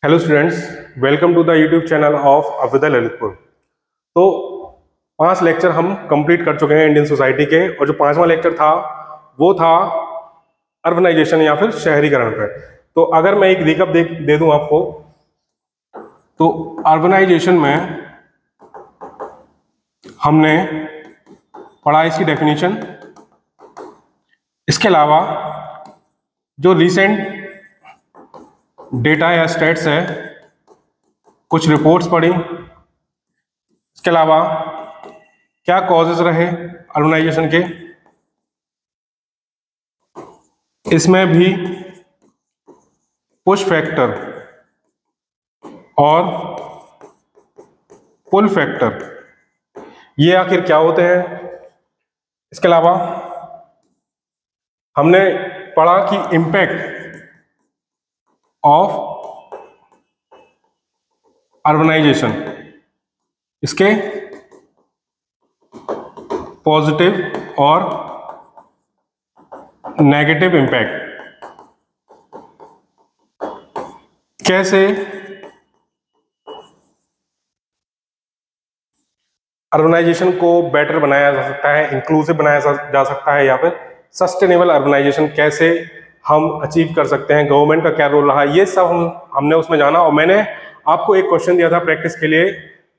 Hello students, welcome to the YouTube channel of Afzal Lalitpur. तो 5 lecture हम complete कर चुके हैं इंडियन सोसाइटी के, और जो 5वां लेक्चर था वो था अर्बनाइजेशन या फिर शहरीकरण पर। तो अगर मैं एक रिकअप दे दूं आपको, तो अर्बनाइजेशन में हमने पढ़ा इसकी डेफिनेशन, इसके अलावा जो रिसेंट डेटा या स्टेट्स है, कुछ रिपोर्ट्स पढ़ी, इसके अलावा क्या कॉजेज रहे अर्बनाइजेशन के, इसमें भी पुश फैक्टर और पुल फैक्टर ये आखिर क्या होते हैं। इसके अलावा हमने पढ़ा कि इम्पैक्ट ऑफ अर्बनाइजेशन, इसके पॉजिटिव और नेगेटिव इम्पैक्ट, कैसे अर्बनाइजेशन को बेटर बनाया जा सकता है, इंक्लूसिव बनाया जा सकता है, या फिर सस्टेनेबल अर्बनाइजेशन कैसे हम अचीव कर सकते हैं, गवर्नमेंट का क्या रोल रहा, ये सब हमने उसमें जाना। और मैंने आपको एक क्वेश्चन दिया था प्रैक्टिस के लिए,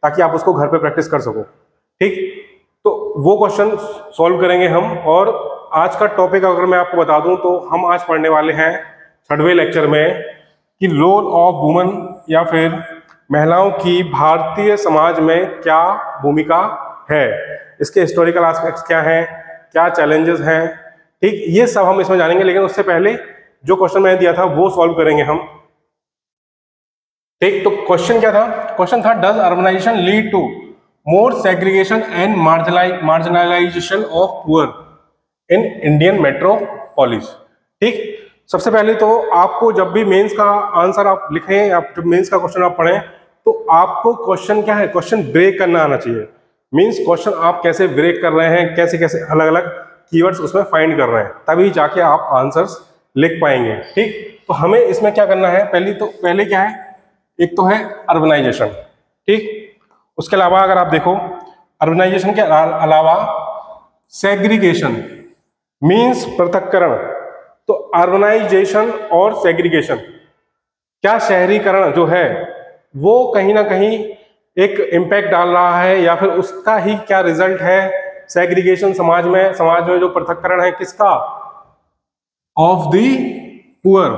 ताकि आप उसको घर पे प्रैक्टिस कर सको। ठीक, तो वो क्वेश्चन सॉल्व करेंगे हम। और आज का टॉपिक अगर मैं आपको बता दूं, तो हम आज पढ़ने वाले हैं 3वें लेक्चर में कि रोल ऑफ वुमन या फिर महिलाओं की भारतीय समाज में क्या भूमिका है, इसके हिस्टोरिकल एस्पेक्ट्स क्या हैं, क्या चैलेंजेस हैं। ठीक, ये सब हम इसमें जानेंगे, लेकिन उससे पहले जो क्वेश्चन मैंने दिया था वो सॉल्व करेंगे हम। ठीक, तो क्वेश्चन क्या था? क्वेश्चन था, does urbanization lead to more segregation and marginalization of poor in Indian metropolis. ठीक, सबसे पहले तो आपको जब भी मेंस का आंसर आप लिखें या जब मेंस का क्वेश्चन आप पढ़ें, तो आपको क्वेश्चन क्या है, क्वेश्चन ब्रेक करना आना चाहिए। मीन्स क्वेश्चन आप कैसे ब्रेक कर रहे हैं, कैसे कैसे अलग अलग कीवर्ड्स उसमें फाइंड कर रहे हैं, तभी जाके आप आंसर्स लिख पाएंगे। ठीक, तो हमें इसमें क्या करना है, पहले क्या है, एक तो है अर्बनाइजेशन। ठीक, उसके अलावा अगर आप देखो, अर्बनाइजेशन के अलावा सेग्रीगेशन मीन्स पृथक्करण। तो अर्बनाइजेशन और सेग्रीगेशन, क्या शहरीकरण जो है वो कहीं ना कहीं एक इम्पैक्ट डाल रहा है, या फिर उसका ही क्या रिजल्ट है। सेग्रीगेशन समाज में जो पृथक्करण है किसका, of the poor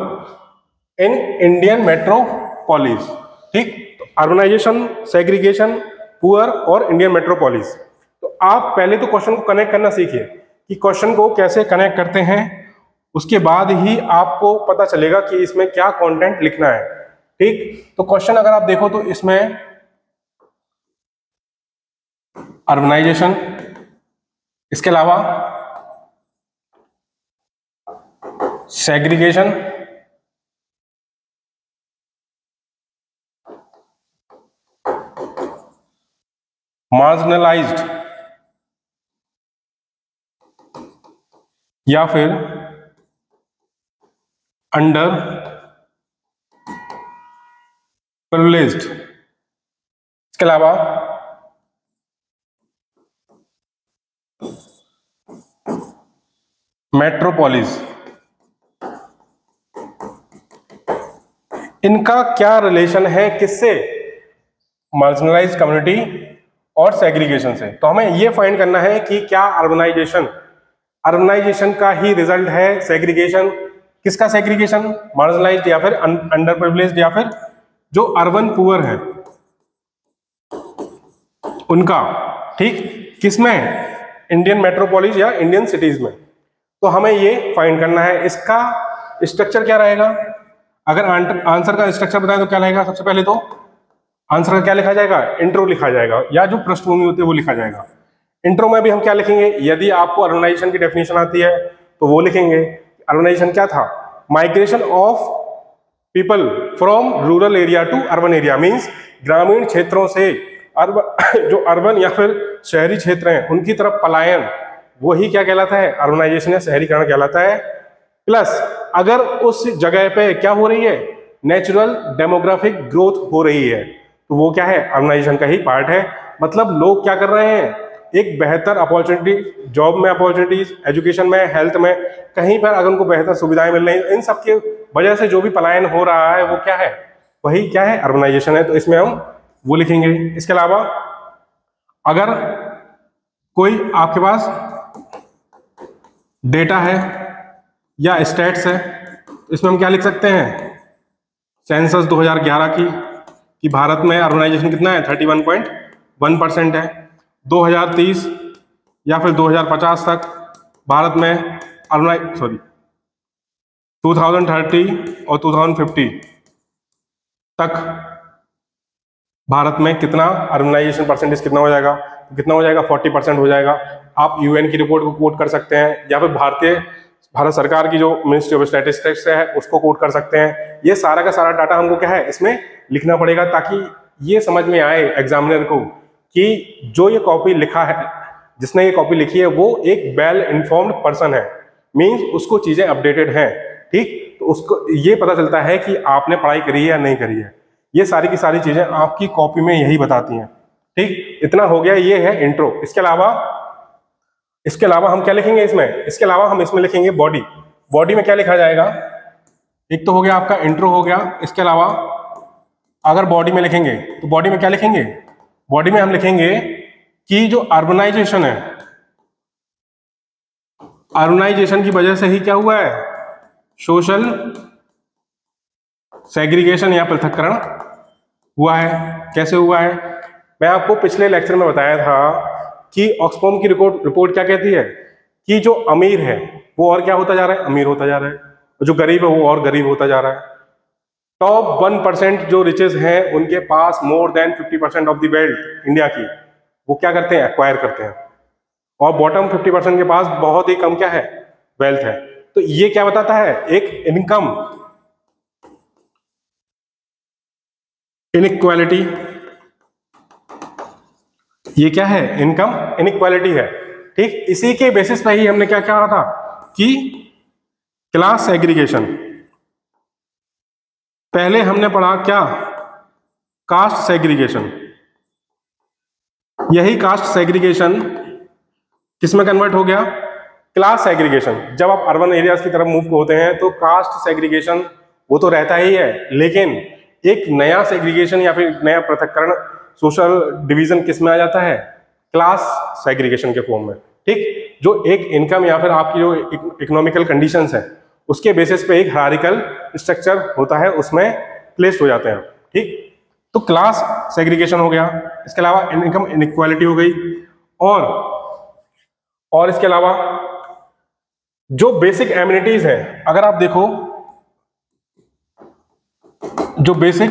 in Indian metropolis. ठीक, तो अर्बनाइजेशन, सेग्रीगेशन, पुअर और इंडियन मेट्रोपोलिस। तो आप पहले तो क्वेश्चन को कनेक्ट करना सीखिए कि क्वेश्चन को कैसे कनेक्ट करते हैं, उसके बाद ही आपको पता चलेगा कि इसमें क्या कंटेंट लिखना है। ठीक, तो क्वेश्चन अगर आप देखो तो इसमें अर्बनाइजेशन, इसके अलावा सेग्रीगेशन, मार्जिनलाइज्ड या फिर अंडर प्रिविलेज्ड, इसके अलावा मेट्रोपोलिस। इनका क्या रिलेशन है किससे, मार्जिनलाइज्ड कम्युनिटी और सेग्रीगेशन से। तो हमें यह फाइंड करना है कि क्या अर्बनाइजेशन का ही रिजल्ट है सेग्रीगेशन। किसका सेग्रीगेशन, मार्जिनलाइज्ड या फिर अंडर प्रिविलेज्ड, या फिर जो अर्बन पुअर है उनका। ठीक, किसमें, इंडियन मेट्रोपोलिस या इंडियन सिटीज में। तो हमें ये फाइंड करना है। इसका स्ट्रक्चर क्या रहेगा, अगर आंसर का स्ट्रक्चर बताएं तो क्या रहेगा। सबसे पहले तो आंसर का क्या लिखा जाएगा, इंट्रो लिखा जाएगा, या जो पृष्ठभूमि होती है वो लिखा जाएगा। इंट्रो में भी हम क्या लिखेंगे, यदि आपको अर्बनाइजेशन की डेफिनेशन आती है तो वो लिखेंगे। अर्बनाइजेशन क्या था, migration of people from rural area to urban area, means ग्रामीण क्षेत्रों से जो अर्बन या फिर शहरी क्षेत्र हैं उनकी तरफ पलायन, वही क्या कहलाता है, अर्बनाइजेशन या शहरीकरण कहलाता है। प्लस अगर उस जगह पे क्या हो रही है, नेचुरल डेमोग्राफिक ग्रोथ हो रही है, तो वो क्या है, अर्बनाइजेशन का ही पार्ट है। मतलब लोग क्या कर रहे हैं, एक बेहतर अपॉर्चुनिटी, जॉब में अपॉर्चुनिटीज, एजुकेशन में, हेल्थ में, कहीं पर अगर उनको बेहतर सुविधाएं मिल रही हैं, इन सब के वजह से जो भी पलायन हो रहा है वो क्या है, वही क्या है, अर्बनाइजेशन है। तो इसमें हम वो लिखेंगे। इसके अलावा अगर कोई आपके पास डेटा है या स्टैट्स है, इसमें हम क्या लिख सकते हैं, सेंसस 2011 की कि भारत में अर्बनाइजेशन कितना है, 31.1% है। 2030 या फिर 2050 तक भारत में 2030 और 2050 तक भारत में कितना अर्बनाइजेशन परसेंटेज कितना हो जाएगा, कितना हो जाएगा, 40% हो जाएगा। आप यूएन की रिपोर्ट को कोट कर सकते हैं या फिर भारत सरकार की जो मिनिस्ट्री ऑफ स्टैटिस्टिक्स है उसको कोट कर सकते हैं। ये सारा का सारा डाटा हमको क्या है इसमें लिखना पड़ेगा, ताकि ये समझ में आए एग्जामिनर को कि जो ये कॉपी लिखा है, जिसने ये कॉपी लिखी है वो एक वेल इन्फॉर्म्ड पर्सन है, मीन्स उसको चीजें अपडेटेड हैं। ठीक, तो उसको ये पता चलता है कि आपने पढ़ाई करी है या नहीं करी है। ये सारी की सारी चीजें आपकी कॉपी में यही बताती हैं। ठीक, इतना हो गया, ये है इंट्रो। इसके अलावा हम क्या लिखेंगे इसमें, इसके अलावा हम इसमें लिखेंगे बॉडी। बॉडी में क्या लिखा जाएगा, एक तो हो गया आपका इंट्रो हो गया। इसके अलावा अगर बॉडी में लिखेंगे तो बॉडी में क्या लिखेंगे, बॉडी में हम लिखेंगे कि जो अर्बनाइजेशन है, अर्बनाइजेशन की वजह से ही क्या हुआ है, सोशल सेग्रीगेशन या पृथक्करण हुआ है। कैसे हुआ है, मैं आपको पिछले लेक्चर में बताया था कि ऑक्सफैम की रिपोर्ट क्या कहती है कि जो अमीर है वो और क्या होता जा रहा है, अमीर होता जा रहा है, और जो गरीब है वो और गरीब होता जा रहा है। टॉप 1% जो रिचेस हैं उनके पास more than 50% of the wealth India की, वो क्या करते हैं, एक्वायर करते हैं, और बॉटम 50% के पास बहुत ही कम क्या है, वेल्थ है। तो ये क्या बताता है, एक इनकम इनइक्वालिटी, ये क्या है, इनकम इनइक्वालिटी है। ठीक, इसी के बेसिस पे ही हमने क्या कहा था कि क्लास सेग्रीगेशन, पहले हमने पढ़ा क्या, कास्ट सेग्रीगेशन। यही कास्ट सेग्रीगेशन किसमें कन्वर्ट हो गया, क्लास सेग्रीगेशन। जब आप अर्बन एरियाज की तरफ मूव होते हैं तो कास्ट सेग्रीगेशन वो तो रहता ही है, लेकिन एक नया सेग्रीगेशन या फिर नया पृथक्करण, सोशल डिवीजन किस में आ जाता है, क्लास सेग्रीगेशन के फॉर्म में। ठीक, जो एक इनकम या फिर आपकी जो इकोनॉमिकल कंडीशंस है उसके बेसिस पे एक हायरार्किकल स्ट्रक्चर होता है, उसमें प्लेस्ड हो जाते हैं। ठीक, तो क्लास सेग्रीगेशन हो गया। इसके अलावा इनकम इनइक्वालिटी हो गई, और इसके अलावा जो बेसिक एमिनिटीज हैं, अगर आप देखो जो बेसिक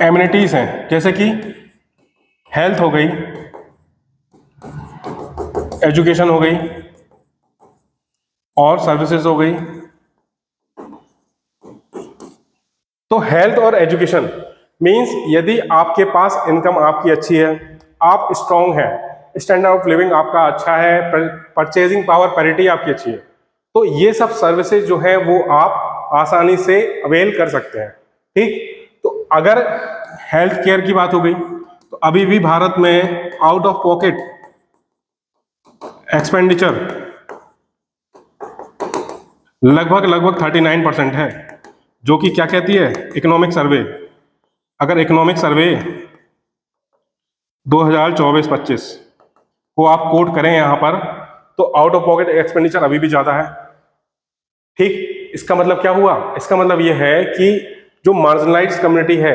एमिनिटीज हैं जैसे कि हेल्थ हो गई, एजुकेशन हो गई और सर्विसेज हो गई। तो हेल्थ और एजुकेशन मींस यदि आपके पास इनकम आपकी अच्छी है, आप स्ट्रांग हैं, स्टैंडर्ड ऑफ लिविंग आपका अच्छा है, परचेजिंग पावर पैरिटी आपकी अच्छी है, तो ये सब सर्विसेज जो है वो आप आसानी से अवेल कर सकते हैं। ठीक, तो अगर हेल्थ केयर की बात हो गई तो अभी भी भारत में आउट ऑफ पॉकेट एक्सपेंडिचर लगभग 39% है, जो कि क्या कहती है, इकोनॉमिक सर्वे। अगर इकोनॉमिक सर्वे 2024-25 को आप कोट करें यहाँ पर, तो आउट ऑफ पॉकेट एक्सपेंडिचर अभी भी ज्यादा है। ठीक, इसका मतलब क्या हुआ, इसका मतलब यह है कि जो मार्जिनलाइज्ड कम्युनिटी है,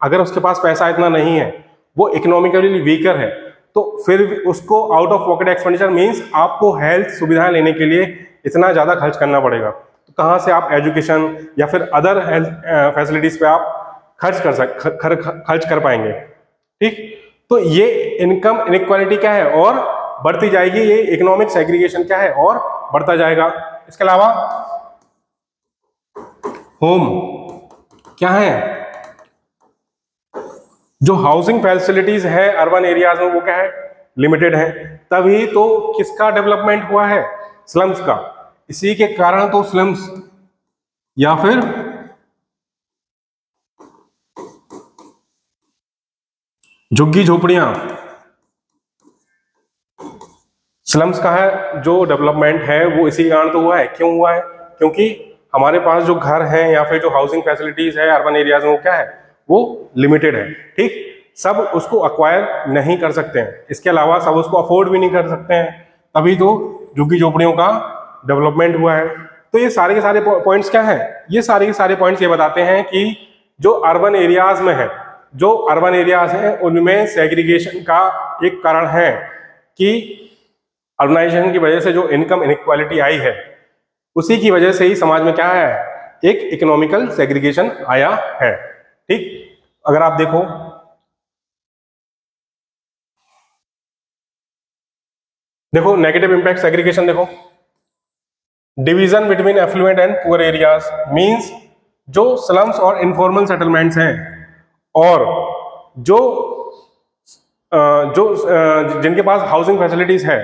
अगर उसके पास पैसा इतना नहीं है, वो इकोनॉमिकली वीकर है, तो फिर उसको out of pocket expenditure means आपको हेल्थ सुविधाएं लेने के लिए इतना ज्यादा खर्च करना पड़ेगा। तो कहाँ से आप एजुकेशन या फिर अदर हेल्थ फैसिलिटीज पे आप खर्च कर पाएंगे। ठीक, तो ये इनकम इनइक्वालिटी क्या है, और बढ़ती जाएगी, ये इकोनॉमिक सेग्रीगेशन क्या है, और बढ़ता जाएगा। इसके अलावा होम क्या है, जो हाउसिंग फैसिलिटीज है अर्बन एरियाज में वो क्या है, लिमिटेड है। तभी तो किसका डेवलपमेंट हुआ है, स्लम्स का। इसी के कारण तो स्लम्स या फिर झुग्गी झोपड़ियां, स्लम्स का है जो डेवलपमेंट है वो इसी कारण तो हुआ है। क्यों हुआ है? क्योंकि हमारे पास जो घर हैं या फिर जो हाउसिंग फैसिलिटीज है अर्बन एरियाज में वो क्या है, वो लिमिटेड है। ठीक, सब उसको अक्वायर नहीं कर सकते हैं, इसके अलावा सब उसको अफोर्ड भी नहीं कर सकते हैं, तभी तो झुग्गी झोपड़ियों का डेवलपमेंट हुआ है। तो ये सारे के सारे पॉइंट्स क्या है, ये सारे के सारे पॉइंट्स ये बताते हैं कि जो अर्बन एरियाज में है, जो अर्बन एरियाज हैं उनमें सेग्रीगेशन का एक कारण है कि अर्बनाइजेशन की वजह से जो इनकम इनइक्वालिटी आई है उसी की वजह से ही समाज में क्या है, एक इकोनॉमिकल सेग्रीगेशन आया है। ठीक, अगर आप देखो नेगेटिव इंपैक्ट सेग्रीगेशन, देखो division between affluent and poor areas means जो स्लम्स और इनफॉर्मल सेटलमेंट्स हैं और जो जिनके पास हाउसिंग फैसिलिटीज है,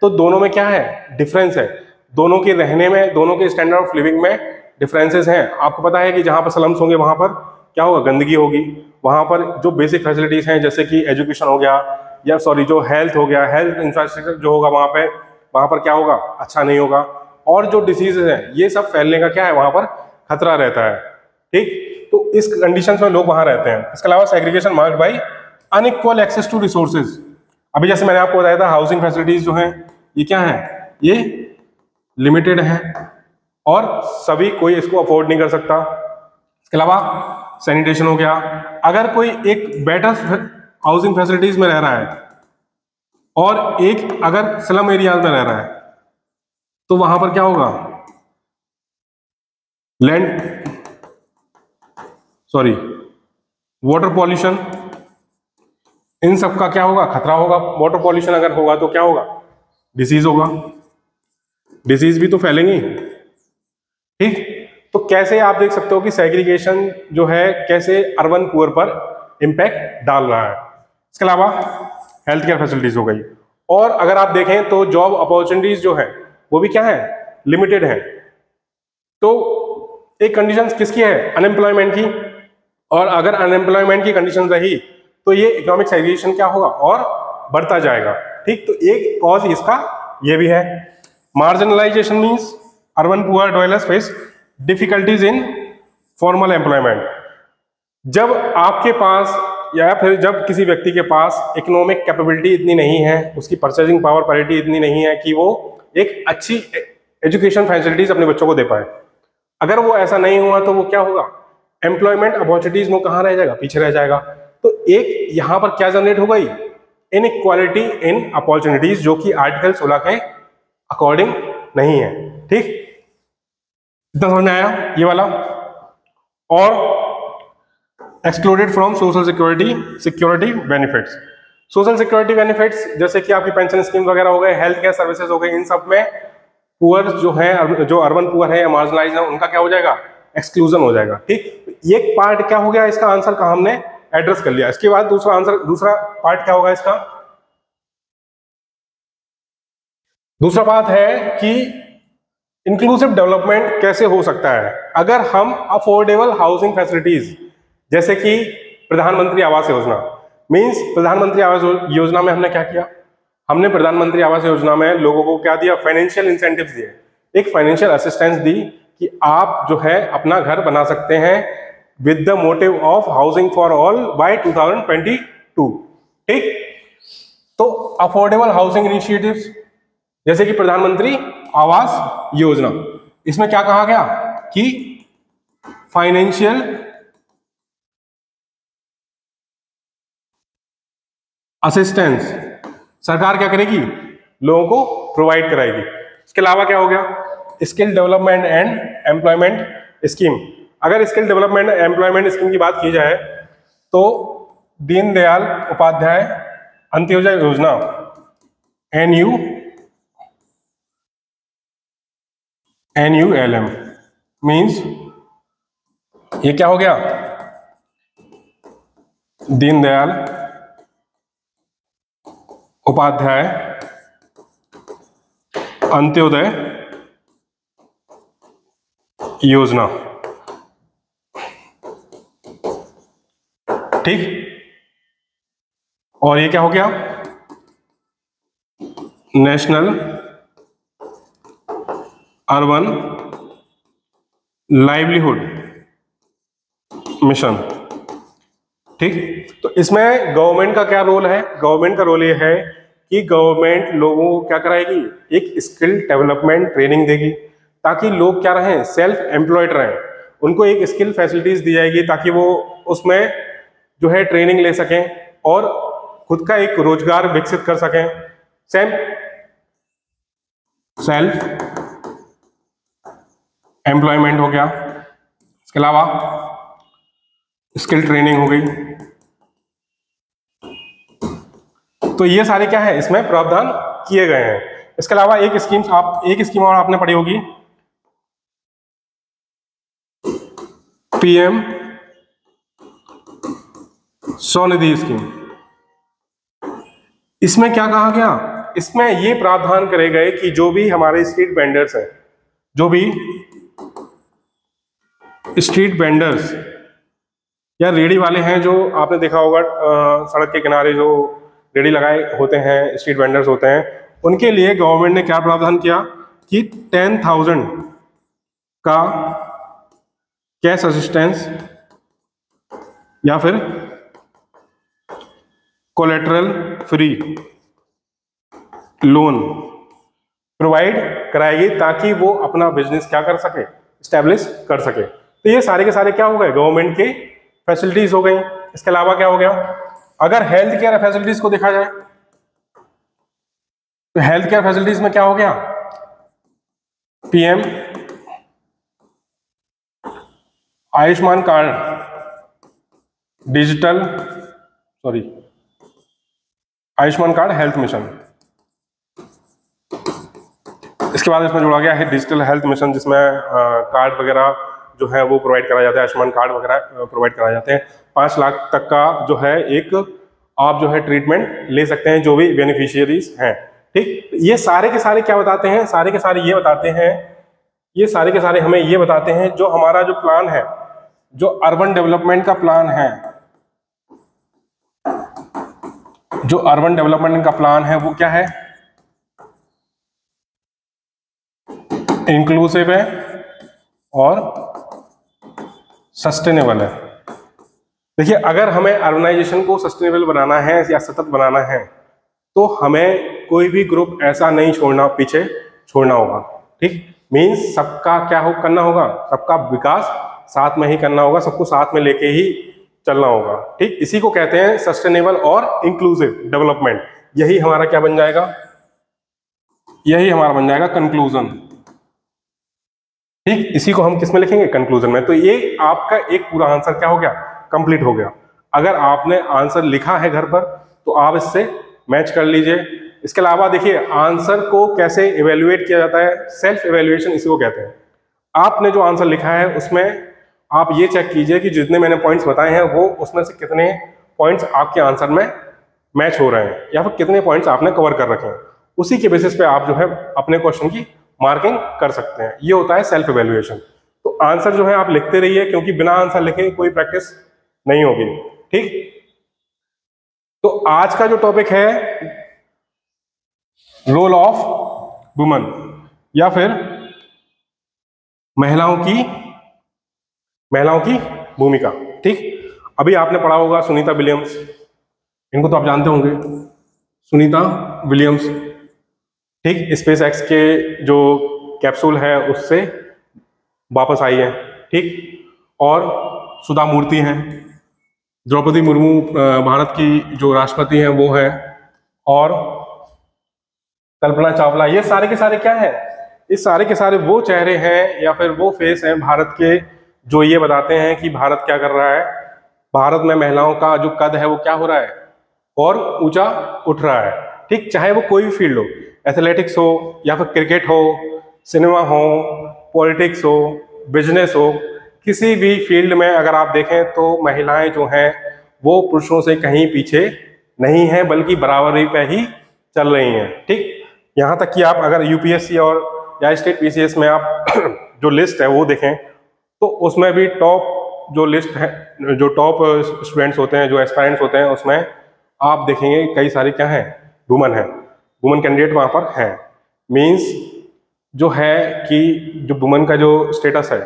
तो दोनों में क्या है, डिफरेंस है। दोनों के रहने में, दोनों के स्टैंडर्ड ऑफ लिविंग में डिफरेंसेस हैं। आपको पता है कि जहां पर स्लम्स होंगे वहां पर क्या होगा, गंदगी होगी। वहां पर जो बेसिक फैसिलिटीज हैं जैसे कि एजुकेशन हो गया या सॉरी जो हेल्थ हो गया, हेल्थ इंफ्रास्ट्रक्चर जो होगा वहां पर क्या होगा, अच्छा नहीं होगा। और जो डिसीजेज हैं ये सब फैलने का क्या है, वहां पर खतरा रहता है। ठीक, तो इस कंडीशन में लोग वहां रहते हैं। इसके अलावा segregation marked by unequal access to resources. अभी जैसे मैंने आपको बताया था हाउसिंग फैसिलिटीज जो हैं ये क्या है, ये लिमिटेड है और सभी कोई इसको अफोर्ड नहीं कर सकता। इसके अलावा सैनिटेशन हो गया, अगर कोई एक बेटर हाउसिंग फैसिलिटीज में रह रहा है और एक अगर स्लम एरिया में रह रहा है तो वहां पर क्या होगा, लैंड सॉरी वाटर पॉल्यूशन, इन सब का क्या होगा, खतरा होगा। वाटर पॉल्यूशन अगर होगा तो क्या होगा, डिसीज होगा, डिसीज भी तो फैलेंगी। ठीक, तो कैसे आप देख सकते हो कि सेग्रीगेशन जो है कैसे अर्बन पुअर पर इंपैक्ट डाल रहा है। इसके अलावा हेल्थ केयर फैसिलिटीज हो गई, और अगर आप देखें तो जॉब अपॉर्चुनिटीज जो है वो भी क्या है, लिमिटेड है। तो एक कंडीशन किसकी है, अनएम्प्लॉयमेंट की, और अगर अनएम्प्लॉयमेंट की कंडीशन रही तो ये इकोनॉमिक सेग्रीगेशन क्या होगा, और बढ़ता जाएगा। ठीक, तो एक कॉज इसका ये भी है। Marginalisation means urban poor dwellers face difficulties in formal employment. जब आपके पास या फिर जब किसी व्यक्ति के पास इकोनॉमिक कैपेबिलिटी इतनी नहीं है, उसकी परचेजिंग पावर पैरिटी इतनी नहीं है कि वो एक अच्छी एजुकेशन फैसिलिटीज अपने बच्चों को दे पाए, अगर वो ऐसा नहीं हुआ तो वो क्या होगा, एम्प्लॉयमेंट अपॉर्चुनिटीज में कहाँ रह जाएगा, पीछे रह जाएगा। तो एक यहां पर क्या जनरेट हो गई, इनइक्वालिटी इन अपॉर्चुनिटीज, जो कि आर्टिकल 16 के अकॉर्डिंग नहीं है। ठीक, इतना समझ में आया ये वाला। और excluded from social security benefits. Social security benefits जैसे कि आपकी पेंशन स्कीम वगैरह हो गए, हेल्थ केयर सर्विसेज हो गए, इन सब में पुअर जो है, जो अर्बन पुअर है या मार्जिनलाइज है, उनका क्या हो जाएगा, एक्सक्लूजन हो जाएगा। ठीक, ये पार्ट क्या हो गया, इसका आंसर का हमने एड्रेस कर लिया। इसके बाद दूसरा पार्ट क्या होगा इसका, दूसरा बात है कि इंक्लूसिव डेवलपमेंट कैसे हो सकता है अगर हम अफोर्डेबल हाउसिंग फैसिलिटीज जैसे कि प्रधानमंत्री आवास योजना, मींस प्रधानमंत्री आवास योजना में हमने क्या किया, हमने प्रधानमंत्री आवास योजना में लोगों को क्या दिया, फाइनेंशियल इंसेंटिव्स दिए, एक फाइनेंशियल असिस्टेंस दी कि आप जो है अपना घर बना सकते हैं with the motive of housing for all by 2022। ठीक, तो अफोर्डेबल हाउसिंग इनिशिएटिव्स जैसे कि प्रधानमंत्री आवास योजना, इसमें क्या कहा गया कि फाइनेंशियल असिस्टेंस सरकार क्या करेगी, लोगों को प्रोवाइड कराएगी। इसके अलावा क्या हो गया, skill development and employment scheme. अगर स्किल डेवलपमेंट एम्प्लॉयमेंट स्कीम की बात की जाए तो दीनदयाल उपाध्याय अंत्योदय योजना NULM मीन्स ये क्या हो गया, दीनदयाल उपाध्याय अंत्योदय योजना। ठीक, और ये क्या हो गया, नेशनल अर्बन लाइवलीहुड मिशन। ठीक, तो इसमें गवर्नमेंट का क्या रोल है? गवर्नमेंट का रोल ये है कि गवर्नमेंट लोगों को क्या कराएगी, एक स्किल डेवलपमेंट ट्रेनिंग देगी, ताकि लोग क्या रहें, सेल्फ एम्प्लॉयड रहें। उनको एक स्किल फैसिलिटीज दी जाएगी ताकि वो उसमें जो है ट्रेनिंग ले सकें और खुद का एक रोजगार विकसित कर सकें। सेल्फ एम्प्लॉयमेंट हो गया, इसके अलावा स्किल ट्रेनिंग हो गई। तो ये सारे क्या है, इसमें प्रावधान किए गए हैं। इसके अलावा एक स्कीम और आपने पढ़ी होगी, पीएम स्वनिधि स्कीम। इसमें क्या कहा गया, इसमें ये प्रावधान करे गए कि जो भी हमारे स्ट्रीट वेंडर्स हैं, जो भी स्ट्रीट वेंडर्स या रेडी वाले हैं, जो आपने देखा होगा सड़क के किनारे जो रेडी लगाए होते हैं, स्ट्रीट वेंडर्स होते हैं, उनके लिए गवर्नमेंट ने क्या प्रावधान किया कि 10,000 का कैश असिस्टेंस या फिर कोलेटरल फ्री लोन प्रोवाइड कराएगी ताकि वो अपना बिजनेस क्या कर सके, स्टैब्लिश कर सके। तो ये सारे के सारे क्या हो गए, गवर्नमेंट के फैसिलिटीज हो गई। इसके अलावा क्या हो गया, अगर हेल्थ केयर फैसिलिटीज को देखा जाए तो हेल्थ केयर फैसिलिटीज में क्या हो गया, PM Ayushman card Ayushman card health mission. इसके बाद इसमें जोड़ा गया है डिजिटल हेल्थ मिशन, जिसमें कार्ड वगैरह जो है वो प्रोवाइड कराया जाता है, आयुष्मान कार्ड वगैरह प्रोवाइड कराए जाते हैं। 5 लाख तक का जो है एक आप जो है ट्रीटमेंट ले सकते हैं, जो भी बेनिफिशियरीज हैं। ठीक, ये सारे के सारे क्या बताते हैं, सारे के सारे ये बताते हैं, ये सारे के सारे हमें ये बताते हैं जो हमारा जो प्लान है, जो अर्बन डेवलपमेंट का प्लान है, जो अर्बन डेवलपमेंट का प्लान है वो क्या है, इंक्लूसिव है और सस्टेनेबल है। देखिए, अगर हमें अर्बनाइजेशन को सस्टेनेबल बनाना है या सतत बनाना है तो हमें कोई भी ग्रुप ऐसा नहीं छोड़ना, पीछे छोड़ना होगा। ठीक, मीन्स सबका क्या हो करना होगा, सबका विकास साथ में ही करना होगा, सबको साथ में लेके ही चलना होगा। ठीक, इसी को कहते हैं सस्टेनेबल और इंक्लूसिव डेवलपमेंट। यही हमारा क्या बन जाएगा, यही हमारा बन जाएगा कंक्लूजन। ठीक, इसी को हम किस में लिखेंगे, कंक्लूजन में। तो ये आपका एक पूरा आंसर क्या हो गया, कंप्लीट हो गया। अगर आपने आंसर लिखा है घर पर तो आप इससे मैच कर लीजिए। इसके अलावा देखिए, आंसर को कैसे इवेल्युएट किया जाता है, सेल्फ इवेल्युएशन इसी को कहते हैं। आपने जो आंसर लिखा है उसमें आप ये चेक कीजिए कि जितने मैंने पॉइंट्स बताए हैं वो उसमें से कितने पॉइंट्स आपके आंसर में मैच हो रहे हैं या फिर कितने पॉइंट्स आपने कवर कर रखे हैं। उसी के बेसिस पे आप जो है अपने क्वेश्चन की मार्किंग कर सकते हैं। ये होता है सेल्फ इवेल्युएशन। तो आंसर जो है आप लिखते रहिए, क्योंकि बिना आंसर लिखे कोई प्रैक्टिस नहीं होगी। ठीक, तो आज का जो टॉपिक है रोल ऑफ वुमन या फिर महिलाओं की भूमिका। ठीक, अभी आपने पढ़ा होगा सुनीता विलियम्स, इनको तो आप जानते होंगे, सुनीता विलियम्स। ठीक, स्पेस एक्स के जो कैप्सूल है उससे वापस आई है। ठीक, और सुधा मूर्ति हैं, द्रौपदी मुर्मू भारत की जो राष्ट्रपति हैं वो है, और कल्पना चावला। ये सारे के सारे क्या है, इस सारे के सारे वो चेहरे हैं या फिर वो फेस हैं भारत के, जो ये बताते हैं कि भारत क्या कर रहा है, भारत में महिलाओं का जो कद है वो क्या हो रहा है और ऊंचा उठ रहा है। ठीक, चाहे वो कोई भी फील्ड हो, एथलेटिक्स हो या फिर क्रिकेट हो, सिनेमा हो, पॉलिटिक्स हो, बिजनेस हो, किसी भी फील्ड में अगर आप देखें तो महिलाएं जो हैं वो पुरुषों से कहीं पीछे नहीं है, बल्कि बराबरी पे ही चल रही हैं। ठीक, यहाँ तक कि आप अगर यूपीएससी और या स्टेट पीसीएस में आप जो लिस्ट है वो देखें तो उसमें भी टॉप जो लिस्ट है, जो टॉप स्टूडेंट्स होते हैं, जो एस्पायरेंट्स होते हैं, उसमें आप देखेंगे कई सारे क्या हैं, वुमन है, वुमन कैंडिडेट वहाँ पर हैं। मीन्स जो है कि जो वुमन का जो स्टेटस है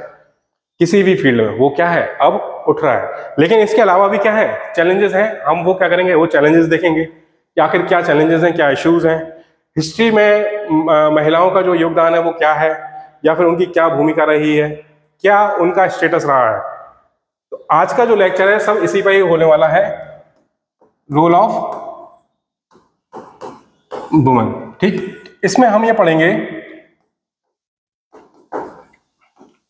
किसी भी फील्ड में वो क्या है, अब उठ रहा है। लेकिन इसके अलावा भी क्या है, चैलेंजेस हैं। हम वो क्या करेंगे, वो चैलेंजेस देखेंगे कि आखिर क्या चैलेंजेस हैं, क्या इश्यूज हैं, हिस्ट्री में महिलाओं का जो योगदान है वो क्या है, या फिर उनकी क्या भूमिका रही है, क्या उनका स्टेटस रहा है। तो आज का जो लेक्चर है सब इसी पर ही होने वाला है, रोल ऑफ वुमन। ठीक, इसमें हम ये पढ़ेंगे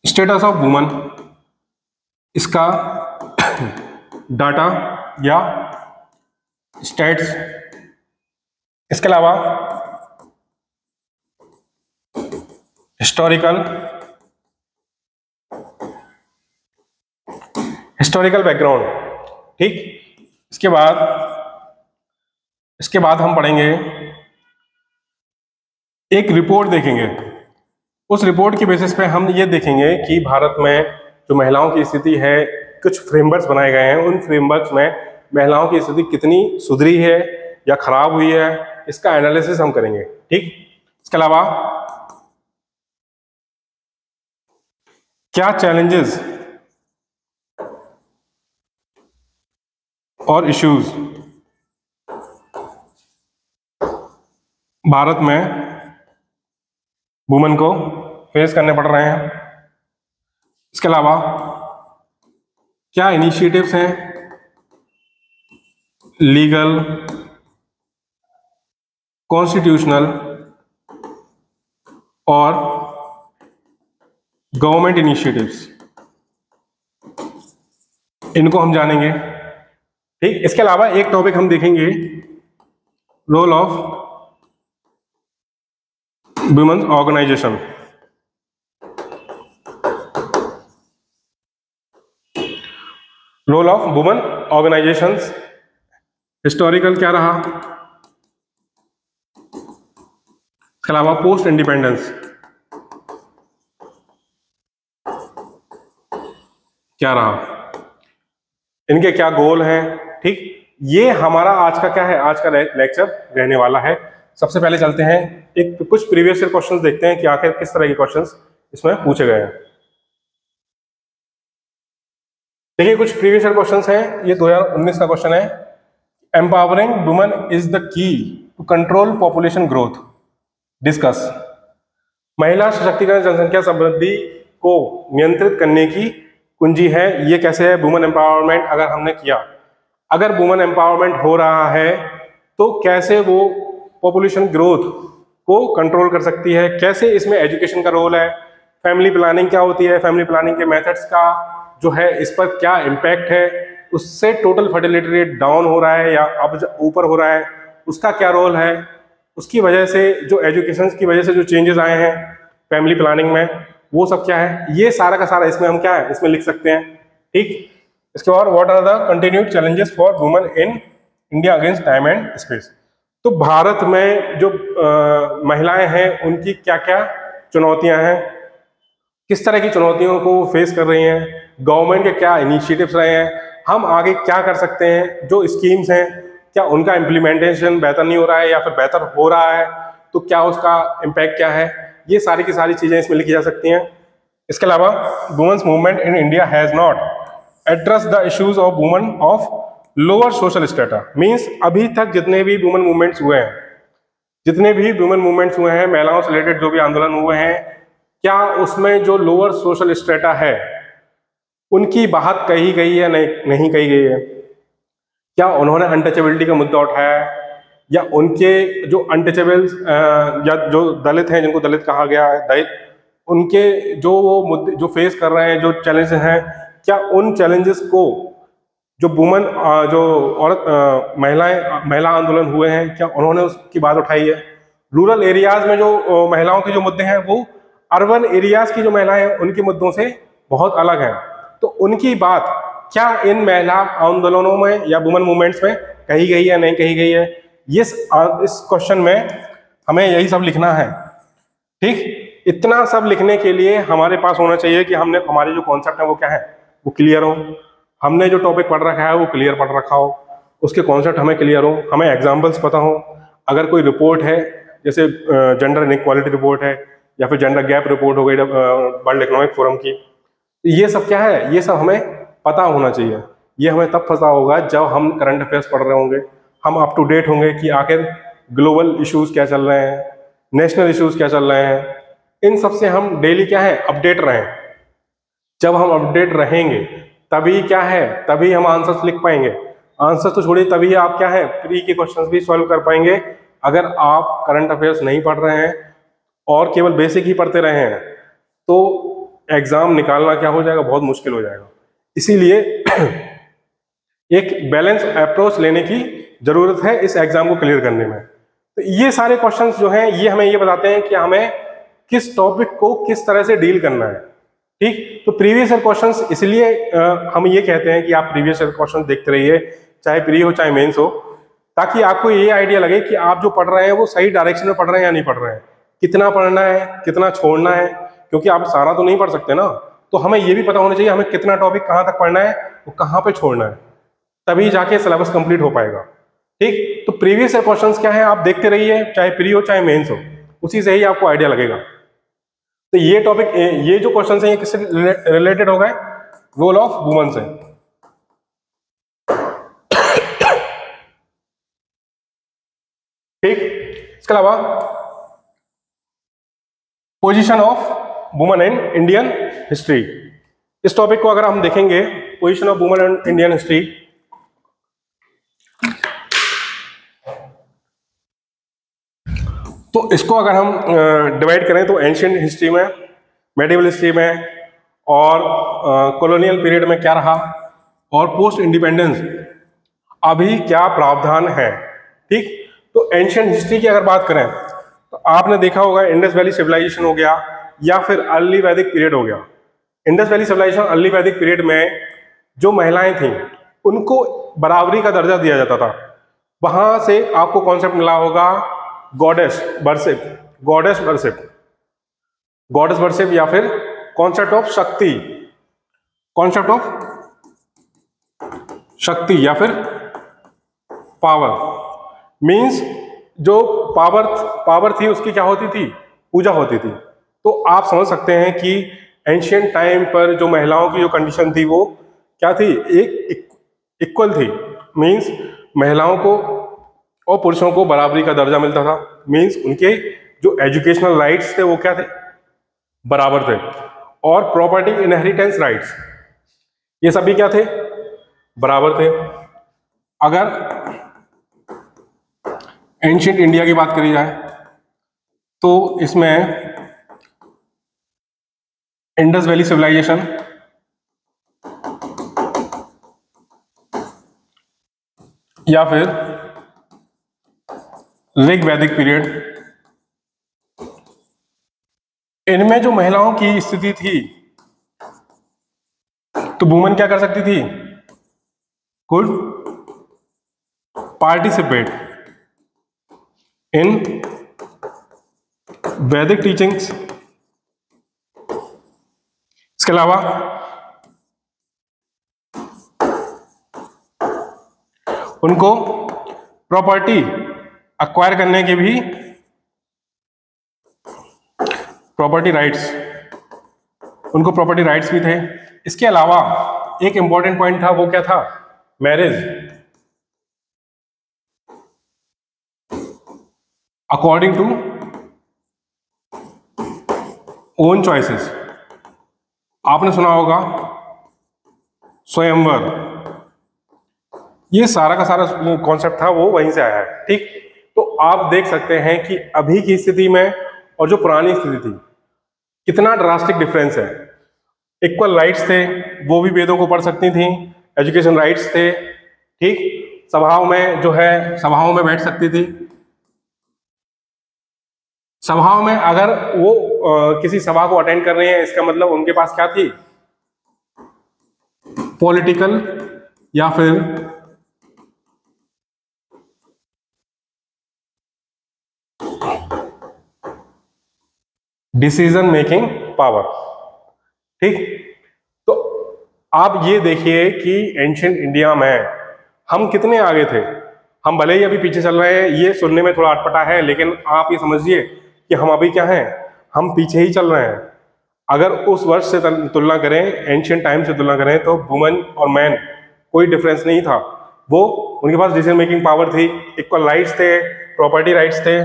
स्टेटस ऑफ वुमन, इसका डाटा या स्टैट्स, इसके अलावा हिस्टोरिकल बैकग्राउंड। ठीक, इसके बाद हम पढ़ेंगे, एक रिपोर्ट देखेंगे। उस रिपोर्ट की बेसिस पे हम ये देखेंगे कि भारत में जो महिलाओं की स्थिति है, कुछ फ्रेमवर्क्स बनाए गए हैं, उन फ्रेमवर्क्स में महिलाओं की स्थिति कितनी सुधरी है या खराब हुई है, इसका एनालिसिस हम करेंगे। ठीक, इसके अलावा क्या चैलेंजेस और इश्यूज भारत में वुमेन को फेस करने पड़ रहे हैं। इसके अलावा क्या इनिशिएटिव्स हैं लीगल, कॉन्स्टिट्यूशनल और गवर्नमेंट इनिशिएटिव्स, इनको हम जानेंगे। ठीक, इसके अलावा एक टॉपिक हम देखेंगे, role of women organization. Role of women organizations, historical क्या रहा, इसके अलावा पोस्ट इंडिपेंडेंस क्या रहा, इनके क्या गोल हैं। ठीक, ये हमारा आज का क्या है, आज का लेक्चर रहने वाला है। सबसे पहले चलते हैं, एक कुछ प्रीवियस ईयर क्वेश्चंस देखते हैं कि आखिर किस तरह के क्वेश्चंस इसमें पूछे गए हैं। देखिए, कुछ प्रीवियस ईयर क्वेश्चंस हैं। ये 2019 का क्वेश्चन है, empowering women is the key to control population growth, discuss. महिला सशक्तिकरण जनसंख्या समृद्धि को नियंत्रित करने की कुंजी है। ये कैसे है, वुमेन एम्पावरमेंट अगर हमने किया, अगर वुमेन एम्पावरमेंट हो रहा है तो कैसे वो पॉपुलेशन ग्रोथ को कंट्रोल कर सकती है, कैसे इसमें एजुकेशन का रोल है, फैमिली प्लानिंग क्या होती है, फैमिली प्लानिंग के मेथड्स का जो है इस पर क्या इम्पैक्ट है, उससे टोटल फर्टिलिटी रेट डाउन हो रहा है या अब ऊपर हो रहा है, उसका क्या रोल है, उसकी वजह से जो एजुकेशन की वजह से जो चेंजेस आए हैं फैमिली प्लानिंग में, वो सब क्या है, ये सारा का सारा इसमें हम क्या है, इसमें लिख सकते हैं। ठीक, इसके बाद what are the continued challenges for women in India against time and space. तो भारत में जो महिलाएं हैं उनकी क्या क्या चुनौतियां हैं, किस तरह की चुनौतियों को फेस कर रही हैं, गवर्नमेंट के क्या इनिशिएटिव्स रहे हैं, हम आगे क्या कर सकते हैं, जो स्कीम्स हैं क्या उनका इम्प्लीमेंटेशन बेहतर नहीं हो रहा है या फिर बेहतर हो रहा है तो क्या उसका इम्पैक्ट क्या है, ये सारी की सारी चीज़ें इसमें लिखी जा सकती हैं। इसके अलावा women's movement in India has not address the issues of women of lower social strata. मीन्स अभी तक जितने भी वुमेन मूवमेंट्स हुए हैं, महिलाओं से रिलेटेड जो भी आंदोलन हुए हैं, क्या उसमें जो लोअर सोशल स्टेटा है उनकी बात कही गई है, नहीं कही गई है, क्या उन्होंने अनटचेबिलिटी का मुद्दा उठाया है, या उनके जो अनटचेबल्स या जो दलित हैं जिनको दलित कहा गया है, दलित उनके जो वो मुद्दे जो फेस कर रहे हैं, जो चैलेंजेस हैं, क्या उन चैलेंजेस को जो वुमेन जो औरत महिला आंदोलन हुए हैं क्या उन्होंने उसकी बात उठाई है। रूरल एरियाज में जो महिलाओं के जो मुद्दे हैं वो अर्बन एरियाज की जो महिलाएं हैं उनके मुद्दों से बहुत अलग हैं, तो उनकी बात क्या इन महिला आंदोलनों में या वुमेन मूवमेंट्स में कही गई है, नहीं कही गई है। इस क्वेश्चन में हमें यही सब लिखना है। ठीक, इतना सब लिखने के लिए हमारे पास होना चाहिए कि हमने हमारे जो कॉन्सेप्ट है वो क्या है, वो क्लियर हो, हमने जो टॉपिक पढ़ रखा है वो क्लियर पढ़ रखा हो। उसके कॉन्सेप्ट हमें क्लियर हो, हमें एग्जाम्पल्स पता हो। अगर कोई रिपोर्ट है, जैसे जेंडर इनइक्वालिटी रिपोर्ट है या फिर जेंडर गैप रिपोर्ट हो गई वर्ल्ड इकोनॉमिक फोरम की, ये सब क्या है, ये सब हमें पता होना चाहिए। ये हमें तब पता होगा जब हम करंट अफेयर्स पढ़ रहे होंगे, हम अप टू डेट होंगे कि आखिर ग्लोबल इश्यूज क्या चल रहे हैं, नेशनल इश्यूज क्या चल रहे हैं, इन सब से हम डेली क्या है अपडेट रहें। जब हम अपडेट रहेंगे तभी क्या है, तभी हम आंसर्स लिख पाएंगे। आंसर तो छोड़िए, तभी आप क्या है प्री के क्वेश्चंस भी सॉल्व कर पाएंगे। अगर आप करंट अफेयर्स नहीं पढ़ रहे हैं और केवल बेसिक ही पढ़ते रहे हैं तो एग्जाम निकालना क्या हो जाएगा, बहुत मुश्किल हो जाएगा। इसीलिए एक बैलेंस अप्रोच लेने की जरूरत है इस एग्जाम को क्लियर करने में। तो ये सारे क्वेश्चंस जो हैं ये हमें ये बताते हैं कि हमें किस टॉपिक को किस तरह से डील करना है। ठीक, तो प्रीवियस ईयर क्वेश्चंस इसलिए हम ये कहते हैं कि आप प्रीवियस ईयर क्वेश्चंस देखते रहिए, चाहे प्री हो चाहे मेंस हो, ताकि आपको ये आइडिया लगे कि आप जो पढ़ रहे हैं वो सही डायरेक्शन में पढ़ रहे हैं या नहीं पढ़ रहे हैं, कितना पढ़ना है कितना छोड़ना है, क्योंकि आप सारा तो नहीं पढ़ सकते ना। तो हमें ये भी पता होना चाहिए हमें कितना टॉपिक कहाँ तक पढ़ना है, वो कहाँ पे छोड़ना है, तभी जाके सिलेबस कंप्लीट हो पाएगा। ठीक, तो प्रीवियस ईयर क्वेश्चंस क्या है आप देखते रहिए, चाहे प्री हो चाहे मेंस हो, उसी से ही आपको आइडिया लगेगा। तो ये टॉपिक, ये जो क्वेश्चंस हैं ये किससे रिलेटेड हो गए, रोल ऑफ वुमन से। ठीक, इसके अलावा position of woman in Indian history, इस टॉपिक को अगर हम देखेंगे, position of woman in Indian history, तो इसको अगर हम डिवाइड करें तो एंशिएंट हिस्ट्री में, मेडिवल हिस्ट्री में और कॉलोनियल पीरियड में क्या रहा, और पोस्ट इंडिपेंडेंस अभी क्या प्रावधान है। ठीक, तो एंशिएंट हिस्ट्री की अगर बात करें तो आपने देखा होगा इंडस वैली सिविलाइजेशन हो गया या फिर अर्ली वैदिक पीरियड हो गया। इंडस वैली सिविलाइजेशन अर्ली वैदिक पीरियड में जो महिलाएं थीं उनको बराबरी का दर्जा दिया जाता था। वहां से आपको कॉन्सेप्ट मिला होगा goddess worship, goddess worship, goddess worship या फिर कॉन्सेप्ट ऑफ शक्ति, कॉन्सेप्ट ऑफ शक्ति या फिर पावर। मींस जो पावर थी उसकी क्या होती थी, पूजा होती थी। तो आप समझ सकते हैं कि एंशिएंट टाइम पर जो महिलाओं की जो कंडीशन थी वो क्या थी, एक इक्वल थी। मींस महिलाओं को और पुरुषों को बराबरी का दर्जा मिलता था। मींस उनके जो एजुकेशनल राइट्स थे वो क्या थे, बराबर थे। और प्रॉपर्टी इनहेरिटेंस राइट्स ये सभी क्या थे, बराबर थे। अगर एंशिएंट इंडिया की बात करी जाए तो इसमें इंडस वैली सिविलाइजेशन, या फिर ऋग वैदिक पीरियड, इनमें जो महिलाओं की स्थिति थी तो वुमन क्या कर सकती थी, कुड पार्टिसिपेट इन वैदिक टीचिंग्स। इसके अलावा उनको प्रॉपर्टी अक्वायर करने के भी प्रॉपर्टी राइट्स, उनको प्रॉपर्टी राइट्स भी थे। इसके अलावा एक इंपॉर्टेंट पॉइंट था, वो क्या था, marriage according to own choices. आपने सुना होगा स्वयंवर, ये सारा का सारा कॉन्सेप्ट था वो वहीं से आया है। ठीक, तो आप देख सकते हैं कि अभी की स्थिति में और जो पुरानी स्थिति थी कितना ड्रास्टिक डिफरेंस है। इक्वल राइट्स थे, वो भी वेदों को पढ़ सकती थी, एजुकेशन राइट्स थे। ठीक, सभाओं में जो है सभाओं में बैठ सकती थी। सभाओं में अगर वो किसी सभा को अटेंड कर रहे हैं इसका मतलब उनके पास क्या थी, पॉलिटिकल या फिर डिसीजन मेकिंग पावर। ठीक, तो आप ये देखिए कि एंशिएंट इंडिया में हम कितने आगे थे। हम भले ही अभी पीछे चल रहे हैं, ये सुनने में थोड़ा अटपटा है, लेकिन आप ये समझिए कि हम अभी क्या हैं, हम पीछे ही चल रहे हैं। अगर उस वर्ष से तुलना करें, एंशियंट टाइम से तुलना करें, तो वुमेन और मैन कोई डिफरेंस नहीं था। वो उनके पास डिसीजन मेकिंग पावर थी, इक्वल राइट्स थे, प्रॉपर्टी राइट्स थे।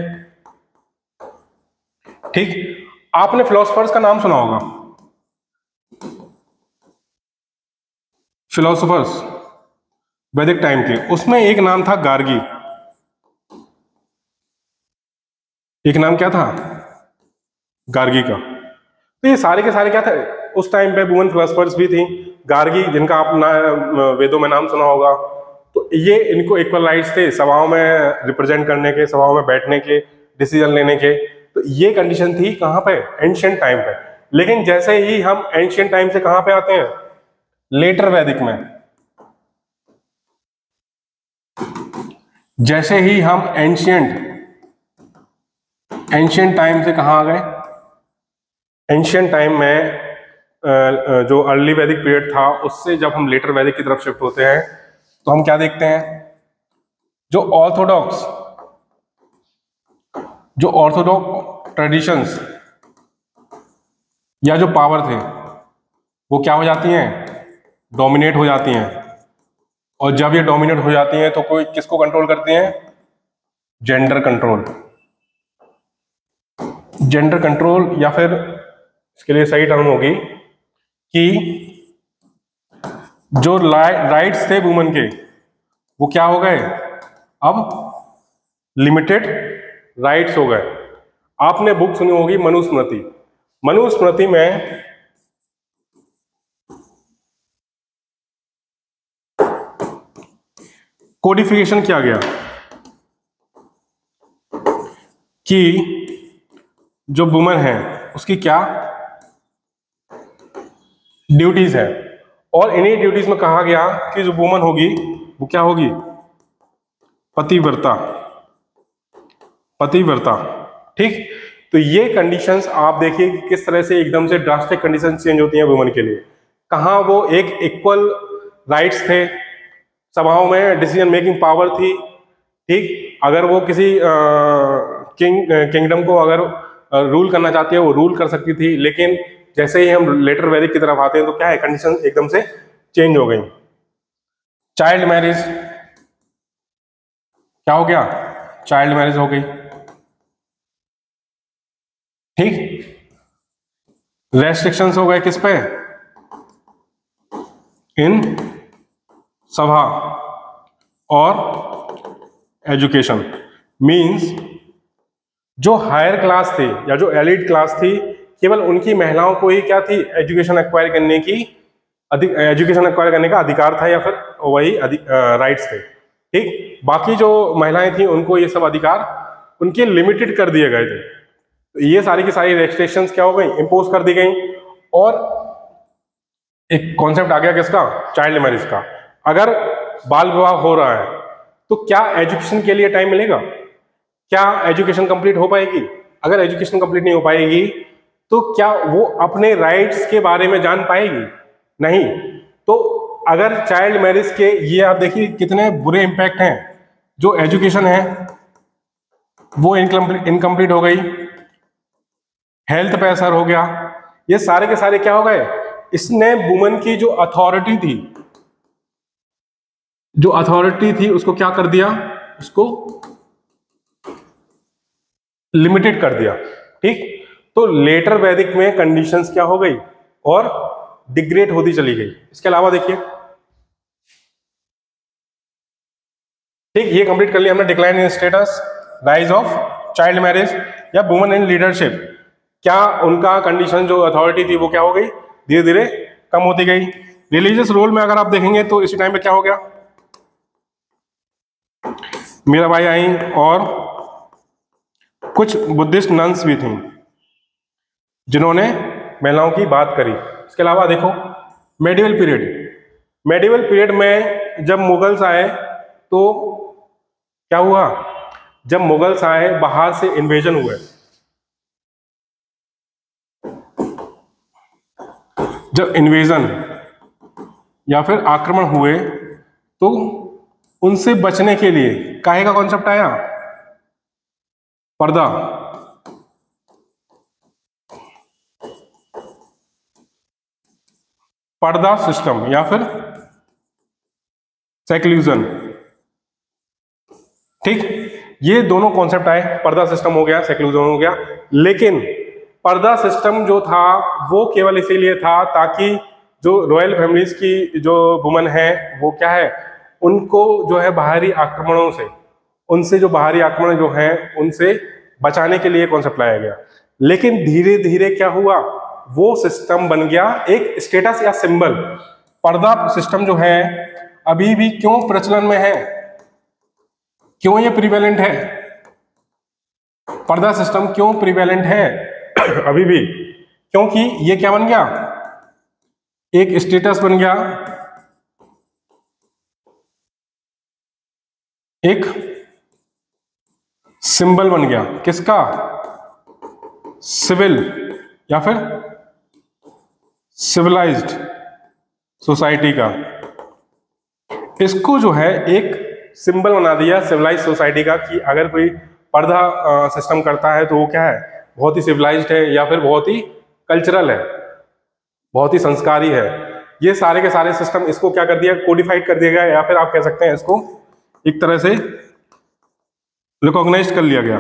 ठीक, आपने फिलोसफर्स का नाम सुना होगा, फिलोसफर्स वैदिक टाइम के, उसमें एक नाम था गार्गी। एक नाम क्या था? गार्गी का। तो ये सारे के सारे क्या थे, उस टाइम पे वुमेन फिलोसफर्स भी थी। गार्गी, जिनका आप वेदों में नाम सुना होगा, तो ये इनको इक्वल राइट्स थे सभाओं में रिप्रेजेंट करने के, सभाओं में बैठने के, डिसीजन लेने के। तो ये कंडीशन थी कहाँ पे? एंशियंट टाइम पे। लेकिन जैसे ही हम एंशियंट टाइम से कहाँ पे आते हैं? लेटर वैदिक में। जैसे ही हम एंशियंट टाइम से कहाँ आ गए? एंशियंट टाइम में जो अर्ली वैदिक पीरियड था, उससे जब हम लेटर वैदिक की तरफ शिफ्ट होते हैं, तो हम क्या देखते हैं? जो ऑर्थोडॉक्स ट्रेडिशंस या जो पावर थे, वो क्या हो जाती हैं? डोमिनेट हो जाती हैं। और जब ये डोमिनेट हो जाती हैं, तो कोई किसको कंट्रोल करती हैं? Gender control. जेंडर कंट्रोल, या फिर इसके लिए सही टर्म होगी कि जो राइट्स थे वुमेन के, वो क्या हो गए? अब लिमिटेड राइट्स हो गए। आपने बुक सुनी होगी मनुस्मृति। मनुस्मृति में कोडिफिकेशन किया गया कि जो वुमेन है उसकी क्या ड्यूटीज है, और इन्हीं ड्यूटीज में कहा गया कि जो वुमेन होगी वो क्या होगी? पतिव्रता। पतिव्रता। ठीक, तो ये कंडीशंस आप देखिए कि किस तरह से एकदम से ड्रास्टिक कंडीशंस चेंज होती हैं वुमेन के लिए। कहाँ वो एक इक्वल राइट्स थे, सभाओं में डिसीजन मेकिंग पावर थी। ठीक, अगर वो किसी किंगडम को अगर रूल करना चाहती है, वो रूल कर सकती थी। लेकिन जैसे ही हम लेटर वैदिक की तरफ आते हैं, तो क्या है, कंडीशन एकदम से चेंज हो गई। चाइल्ड मैरिज, क्या हो गया? चाइल्ड मैरिज हो गई। ठीक, रेस्ट्रिक्शंस हो गए किस पे? इन सभा और एजुकेशन। मींस जो हायर क्लास थे या जो एलिट क्लास थी, केवल उनकी महिलाओं को ही क्या थी? एजुकेशन एक्वायर करने का अधिकार था, या फिर वही राइट्स थे। ठीक, बाकी जो महिलाएं थी उनको ये सब अधिकार उनके लिमिटेड कर दिए गए थे। तो ये सारी की सारी रेस्ट्रिक्शंस क्या हो गई? इम्पोज कर दी गई। और एक कॉन्सेप्ट आ गया किसका? चाइल्ड मैरिज का। अगर बाल विवाह हो रहा है, तो क्या एजुकेशन के लिए टाइम मिलेगा? क्या एजुकेशन कंप्लीट हो पाएगी? अगर एजुकेशन कंप्लीट नहीं हो पाएगी, तो क्या वो अपने राइट्स के बारे में जान पाएगी? नहीं। तो अगर चाइल्ड मैरिज के ये आप देखिए कितने बुरे इंपैक्ट हैं। जो एजुकेशन है वो इनकम्प्लीट हो गई, हेल्थ पे असर हो गया। ये सारे के सारे क्या हो गए? इसने वुमेन की जो अथॉरिटी थी उसको क्या कर दिया? उसको लिमिटेड कर दिया। ठीक, तो लेटर वैदिक में कंडीशंस क्या हो गई? और डिग्रेड होती चली गई। इसके अलावा देखिए, ठीक, ये कंप्लीट कर लिया हमने, decline in status, rise of child marriage या वुमेन इन लीडरशिप। क्या उनका कंडीशन, जो अथॉरिटी थी, वो क्या हो गई? धीरे धीरे कम होती गई। रिलीजियस रोल में अगर आप देखेंगे तो इसी टाइम पे क्या हो गया? मीराबाई आई, और कुछ बुद्धिस्ट नन्स भी थी जिन्होंने महिलाओं की बात करी। इसके अलावा देखो मेडिवल पीरियड में जब मुगल्स आए, तो क्या हुआ? जब मुगल्स आए, बाहर से इन्वेजन हुए। जब इन्वेजन या फिर आक्रमण हुए, तो उनसे बचने के लिए काहे का कॉन्सेप्ट आया? पर्दा। पर्दा सिस्टम या फिर सेक्लूजन। ठीक, ये दोनों कॉन्सेप्ट आए, पर्दा सिस्टम हो गया, सेक्लूजन हो गया। लेकिन पर्दा सिस्टम जो था वो केवल इसीलिए था ताकि जो रॉयल फैमिलीज की जो वुमन है वो क्या है, उनको जो है बाहरी आक्रमणों से, उनसे जो बाहरी आक्रमण जो है उनसे बचाने के लिए कॉन्सेप्ट लाया गया। लेकिन धीरे धीरे क्या हुआ, वो सिस्टम बन गया एक स्टेटस या सिंबल। पर्दा सिस्टम जो है अभी भी क्यों प्रचलन में है, क्यों ये प्रिवेलेंट है, पर्दा सिस्टम क्यों प्रिवेलेंट है अभी भी? क्योंकि ये क्या बन गया, एक स्टेटस बन गया, एक सिंबल बन गया। किसका? सिविल या फिर सिविलाइज्ड सोसाइटी का। इसको जो है एक सिंबल बना दिया सिविलाइज्ड सोसाइटी का कि अगर कोई पर्दा सिस्टम करता है तो वो क्या है, बहुत ही सिविलाइज्ड है या फिर बहुत ही कल्चरल है, बहुत ही संस्कारी है। ये सारे के सारे सिस्टम इसको क्या कर दिया, कोडिफाइड कर दिया गया, या फिर आप कह सकते हैं इसको एक तरह से रिकॉग्नाइज कर लिया गया।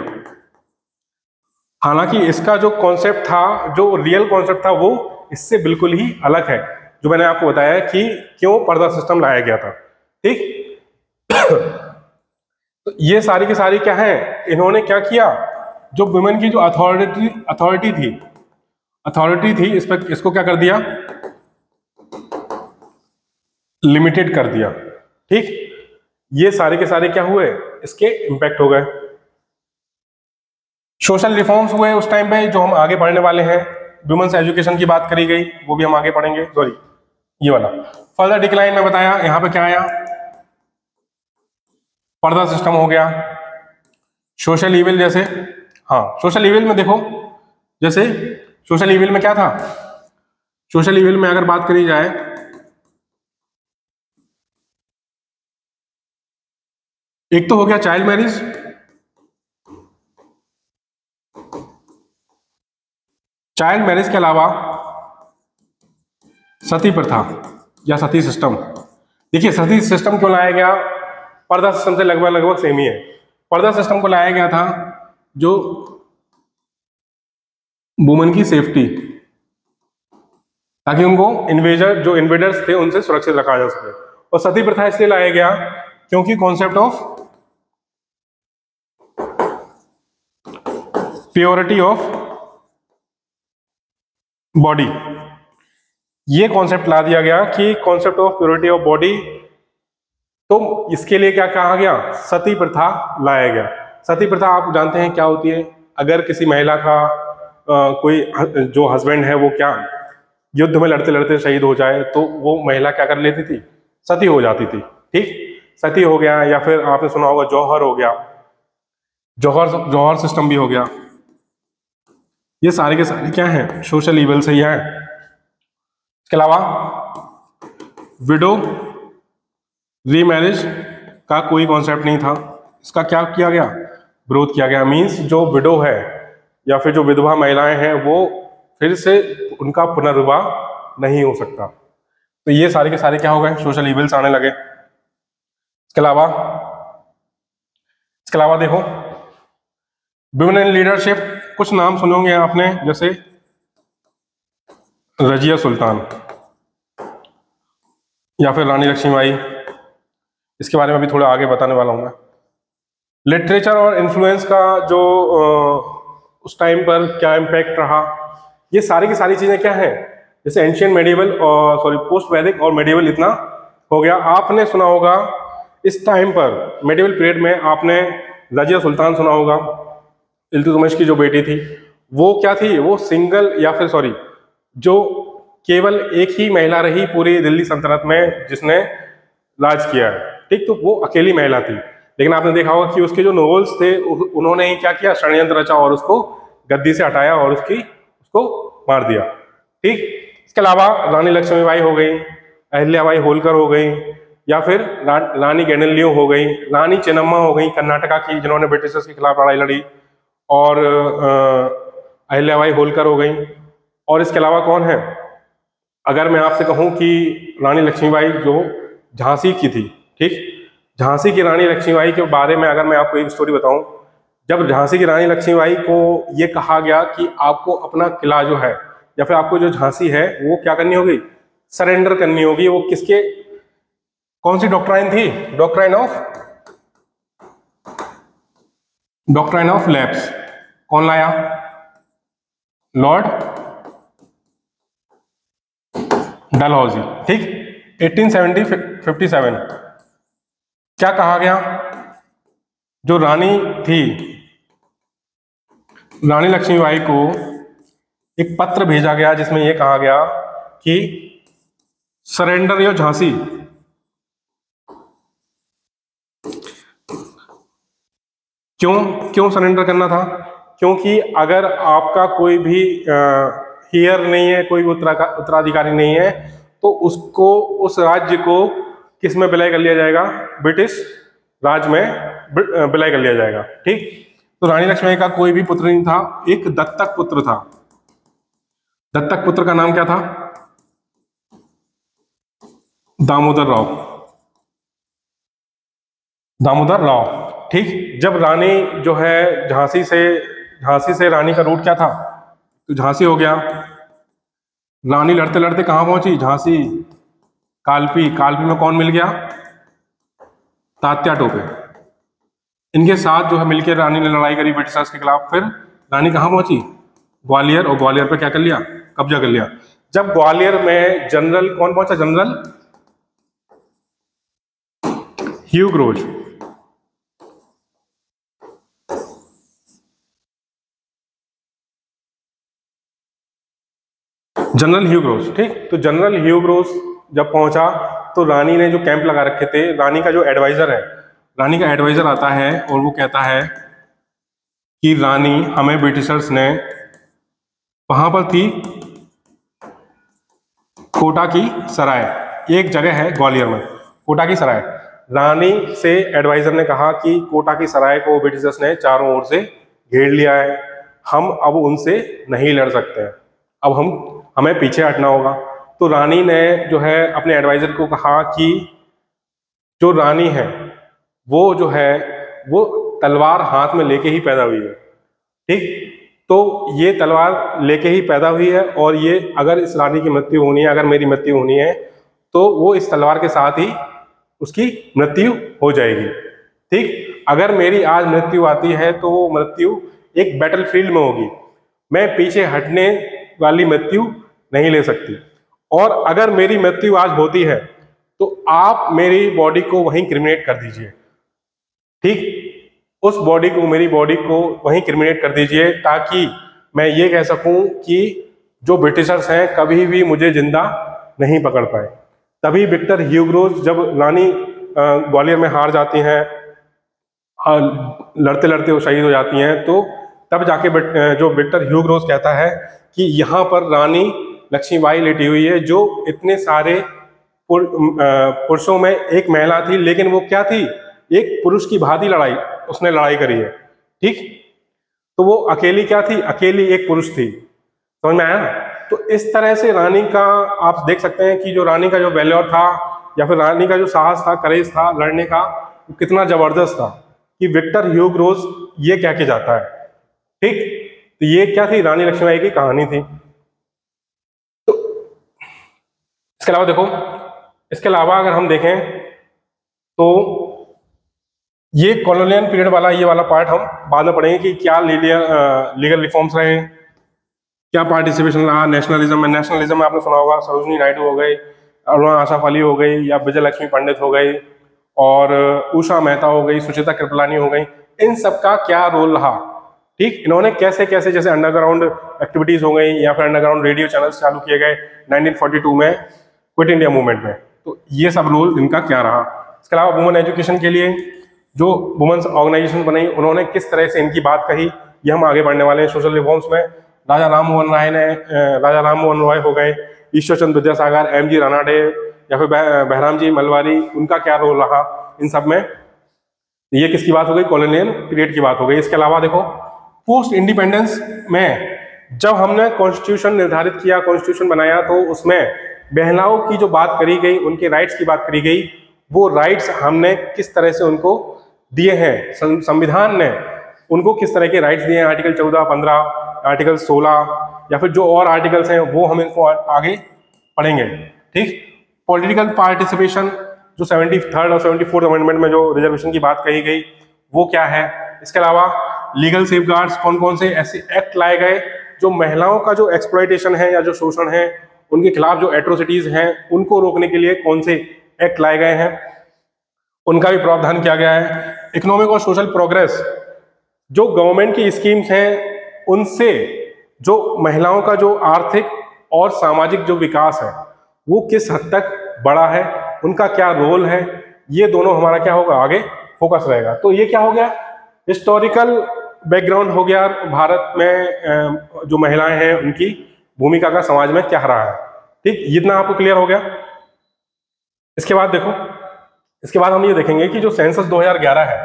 हालांकि इसका जो कॉन्सेप्ट था, जो रियल कॉन्सेप्ट था, वो इससे बिल्कुल ही अलग है, जो मैंने आपको बताया कि क्यों पर्दा सिस्टम लाया गया था। ठीक तो ये सारी की सारी क्या है, इन्होंने क्या किया, जो वुमेन की जो अथॉरिटी थी इस पर, इसको क्या कर दिया, लिमिटेड कर दिया। ठीक, ये सारे के सारे क्या हुए, इसके इंपैक्ट हो गए। सोशल रिफॉर्म्स हुए उस टाइम पे, जो हम आगे पढ़ने वाले हैं। वुमेन्स एजुकेशन की बात करी गई, वो भी हम आगे पढ़ेंगे। सॉरी, ये वाला फर्दर डिक्लाइन में बताया। यहां पे क्या आया, पर्दा सिस्टम हो गया। सोशल इविल, जैसे हाँ सोशल इविल में देखो, जैसे सोशल इविल में क्या था, सोशल इविल में अगर बात करी जाए, एक तो हो गया चाइल्ड मैरिज, चाइल्ड मैरिज के अलावा सती प्रथा या सती सिस्टम। देखिए सती सिस्टम क्यों लाया गया, पर्दा सिस्टम से लगभग सेम ही है। पर्दा सिस्टम को लाया गया था जो वुमन की सेफ्टी, ताकि उनको जो इन्वेडर्स थे उनसे सुरक्षित रखा जा सके। और सती प्रथा इसलिए लाया गया क्योंकि concept of purity of body, ये कॉन्सेप्ट ला दिया गया कि concept of purity of body, तो इसके लिए क्या कहा गया, सती प्रथा लाया गया। सती प्रथा आप जानते हैं क्या होती है, अगर किसी महिला का कोई जो हस्बैंड है वो क्या युद्ध में लड़ते लड़ते शहीद हो जाए, तो वो महिला क्या कर लेती थी, सती हो जाती थी। ठीक, सती हो गया, या फिर आपने सुना होगा जौहर हो गया, जौहर सिस्टम भी हो गया। ये सारे के सारे क्या हैं, सोशल इवल से ही है। इसके अलावा विडो रीमैरिज का कोई कॉन्सेप्ट नहीं था, इसका क्या किया गया, विरोध किया गया। मीन्स जो विडो है या फिर जो विधवा महिलाएं हैं वो फिर से उनका पुनर्विवाह नहीं हो सकता। तो ये सारे के सारे क्या हो गए, सोशल इविल्स आने लगे। इसके अलावा देखो वुमेन इन लीडरशिप, कुछ नाम सुनोगे आपने, जैसे रजिया सुल्तान या फिर रानी लक्ष्मीबाई, इसके बारे में भी थोड़ा आगे बताने वाला हूं मैं। लिटरेचर और इन्फ्लुएंस का जो उस टाइम पर क्या इम्पैक्ट रहा, ये सारी की सारी चीजें क्या है, जैसे एंशियंट मेडिवल और पोस्ट वैदिक और मेडिवल इतना हो गया। आपने सुना होगा इस टाइम पर मेडिवल पीरियड में आपने रजिया सुल्तान सुना होगा, इल्तुतमिश की जो बेटी थी, वो क्या थी, वो सिंगल या फिर सॉरी जो केवल एक ही महिला रही पूरी दिल्ली सल्तनत में जिसने राज किया है। ठीक, तो वो अकेली महिला थी। लेकिन आपने देखा होगा कि उसके जो नोवेल्स थे उन्होंने ही क्या किया, षड्यंत्र रचा और उसको गद्दी से हटाया और उसको मार दिया। ठीक, इसके अलावा रानी लक्ष्मीबाई हो गई, अहिल्याबाई होलकर हो गई, या फिर रानी गैंडलियो हो गई, रानी चेन्नम्मा हो गई कर्नाटका की, जिन्होंने ब्रिटिशर्स के खिलाफ लड़ाई लड़ी, और अहिल्याबाई होलकर हो गई। और इसके अलावा कौन है, अगर मैं आपसे कहूं कि रानी लक्ष्मीबाई जो झांसी की थी, ठीक, झांसी की रानी लक्ष्मीबाई के बारे में अगर मैं आपको एक स्टोरी बताऊं, जब झांसी की रानी लक्ष्मीबाई को ये कहा गया कि आपको अपना किला जो है या फिर आपको जो झांसी है वो क्या करनी होगी, सरेंडर करनी होगी, वो किसके, कौन सी डॉक्ट्राइन थी, डॉक्ट्राइन ऑफ लैप्स, कौन लाया, लॉर्ड डलहौजी, ठीक। 1857 क्या कहा गया, जो रानी थी, रानी लक्ष्मीबाई को एक पत्र भेजा गया जिसमें यह कहा गया कि सरेंडर योर झांसी। क्यों सरेंडर करना था, क्योंकि अगर आपका कोई भी हेयर नहीं है, कोई उत्तराधिकारी नहीं है, तो उसको, उस राज्य को किस में विलय कर लिया जाएगा, ब्रिटिश राज में विलय कर लिया जाएगा, ठीक। तो रानी लक्ष्मीबाई का कोई भी पुत्र नहीं था, एक दत्तक पुत्र था। दत्तक पुत्र का नाम क्या था, दामोदर राव, ठीक। जब रानी जो है झांसी से रानी का रूट क्या था, तो झांसी हो गया। रानी लड़ते लड़ते कहां पहुंची, झांसी, कालपी में कौन मिल गया, तात्या टोपे। इनके साथ जो है मिलकर रानी ने लड़ाई करी ब्रिटिशर्स के खिलाफ। फिर रानी कहां पहुंची, ग्वालियर, और ग्वालियर पे क्या कर लिया, कब्जा कर लिया। जब ग्वालियर में जनरल कौन पहुंचा, जनरल ह्यू ग्रोज, ठीक। तो जनरल ह्यू ग्रोज जब पहुंचा तो रानी ने जो कैंप लगा रखे थे, रानी का जो एडवाइजर है, रानी का एडवाइजर आता है और वो कहता है कि रानी, हमें ब्रिटिशर्स ने, वहां पर थी कोटा की सराय, एक जगह है ग्वालियर में कोटा की सराय। रानी से एडवाइजर ने कहा कि कोटा की सराय को ब्रिटिशर्स ने चारों ओर से घेर लिया है, हम अब उनसे नहीं लड़ सकते हैं, अब हमें पीछे हटना होगा। तो रानी ने जो है अपने एडवाइजर को कहा कि जो रानी है वो जो है वो तलवार हाथ में लेके ही पैदा हुई है, ठीक। तो ये तलवार लेके ही पैदा हुई है, और ये अगर इस रानी की मृत्यु होनी है, अगर मेरी मृत्यु होनी है, तो वो इस तलवार के साथ ही उसकी मृत्यु हो जाएगी, ठीक। अगर मेरी आज मृत्यु आती है तो वो मृत्यु एक बैटलफील्ड में होगी, मैं पीछे हटने वाली मृत्यु नहीं ले सकती। और अगर मेरी मृत्यु आज होती है तो आप मेरी बॉडी को वहीं क्रिमिनेट कर दीजिए, ठीक। उस बॉडी को, मेरी बॉडी को वहीं क्रिमिनेट कर दीजिए, ताकि मैं ये कह सकूं कि जो ब्रिटिशर्स हैं कभी भी मुझे जिंदा नहीं पकड़ पाए। तभी विक्टर ह्यू ग्रोज, जब रानी ग्वालियर में हार जाती हैं, लड़ते लड़ते वो शहीद हो जाती हैं, तो तब जाके जो विक्टर ह्यू ग्रोज कहता है कि यहाँ पर रानी लक्ष्मीबाई लेटी हुई है, जो इतने सारे पुरुषों में एक महिला थी, लेकिन वो क्या थी, एक पुरुष की भांति उसने लड़ाई करी है, ठीक। तो वो अकेली क्या थी, अकेली एक पुरुष थी, समझ में आया। तो इस तरह से रानी का आप देख सकते हैं कि जो रानी का जो वैल्योर था, या फिर रानी का जो साहस था, करेज था लड़ने का, वो कितना जबरदस्त था, कि विक्टर ह्यू ग्रोज ये कह के जाता है, ठीक। तो ये क्या थी, रानी लक्ष्मीबाई की कहानी थी। तो इसके अलावा देखो, इसके अलावा अगर हम देखें तो ये कॉलोनियल पीरियड वाला, ये वाला पार्ट हम बाद में पढ़ेंगे कि क्या लीगल रिफॉर्म्स रहे, क्या पार्टिसिपेशन रहा नेशनलिज्म में। नेशनलिज्म में आपने सुना होगा, सरोजनी नायडू हो गई, अरुणा आसाफ अली हो गई, या विजय लक्ष्मी पंडित हो गई, और उषा मेहता हो गई, सुचिता कृपलानी हो गई, इन सब का क्या रोल रहा, ठीक। इन्होंने कैसे कैसे, जैसे अंडरग्राउंड एक्टिविटीज हो गई, या फिर अंडरग्राउंड रेडियो चैनल्स चालू किए गए 1942 में क्विट इंडिया मूवमेंट में, तो ये सब रोल इनका क्या रहा। इसके अलावा वुमेन एजुकेशन के लिए जो वुमेन्स ऑर्गेनाइजेशन बनाई, उन्होंने किस तरह से इनकी बात कही, ये हम आगे बढ़ने वाले हैं। सोशल रिफॉर्म्स में राजा राम मोहन रॉय हो गए, ईश्वर चंद्र विद्यासागर, एम जी रानाडे, या फिर बहराम जी मलवारी, उनका क्या रोल रहा इन सब में। ये किसकी बात हो गई, कॉलोनियल पीरियड की बात हो गई। इसके अलावा देखो पोस्ट इंडिपेंडेंस में जब हमने कॉन्स्टिट्यूशन निर्धारित किया, कॉन्स्टिट्यूशन बनाया, तो उसमें महिलाओं की जो बात करी गई, उनके राइट्स की बात करी गई, वो राइट्स हमने किस तरह से उनको दिए हैं, संविधान ने उनको किस तरह के राइट्स दिए हैं, आर्टिकल 14, 15, आर्टिकल 16 या फिर जो और आर्टिकल्स हैं वो हम इनको आगे पढ़ेंगे। ठीक, पॉलिटिकल पार्टिसिपेशन जो 73rd और 74th अमेंडमेंट में जो रिजर्वेशन की बात कही गई वो क्या है। इसके अलावा लीगल सेफगार्ड्स, कौन कौन से ऐसे एक्ट लाए गए जो महिलाओं का जो एक्सप्लॉयटेशन है या जो शोषण है उनके खिलाफ जो एट्रोसिटीज हैं उनको रोकने के लिए कौन से एक्ट लाए गए हैं, उनका भी प्रावधान किया गया है। इकोनॉमिक और सोशल प्रोग्रेस, जो गवर्नमेंट की स्कीम्स हैं उनसे जो महिलाओं का जो आर्थिक और सामाजिक जो विकास है वो किस हद तक बढ़ा है, उनका क्या रोल है, ये दोनों हमारा क्या होगा आगे फोकस रहेगा। तो ये क्या हो गया, हिस्टोरिकल बैकग्राउंड हो गया, भारत में जो महिलाएं हैं उनकी भूमिका का समाज में क्या रहा है। ठीक, इतना आपको क्लियर हो गया। इसके बाद देखो, इसके बाद हम ये देखेंगे कि जो सेंसस 2011 है,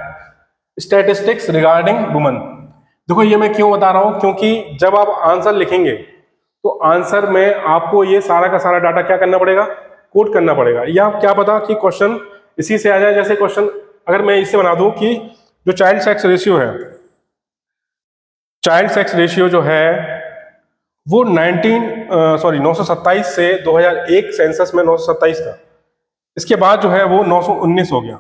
स्टैटिस्टिक्स रिगार्डिंग वुमेन। देखो ये मैं क्यों बता रहा हूं, क्योंकि जब आप आंसर लिखेंगे तो आंसर में आपको ये सारा का सारा डाटा क्या करना पड़ेगा, कोट करना पड़ेगा। या क्या पता कि क्वेश्चन इसी से आ जाए। जैसे क्वेश्चन अगर मैं इससे बना दूं कि जो चाइल्ड सेक्स रेशियो है, चाइल्ड सेक्स रेशियो जो है वो 927 से 2001 सेंसस में 927 था, इसके बाद जो है वो 919 हो गया।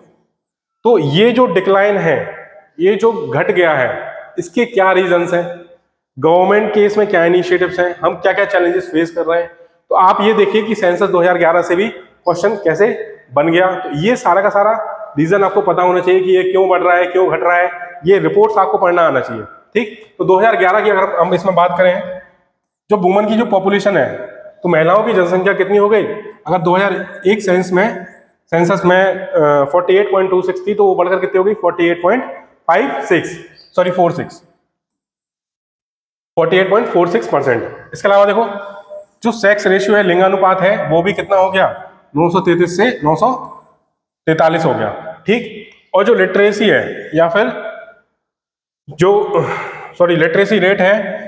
तो ये जो डिक्लाइन है, ये जो घट गया है, इसके क्या रीजंस हैं, गवर्नमेंट के इसमें क्या इनिशिएटिव्स हैं, हम क्या क्या चैलेंजेस फेस कर रहे हैं। तो आप ये देखिए कि सेंसस 2011 से भी क्वेश्चन कैसे बन गया। तो ये सारा का सारा रीजन आपको पता होना चाहिए कि ये क्यों बढ़ रहा है, क्यों घट रहा है, ये रिपोर्ट्स आपको पढ़ना आना चाहिए। ठीक, तो 2011 की अगर हम इसमें बात करें, जो वुमेन की जो पॉपुलेशन है, तो महिलाओं की जनसंख्या कितनी हो गई, अगर 2001 सेंसस में 48.26 थी तो वो बढ़कर कितनी हो गई 48.46%। इसके अलावा देखो जो सेक्स रेशियो है, लिंगानुपात है, वो भी कितना हो गया 933 से 943 हो गया। ठीक, और जो लिटरेसी है या फिर जो लिटरेसी रेट है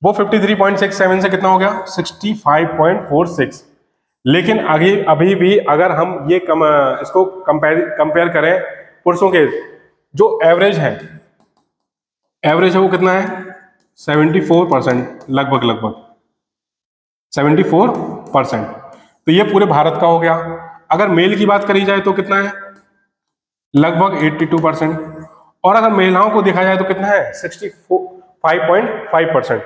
वो 53.67 से कितना हो गया 65.46। लेकिन अभी भी अगर हम ये इसको कंपेयर करें पुरुषों के, जो एवरेज है वो कितना है 74%, लगभग 74%। तो ये पूरे भारत का हो गया। अगर मेल की बात करी जाए तो कितना है, लगभग 82%। और अगर महिलाओं को देखा जाए तो कितना है 65.5%।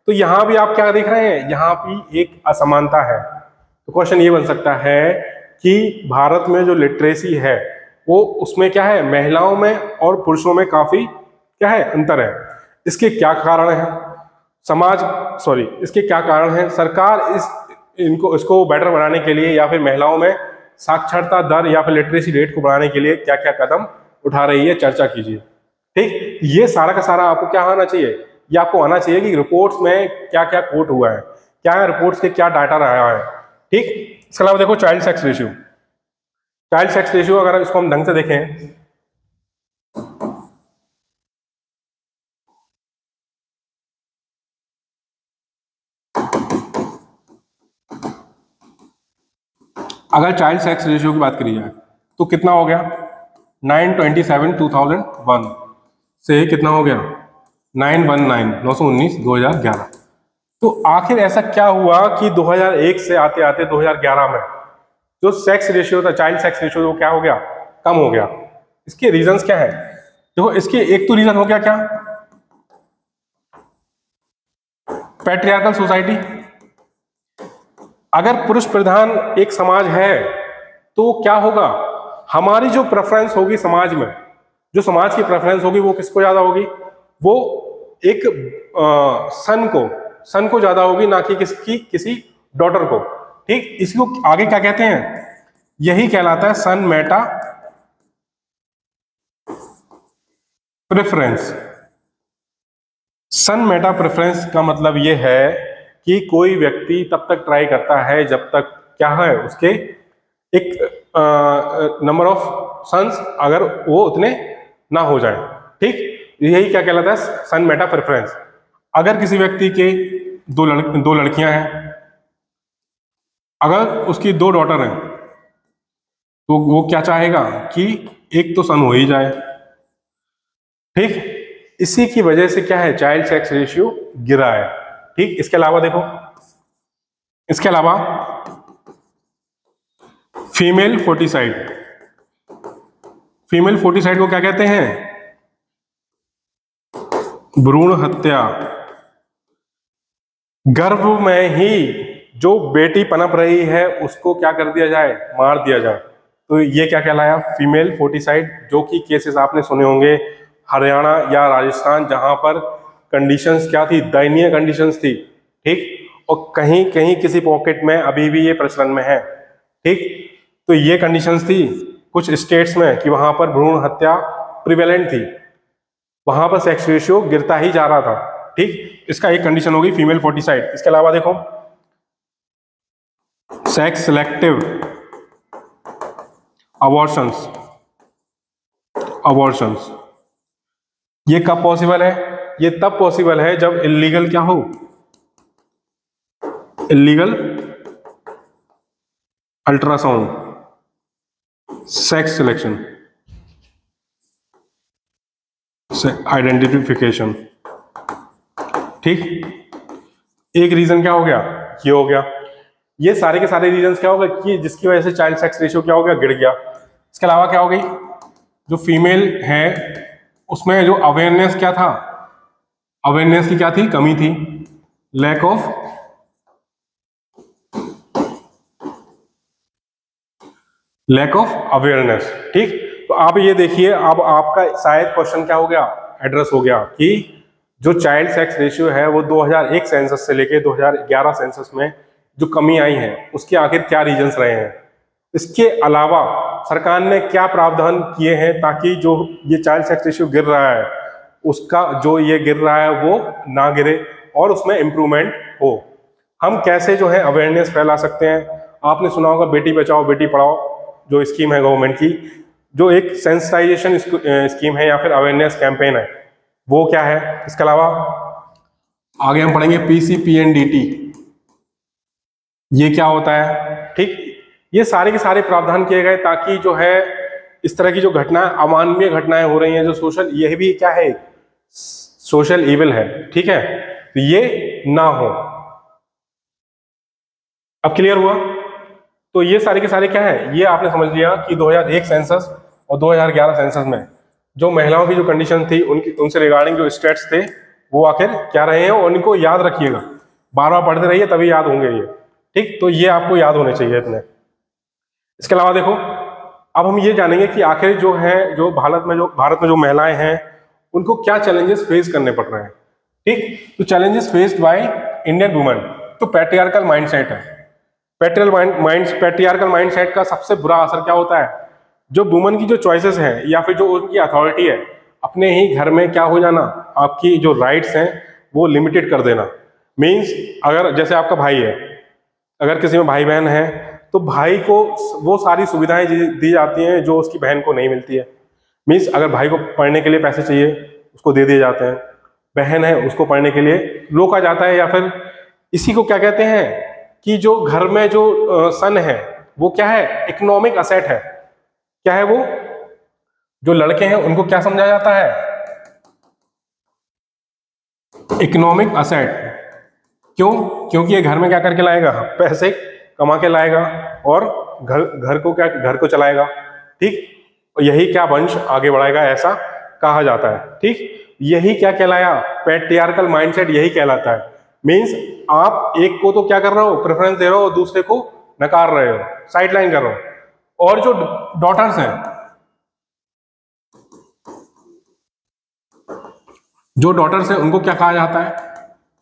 तो यहां भी आप क्या देख रहे हैं, यहां भी एक असमानता है। तो क्वेश्चन ये बन सकता है कि भारत में जो लिटरेसी है वो उसमें क्या है, महिलाओं में और पुरुषों में काफी क्या है अंतर है। इसके क्या कारण है, इसके क्या कारण है, सरकार इसको बेटर बनाने के लिए या फिर महिलाओं में साक्षरता दर या फिर लिटरेसी रेट को बढ़ाने के लिए क्या क्या कदम उठा रही है, चर्चा कीजिए। ठीक, ये सारा का सारा आपको क्या आना चाहिए, ये आपको आना चाहिए कि रिपोर्ट्स में क्या क्या कोट हुआ है, क्या रिपोर्ट्स के क्या डाटा रहा है। ठीक, इसके अलावा देखो चाइल्ड सेक्स रेशियो अगर इसको हम ढंग से देखें, अगर चाइल्ड सेक्स रेशियो की बात करी जाए तो कितना हो गया 927 2001 से कितना हो गया 919 2011। तो आखिर ऐसा क्या हुआ कि 2001 से आते आते 2011 में जो सेक्स रेशियो था, चाइल्ड सेक्स रेशियो, वो क्या हो गया, कम हो गया। इसके रीजंस क्या है, देखो इसके एक तो रीजन हो गया क्या, पैट्रियार्कल सोसाइटी। अगर पुरुष प्रधान एक समाज है तो क्या होगा, हमारी जो प्रेफरेंस होगी समाज में, जो समाज की प्रेफरेंस होगी वो किसको ज्यादा होगी, वो एक सन को ज्यादा होगी, ना कि किसी डॉटर को। ठीक, इसको आगे क्या कहते हैं, यही कहलाता है सन मेटा प्रेफरेंस। सन मेटा प्रेफरेंस का मतलब यह है कि कोई व्यक्ति तब तक ट्राई करता है जब तक क्या है उसके एक नंबर ऑफ सन्स अगर वो उतने ना हो जाए, ठीक, यही क्या कहलाता है, सन मेटा प्रेफरेंस। अगर किसी व्यक्ति के दो लड़कियां हैं, अगर उसकी 2 डॉटर हैं, तो वो क्या चाहेगा कि एक तो सन हो ही जाए, ठीक। इसी की वजह से क्या है, चाइल्ड सेक्स रेशियो गिरा है, ठीक। इसके अलावा देखो, इसके अलावा फीमेल फोर्टिसाइड, फीमेल फोर्टिसाइड को क्या कहते हैं, भ्रूण हत्या। गर्भ में ही जो बेटी पनप रही है उसको क्या कर दिया जाए, मार दिया जाए, तो ये क्या कहलाया, फीमेल फोर्टिसाइड। जो कि केसेस आपने सुने होंगे हरियाणा या राजस्थान, जहां पर कंडीशंस क्या थी, दयनीय कंडीशंस थी, ठीक। और कहीं कहीं किसी पॉकेट में अभी भी ये प्रचलन में है, ठीक। तो ये कंडीशंस थी कुछ स्टेट्स में कि वहां पर भ्रूण हत्या प्रिवेलेंट थी, वहां पर सेक्स रेशियो गिरता ही जा रहा था, ठीक। इसका एक कंडीशन होगी फीमेल फोर्टिसाइड। इसके अलावा देखो सेक्स सिलेक्टिव अबॉर्शंस, अबॉर्शंस ये कब पॉसिबल है, ये तब पॉसिबल है जब इलीगल क्या हो, illegal ultrasound, sex selection, identification, ठीक। एक रीजन क्या हो गया, ये हो गया। ये सारे के सारे रीजन क्या हो गए कि जिसकी वजह से चाइल्ड सेक्स रेशियो क्या हो गया, गिर गया। इसके अलावा क्या हो गई, जो फीमेल है उसमें जो अवेयरनेस क्या था, अवेयरनेस की क्या थी, कमी थी, लैक ऑफ अवेयरनेस, ठीक। तो आप ये देखिए, अब आपका शायद क्वेश्चन क्या हो गया, एड्रेस हो गया कि जो चाइल्ड सेक्स रेशियो है वो 2001 सेंसस से लेके 2011 सेंसस में जो कमी आई है उसके आखिर क्या रीजंस रहे हैं। इसके अलावा सरकार ने क्या प्रावधान किए हैं ताकि जो ये चाइल्ड सेक्स रेशियो गिर रहा है उसका, जो ये गिर रहा है वो ना गिरे और उसमें इम्प्रूवमेंट हो। हम कैसे जो है अवेयरनेस फैला सकते हैं, आपने सुना होगा बेटी बचाओ बेटी पढ़ाओ जो स्कीम है गवर्नमेंट की, जो एक सेंसिटाइजेशन स्कीम है या फिर अवेयरनेस कैंपेन है, वो क्या है। इसके अलावा आगे हम पढ़ेंगे PCPNDT, ये क्या होता है, ठीक। ये सारे के सारे प्रावधान किए गए ताकि जो है इस तरह की जो घटनाएं, अमानवीय घटनाएं हो रही हैं, जो सोशल, यह भी क्या है, सोशल इविल है, ठीक है, तो ये ना हो। अब क्लियर हुआ। तो ये सारे के सारे क्या है, ये आपने समझ लिया कि 2001 सेंसस और 2011 सेंसस में जो महिलाओं की जो कंडीशन थी उनकी, उनसे रिगार्डिंग जो स्टेट्स थे वो आखिर क्या रहे हैं, और इनको याद रखिएगा, बार बार पढ़ते रहिए तभी याद होंगे ये, ठीक। तो ये आपको याद होने चाहिए इतने। इसके अलावा देखो, अब हम ये जानेंगे कि आखिर जो है, जो भारत में जो महिलाएं हैं उनको क्या चैलेंजेस फेस करने पड़ रहे हैं, ठीक। तो challenges faced by Indian women, तो पैट्रियार्कल माइंडसेट है। पैट्रियार्कल माइंडसेट का सबसे बुरा असर क्या होता है, जो वुमन की जो चॉइसेस हैं या फिर जो उनकी अथॉरिटी है, अपने ही घर में क्या हो जाना, आपकी जो राइट्स हैं वो लिमिटेड कर देना। मीन्स अगर जैसे आपका भाई है, अगर किसी में भाई बहन है तो भाई को वो सारी सुविधाएं दी जाती हैं जो उसकी बहन को नहीं मिलती है। मीन्स अगर भाई को पढ़ने के लिए पैसे चाहिए उसको दे दिए जाते हैं, बहन है उसको पढ़ने के लिए रोका जाता है, या फिर इसी को क्या कहते हैं कि जो घर में जो सन है वो क्या है, इकोनॉमिक असेट है। क्या है वो, जो लड़के हैं उनको क्या समझा जाता है, इकोनॉमिक असेट। क्यों, क्योंकि ये घर में क्या करके लाएगा, पैसे कमा के लाएगा और घर को चलाएगा, ठीक। और यही क्या वंश आगे बढ़ाएगा, ऐसा कहा जाता है, ठीक। यही क्या कहलाया, पैट्रियार्कल माइंडसेट यही कहलाता है। मींस आप एक को तो क्या कर रहे हो, प्रेफरेंस दे रहे हो, और दूसरे को नकार रहे हो, साइडलाइन कर रहे हो। और जो डॉटर्स हैं, जो डॉटर्स हैं उनको क्या कहा जाता है,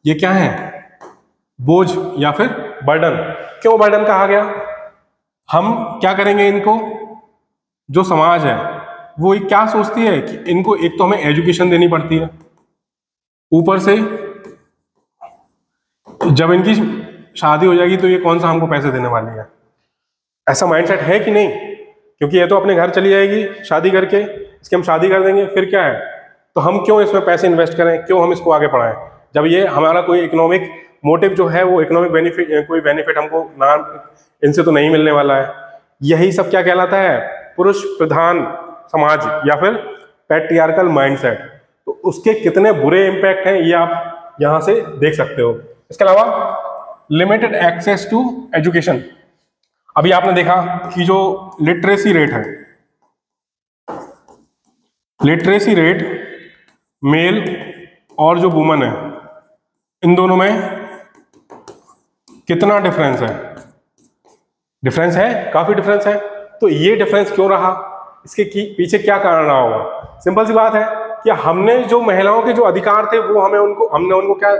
ये क्या है, बोझ या फिर बर्डन। क्यों बर्डन कहा गया, हम क्या करेंगे इनको, जो समाज है वो क्या सोचती है कि इनको एक तो हमें एजुकेशन देनी पड़ती है, ऊपर से जब इनकी शादी हो जाएगी तो ये कौन सा हमको पैसे देने वाली है, ऐसा माइंडसेट है कि नहीं? क्योंकि ये तो अपने घर चली जाएगी शादी करके, इसकी हम शादी कर देंगे, फिर क्या है? तो हम क्यों इसमें पैसे इन्वेस्ट करें, क्यों हम इसको आगे बढ़ाएं, जब ये हमारा कोई इकोनॉमिक मोटिव जो है वो इकोनॉमिक बेनिफिट, कोई बेनिफिट हमको ना इनसे तो नहीं मिलने वाला है। यही सब क्या कहलाता है? पुरुष प्रधान समाज या फिर पैट्रियार्कल माइंडसेट। तो उसके कितने बुरे इंपैक्ट हैं ये आप यहां से देख सकते हो। इसके अलावा लिमिटेड एक्सेस टू एजुकेशन। अभी आपने देखा कि जो लिटरेसी रेट है, लिटरेसी रेट मेल और जो वुमन है, इन दोनों में कितना डिफरेंस है? डिफरेंस है, काफी डिफरेंस है। तो ये डिफरेंस क्यों रहा, इसके पीछे क्या कारण रहा होगा? सिंपल सी बात है कि हमने जो महिलाओं के जो अधिकार थे वो हमने उनको क्या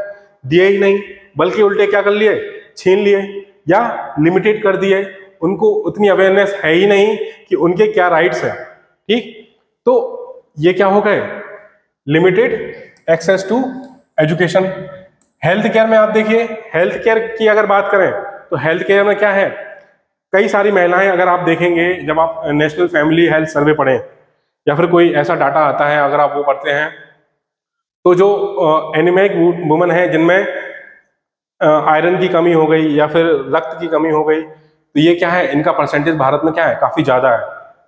दिए ही नहीं, बल्कि उल्टे क्या कर लिए, छीन लिए या लिमिटेड कर दिए। उनको उतनी अवेयरनेस है ही नहीं कि उनके क्या राइट्स हैं। ठीक, तो ये क्या हो गए, limited access to education. Health care में आप देखिए, हेल्थ केयर की अगर बात करें तो हेल्थ केयर में क्या है, कई सारी महिलाएं, अगर आप देखेंगे जब आप नेशनल फैमिली हेल्थ सर्वे पढ़ें या फिर कोई ऐसा डाटा आता है अगर आप वो पढ़ते हैं, तो जो एनीमिक वुमन है जिनमें आयरन की कमी हो गई या फिर रक्त की कमी हो गई, तो ये क्या है, इनका परसेंटेज भारत में क्या है, काफी ज्यादा है।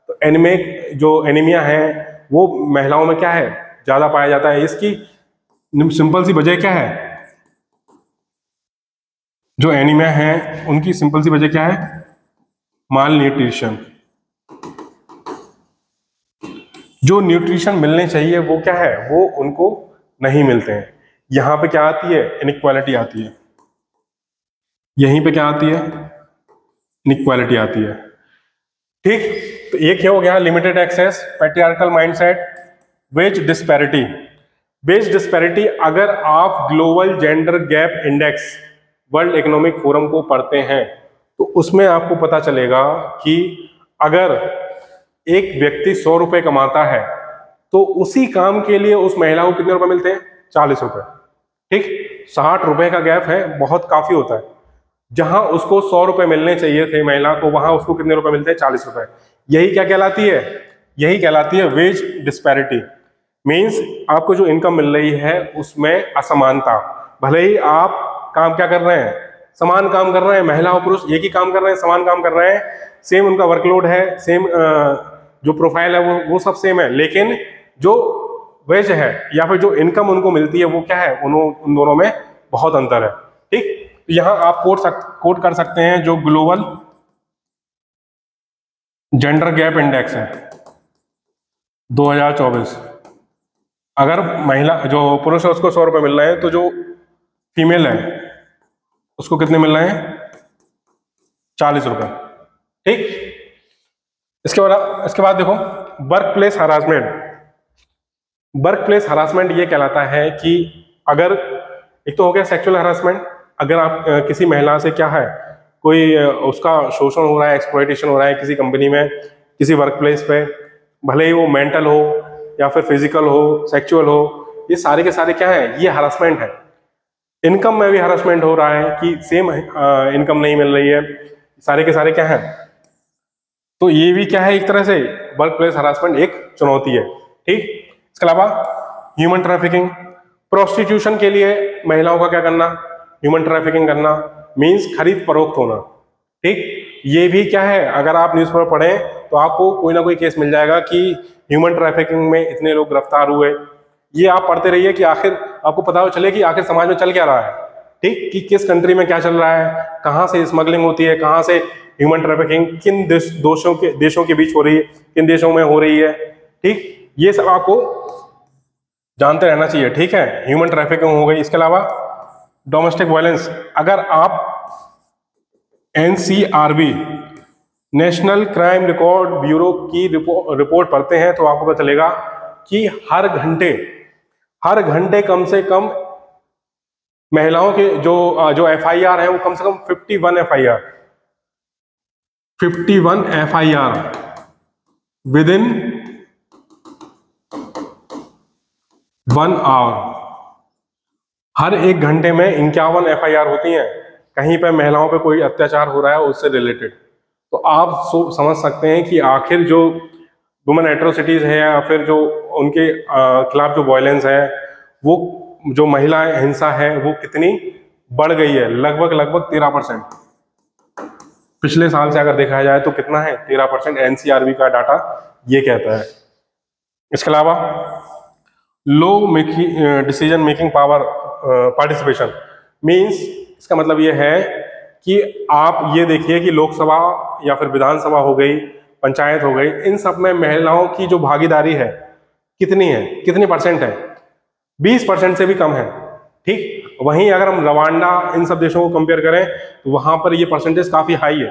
तो एनीमिक जो एनीमिया है वो महिलाओं में क्या है, ज्यादा पाया जाता है। इसकी सिंपल सी वजह क्या है, जो एनीमिया है उनकी सिंपल सी वजह क्या है, माल न्यूट्रिशन। जो न्यूट्रिशन मिलने चाहिए वो क्या है, वो उनको नहीं मिलते हैं। यहां पे क्या आती है, इनइक्वालिटी आती है। यहीं पे क्या आती है, इनइक्वालिटी आती है। ठीक, तो ये क्या हो गया, limited access, patriarchal mindset, wage disparity. Wage disparity, अगर आप global gender gap index world economic forum को पढ़ते हैं तो उसमें आपको पता चलेगा कि अगर एक व्यक्ति 100 रुपए कमाता है तो उसी काम के लिए उस महिला को कितने रुपए मिलते हैं, 40 रुपए। ठीक, 60 रुपए का गैप है, बहुत काफी होता है। जहां उसको 100 रुपए मिलने चाहिए थे महिला को, वहां उसको कितने रुपए मिलते हैं, 40 रुपए। यही क्या कहलाती है, यही कहलाती है वेज डिस्पैरिटी। मीन्स आपको जो इनकम मिल रही है उसमें असमानता। भले ही आप काम क्या कर रहे हैं, समान काम कर रहे हैं, महिला और पुरुष एक ही काम कर रहे हैं, समान काम कर रहे हैं, सेम उनका वर्कलोड है, सेम जो प्रोफाइल है वो सब सेम है, लेकिन जो वेज है या फिर जो इनकम उनको मिलती है वो क्या है, उन दोनों में बहुत अंतर है। ठीक, तो यहां आप कोट कर सकते हैं जो ग्लोबल जेंडर गैप इंडेक्स है 2024। अगर महिला जो पुरुष है उसको 100 रुपए मिल रहे हैं तो जो फीमेल है उसको कितने मिल रहे हैं, 40 रुपए। ठीक, इसके बाद देखो work place harassment. Work place harassment ये कहलाता है कि अगर एक तो हो गया सेक्सुअल हरासमेंट, अगर आप किसी महिला से क्या है, कोई उसका शोषण हो रहा है, एक्सप्लॉयटेशन हो रहा है किसी कंपनी में, किसी वर्क प्लेस पे, भले ही वो मेंटल हो या फिर फिजिकल हो, सेक्सुअल हो, ये सारे के सारे क्या है, ये हरासमेंट है। इनकम में भी हरासमेंट हो रहा है कि सेम इनकम नहीं मिल रही है, सारे के सारे क्या है, तो ये भी क्या है, एक तरह से वर्क प्लेस हरासमेंट एक चुनौती है। ठीक, इसके अलावा ह्यूमन ट्रैफिकिंग, प्रोस्टिट्यूशन के लिए महिलाओं का क्या करना, ह्यूमन ट्रैफिकिंग करना, मींस खरीद फरोख्त होना। ठीक, ये भी क्या है, अगर आप न्यूज़पेपर पढ़ें तो आपको कोई ना कोई केस मिल जाएगा कि ह्यूमन ट्रैफिकिंग में इतने लोग गिरफ्तार हुए। ये आप पढ़ते रहिए कि आखिर आपको पता चले कि आखिर समाज में चल क्या रहा है। ठीक, कि किस कंट्री में क्या चल रहा है, कहाँ से स्मगलिंग होती है, कहाँ से ह्यूमन ट्रैफिकिंग किन देशों के बीच हो रही है, किन देशों में हो रही है। ठीक, ये सब आपको जानते रहना चाहिए। ठीक है, ह्यूमन ट्रैफिकिंग हो गई। इसके अलावा डोमेस्टिक वायलेंस, अगर आप NCRB national crime record bureau की रिपोर्ट पढ़ते हैं तो आपको पता चलेगा कि हर घंटे कम से कम महिलाओं के जो FIR है वो कम से कम 51 FIR विद इन 1 आवर। हर एक घंटे में 51 FIR होती हैं, कहीं पे महिलाओं पे कोई अत्याचार हो रहा है उससे रिलेटेड। तो आप समझ सकते हैं कि आखिर जो वुमेन एट्रोसिटीज है या फिर जो उनके खिलाफ जो वायलेंस है, वो जो महिला हिंसा है वो कितनी बढ़ गई है। लगभग 13%। पिछले साल से अगर देखा जाए तो कितना है, 13%। एनसीआरबी का डाटा ये कहता है। इसके अलावा low decision making power participation means, इसका मतलब ये है कि आप ये देखिए कि लोकसभा या फिर विधानसभा हो गई, पंचायत हो गई, इन सब में महिलाओं की जो भागीदारी है कितनी है, कितनी परसेंट है, 20% से भी कम है। ठीक, वहीं अगर हम रवांडा इन सब देशों को कंपेयर करें तो वहां पर ये परसेंटेज काफी हाई है।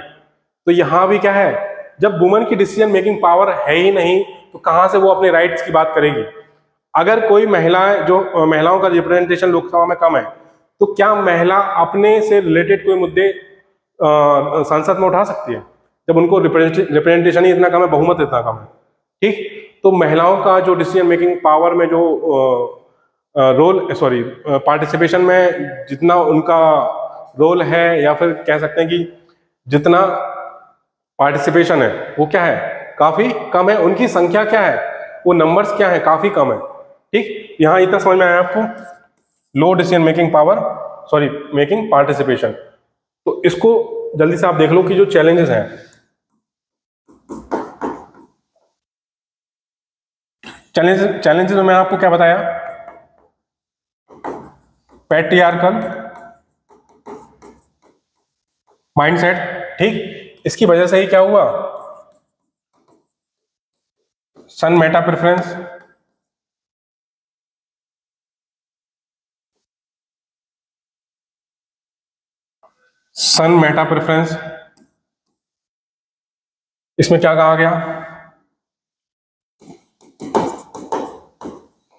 तो यहाँ भी क्या है, जब वुमेन की डिसीजन मेकिंग पावर है ही नहीं तो कहाँ से वो अपने राइट्स की बात करेगी। अगर कोई महिलाओं का रिप्रेजेंटेशन लोकसभा में कम है तो क्या महिला अपने से रिलेटेड कोई मुद्दे संसद में उठा सकती है, जब उनको रिप्रेजेंटेशन ही इतना कम है, बहुमत इतना कम है। ठीक, तो महिलाओं का जो डिसीजन मेकिंग पावर में जो पार्टिसिपेशन में जितना उनका रोल है, या फिर कह सकते हैं कि जितना पार्टिसिपेशन है वो क्या है, काफी कम है। उनकी संख्या क्या है, वो नंबर्स क्या है, काफी कम है। ठीक, यहां इतना समझ में आया आपको, low decision making power, making participation. तो इसको जल्दी से आप देख लो कि जो चैलेंजेस हैं, चैलेंजेस में मैंने आपको क्या बताया, पैट्रियार्कल माइंडसेट। ठीक, इसकी वजह से ही क्या हुआ, सन मेटा प्रेफरेंस, इसमें क्या कहा गया,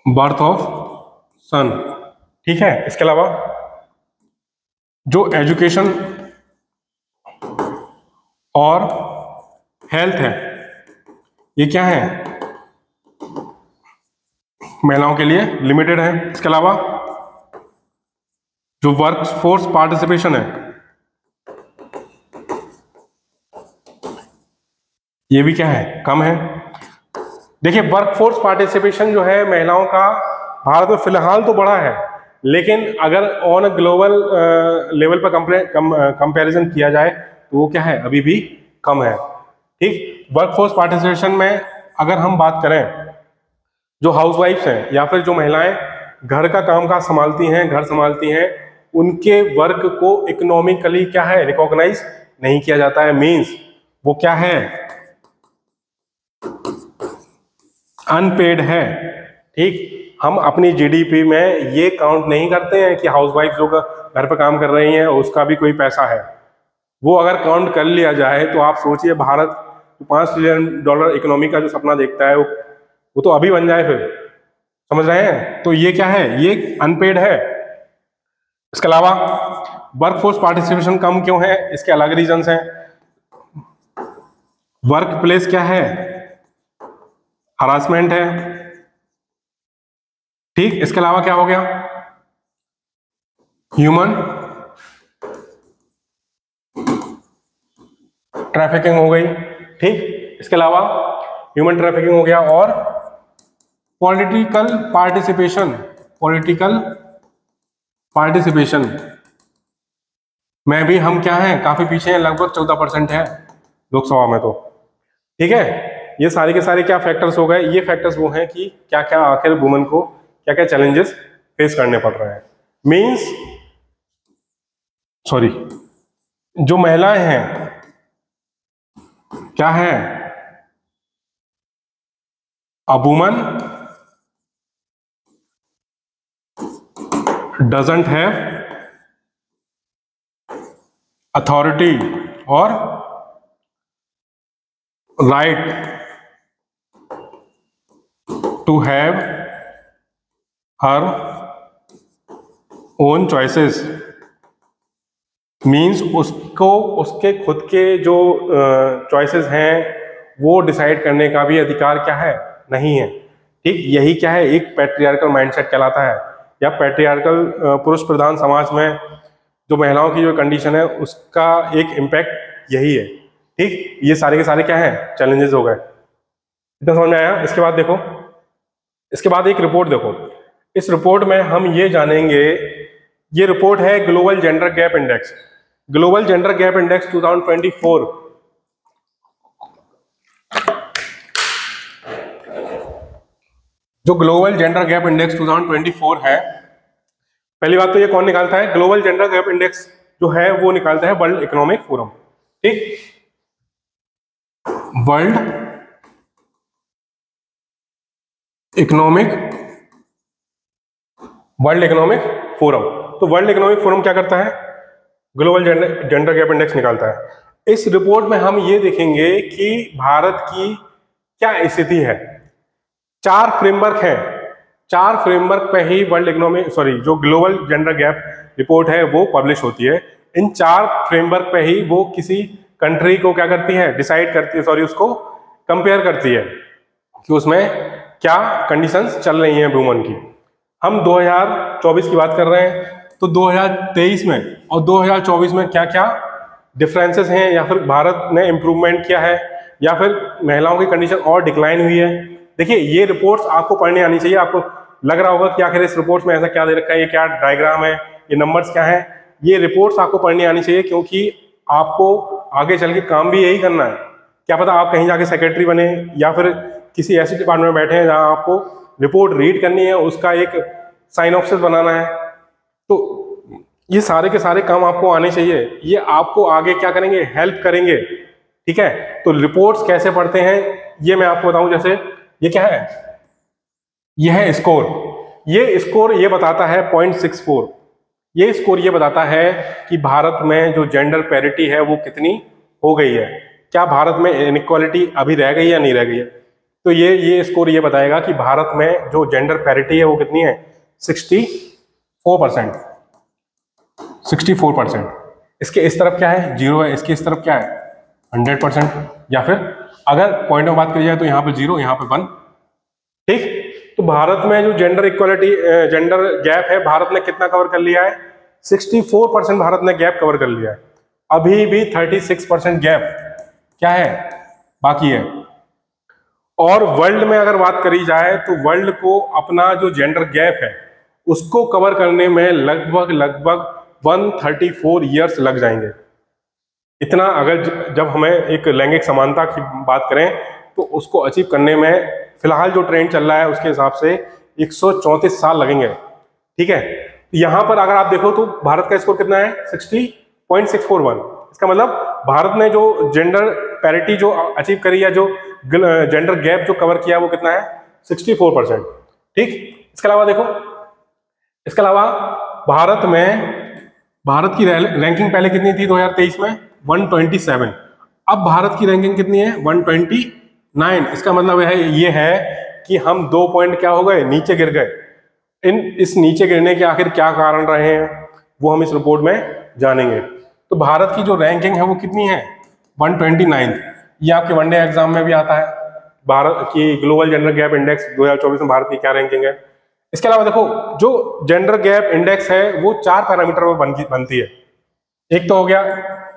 बर्थ ऑफ सन। ठीक है, इसके अलावा जो एजुकेशन और हेल्थ है, ये क्या है, महिलाओं के लिए लिमिटेड है। इसके अलावा जो वर्क फोर्स पार्टिसिपेशन है, ये भी क्या है, कम है। देखिए, वर्कफोर्स पार्टिसिपेशन जो है महिलाओं का भारत में फिलहाल तो बढ़ा है, लेकिन अगर ऑन ग्लोबल लेवल पर कंपैरिजन किया जाए तो वो क्या है, अभी भी कम है। ठीक, वर्कफोर्स पार्टिसिपेशन में अगर हम बात करें, जो हाउसवाइफ्स हैं या फिर जो महिलाएं घर का कामकाज संभालती हैं, घर संभालती हैं, उनके वर्क को इकोनॉमिकली क्या है, रिकॉग्नाइज नहीं किया जाता है। मींस वो क्या है, अनपेड है। ठीक, हम अपनी जीडीपी में ये काउंट नहीं करते हैं कि हाउसवाइफ जो घर पर काम कर रही हैं उसका भी कोई पैसा है। वो अगर काउंट कर लिया जाए तो आप सोचिए, भारत $5 ट्रिलियन इकोनॉमी का जो सपना देखता है वो तो अभी बन जाए फिर, समझ रहे हैं। तो ये क्या है, ये अनपेड है। इसके अलावा वर्कफोर्स पार्टिसिपेशन कम क्यों है, इसके अलग रीजंस हैं। वर्क प्लेस क्या है, हरासमेंट है। ठीक, इसके अलावा क्या हो गया, ह्यूमन ट्रैफिकिंग हो गई। ठीक, इसके अलावा ह्यूमन ट्रैफिकिंग हो गया, और पॉलिटिकल पार्टिसिपेशन में भी हम क्या हैं, काफी पीछे हैं, लगभग 14% है लोकसभा में। तो ठीक है, ये सारे के सारे क्या फैक्टर्स हो गए, ये फैक्टर्स वो हैं कि क्या क्या आखिर वुमेन को क्या क्या चैलेंजेस फेस करने पड़ रहे हैं। मींस जो महिलाएं हैं क्या है, a woman doesn't have authority और right to have her own choices. Means उसको उसके खुद के जो चॉइसेस हैं वो डिसाइड करने का भी अधिकार क्या है, नहीं है। ठीक, यही क्या है, एक पैट्रियार्कल माइंडसेट कहलाता है, या पैट्रियार्कल पुरुष प्रधान समाज में जो महिलाओं की जो कंडीशन है उसका एक इम्पैक्ट यही है। ठीक, ये सारे के सारे क्या है, चैलेंजेस हो गए। इतना समझ में आया। इसके बाद देखो, इसके बाद एक रिपोर्ट देखो, इस रिपोर्ट में हम ये जानेंगे, ये रिपोर्ट है global gender gap index, global gender gap index 2024। जो ग्लोबल जेंडर गैप इंडेक्स 2024 है, पहली बात तो ये कौन निकालता है, ग्लोबल जेंडर गैप इंडेक्स जो है वो निकालता है वर्ल्ड इकोनॉमिक फोरम। ठीक, वर्ल्ड इकोनॉमिक फोरम। तो वर्ल्ड इकोनॉमिक फोरम क्या करता है, ग्लोबल जेंडर गैप इंडेक्स निकालता है। इस रिपोर्ट में हम ये देखेंगे कि भारत की क्या स्थिति है। 4 फ्रेमवर्क है, 4 फ्रेमवर्क पे ही वर्ल्ड इकोनॉमिक जो ग्लोबल जेंडर गैप रिपोर्ट है वो पब्लिश होती है। इन 4 फ्रेमवर्क पे ही वो किसी कंट्री को क्या करती है, डिसाइड करती है, उसको कंपेयर करती है कि उसमें क्या कंडीशंस चल रही हैं वुमन की। हम 2024 की बात कर रहे हैं, तो 2023 में और 2024 में क्या क्या डिफरेंसेस हैं, या फिर भारत ने इम्प्रूवमेंट किया है, या फिर महिलाओं की कंडीशन और डिक्लाइन हुई है। देखिए, ये रिपोर्ट्स आपको पढ़ने आनी चाहिए। आपको लग रहा होगा कि आखिर इस रिपोर्ट्स में ऐसा क्या दे रखा है, ये क्या डायग्राम है, ये नंबर्स क्या है। ये रिपोर्ट्स आपको पढ़नी आनी चाहिए, क्योंकि आपको आगे चल के काम भी यही करना है। क्या पता आप कहीं जाके सेक्रेटरी बने, या फिर किसी ऐसे डिपार्टमेंट में बैठे हैं जहां आपको रिपोर्ट रीड करनी है, उसका एक साइनॉप्सिस बनाना है। तो ये सारे के सारे काम आपको आने चाहिए, ये आपको आगे क्या करेंगे, हेल्प करेंगे। ठीक है, तो रिपोर्ट्स कैसे पढ़ते हैं ये मैं आपको बताऊं। जैसे ये क्या है, ये है स्कोर। ये स्कोर ये बताता है 0.64। ये स्कोर ये बताता है कि भारत में जो जेंडर पैरिटी है वो कितनी हो गई है, क्या भारत में इनइक्वालिटी अभी रह गई है या नहीं रह गई है। तो ये स्कोर ये बताएगा कि भारत में जो जेंडर पैरिटी है वो कितनी है, 64%। 64%। इसके इस तरफ क्या है, 0 है, इसके इस तरफ क्या है, 100%। या फिर अगर पॉइंट में बात करी जाए तो यहाँ पे 0, यहाँ पे 1। ठीक, तो भारत में जो जेंडर इक्वालिटी जेंडर गैप है, भारत ने कितना कवर कर लिया है, 64% भारत ने गैप कवर कर लिया है। अभी भी 36% गैप क्या है, बाकी है। और वर्ल्ड में अगर बात करी जाए तो वर्ल्ड को अपना जो जेंडर गैप है उसको कवर करने में लगभग 134 ईयर्स लग जाएंगे। इतना अगर जब हमें एक लैंगिक समानता की बात करें तो उसको अचीव करने में फिलहाल जो ट्रेंड चल रहा है उसके हिसाब से 134 साल लगेंगे। ठीक है, यहां पर अगर आप देखो तो भारत का स्कोर कितना है, 60.641। इसका मतलब भारत ने जो जेंडर पैरिटी जो अचीव करी है, जो जेंडर गैप जो कवर किया वो कितना है, 64%। ठीक, इसके अलावा देखो, इसके अलावा भारत की रैंकिंग पहले कितनी थी 2023 में, 127। अब भारत की रैंकिंग कितनी है, 129। इसका मतलब ये है कि हम 2 पॉइंट क्या हो गए, नीचे गिर गए। इस नीचे गिरने के आखिर क्या कारण रहे हैं वो हम इस रिपोर्ट में जानेंगे। तो भारत की जो रैंकिंग है वो कितनी है, 129। ये आपके वनडे एग्जाम में भी आता है, भारत की ग्लोबल जेंडर गैप इंडेक्स 2024 में भारत की क्या रैंकिंग है। इसके अलावा देखो, जो जेंडर गैप इंडेक्स है वो 4 पैरामीटर पर बनती है। एक तो हो गया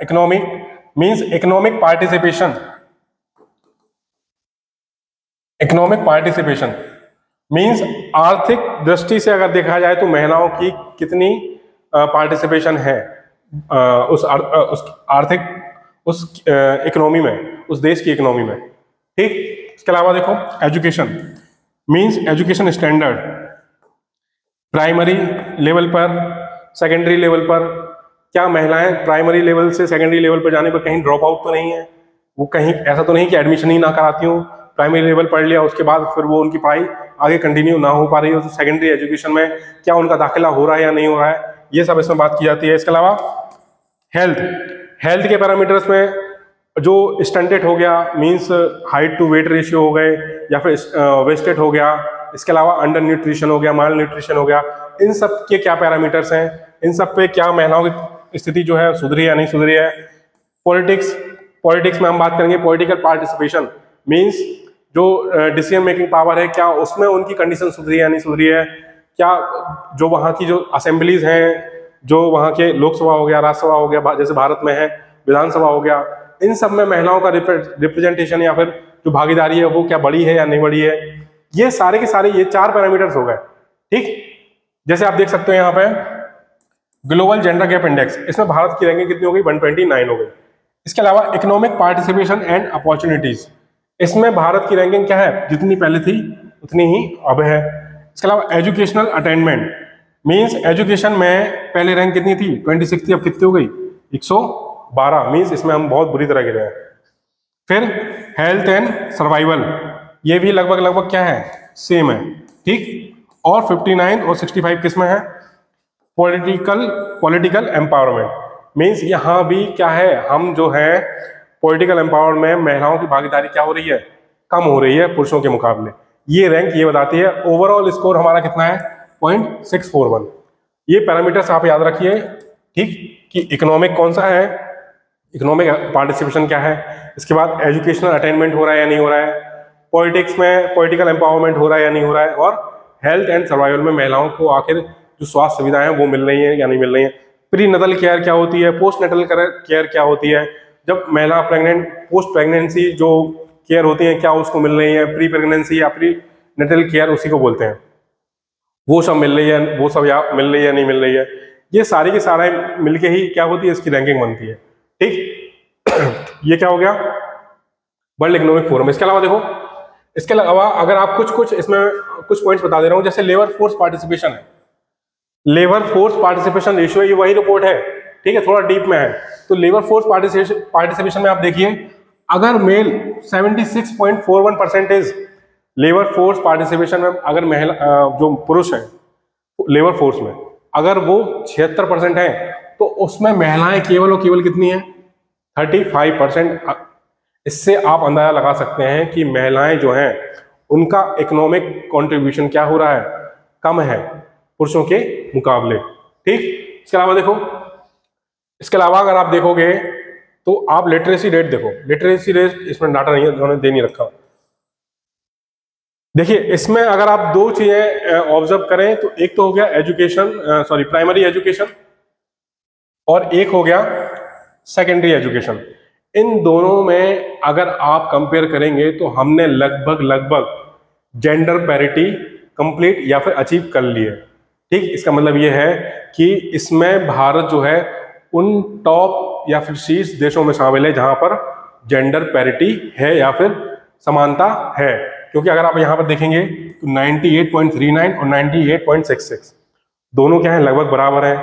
economic, means economic participation. Economic participation means आर्थिक दृष्टि से अगर देखा जाए तो महिलाओं की कितनी पार्टिसिपेशन है उस आर्थिक उस इकोनॉमी में, उस देश की इकोनॉमी में। ठीक, इसके अलावा देखो education, means education standard, primary level पर, सेकेंडरी लेवल पर, क्या महिलाएं प्राइमरी लेवल से सेकेंडरी लेवल पर जाने पर कहीं ड्रॉप आउट तो नहीं है, वो कहीं ऐसा तो नहीं कि एडमिशन ही ना कराती हूँ, प्राइमरी लेवल पढ़ लिया उसके बाद फिर वो उनकी पढ़ाई आगे कंटिन्यू ना हो पा रही हो, तो सेकेंडरी एजुकेशन में क्या उनका दाखिला हो रहा है या नहीं हो रहा है, ये सब इसमें बात की जाती है। इसके अलावा हेल्थ के पैरामीटर्स में जो स्टंटेड हो गया, means height to weight ratio हो गए, या फिर वेस्टेड हो गया, इसके अलावा अंडर न्यूट्रिशन हो गया, माल न्यूट्रिशन हो गया, इन सब के क्या पैरामीटर्स हैं, इन सब पे क्या महिलाओं की स्थिति जो है सुधरी है या नहीं सुधरी है। पॉलिटिक्स में हम बात करेंगे, पॉलिटिकल पार्टिसिपेशन मींस जो डिसीजन मेकिंग पावर है, क्या उसमें उनकी कंडीशन सुधरी है या नहीं सुधरी है, क्या जो वहाँ की जो असेंबलीज हैं, जो वहाँ के लोकसभा हो गया, राज्यसभा हो गया, जैसे भारत में है विधानसभा हो गया, इन सब में महिलाओं का रिप्रेजेंटेशन या फिर जो भागीदारी है वो क्या बढ़ी है या नहीं बढ़ी है, ये सारे के सारे ये 4 पैरामीटर्स हो गए। ठीक, जैसे आप देख सकते हो यहाँ पे ग्लोबल जेंडर गैप इंडेक्स, इसमें भारत की रैंकिंग कितनी हो गई, 129 हो गई। इसके अलावा इकोनॉमिक पार्टिसिपेशन एंड अपॉर्चुनिटीज, इसमें भारत की रैंकिंग क्या है, जितनी पहले थी उतनी ही अब है। इसके अलावा एजुकेशनल अटेनमेंट, मींस एजुकेशन में पहले रैंक कितनी थी, 26 थी, अब कितनी हो गई, 112, मींस इसमें हम बहुत बुरी तरह गिरे हैं। फिर हेल्थ एंड सर्वाइवल, ये भी लगभग लगभग क्या है, सेम है। ठीक, और 59 और 65 किसमें है, पॉलिटिकल एम्पावरमेंट, मींस यहाँ भी क्या है, हम जो है पॉलिटिकल एम्पावरमेंट में महिलाओं की भागीदारी क्या हो रही है, कम हो रही है पुरुषों के मुकाबले। ये रैंक ये बताती है। ओवरऑल स्कोर हमारा कितना है, 0.641। ये पैरामीटर्स आप याद रखिए। ठीक, कि इकोनॉमिक कौन सा है, इकोनॉमिक पार्टिसिपेशन क्या है, इसके बाद एजुकेशनल अटेनमेंट हो रहा है या नहीं हो रहा है, पॉलिटिक्स में पॉलिटिकल एम्पावरमेंट हो रहा है या नहीं हो रहा है, और हेल्थ एंड सर्वाइवल में महिलाओं को आखिर जो स्वास्थ्य सुविधाएं हैं वो मिल रही हैं या नहीं मिल रही हैं, प्री नटल केयर क्या होती है, पोस्ट नटल केयर क्या होती है, जब महिला प्रेग्नेंट पोस्ट प्रेगनेंसी जो केयर होती है क्या उसको मिल रही है, प्री प्रेगनेंसी या प्री नटल केयर उसी को बोलते हैं, वो सब मिल रही है, वो सब या मिल रही है या नहीं मिल रही है, ये सारी की सारे मिलके ही क्या होती है, इसकी रैंकिंग बनती है। ठीक, ये क्या हो गया, वर्ल्ड इकोनॉमिक फोरम। इसके अलावा देखो, इसके अलावा अगर आप कुछ इसमें कुछ पॉइंट्स बता दे रहा हूं, जैसे लेबर फोर्स पार्टिसिपेशन है, लेबर फोर्स पार्टिसिपेशन रेशियो, ये वही रिपोर्ट है, ठीक है, थोड़ा डीप में है। तो लेबर फोर्स पार्टिसिपेशन में आप देखिए, अगर मेल 76.41% लेबर फोर्स पार्टिसिपेशन में, अगर महिला जो पुरुष है लेबर फोर्स में अगर वो 76% है, तो उसमें महिलाएं केवल और केवल कितनी है, 35%। इससे आप अंदाजा लगा सकते हैं कि महिलाएं जो हैं उनका इकोनॉमिक कंट्रीब्यूशन क्या हो रहा है, कम है पुरुषों के मुकाबले। ठीक, इसके अलावा देखो, इसके अलावा अगर आप देखोगे तो आप लिटरेसी रेट देखो, लिटरेसी रेट इसमें डाटा नहीं है, उन्होंने दे नहीं रखा। देखिए इसमें अगर आप दो चीजें ऑब्जर्व करें तो एक तो हो गया एजुकेशन, प्राइमरी एजुकेशन, और एक हो गया सेकेंडरी एजुकेशन। इन दोनों में अगर आप कंपेयर करेंगे तो हमने लगभग जेंडर पैरिटी कंप्लीट या फिर अचीव कर ली है। ठीक, इसका मतलब ये है कि इसमें भारत जो है उन टॉप या फिर शीर्ष देशों में शामिल है जहां पर जेंडर पैरिटी है या फिर समानता है। क्योंकि अगर आप यहां पर देखेंगे तो 98.39 और 98.66 दोनों क्या है, लगभग बराबर है।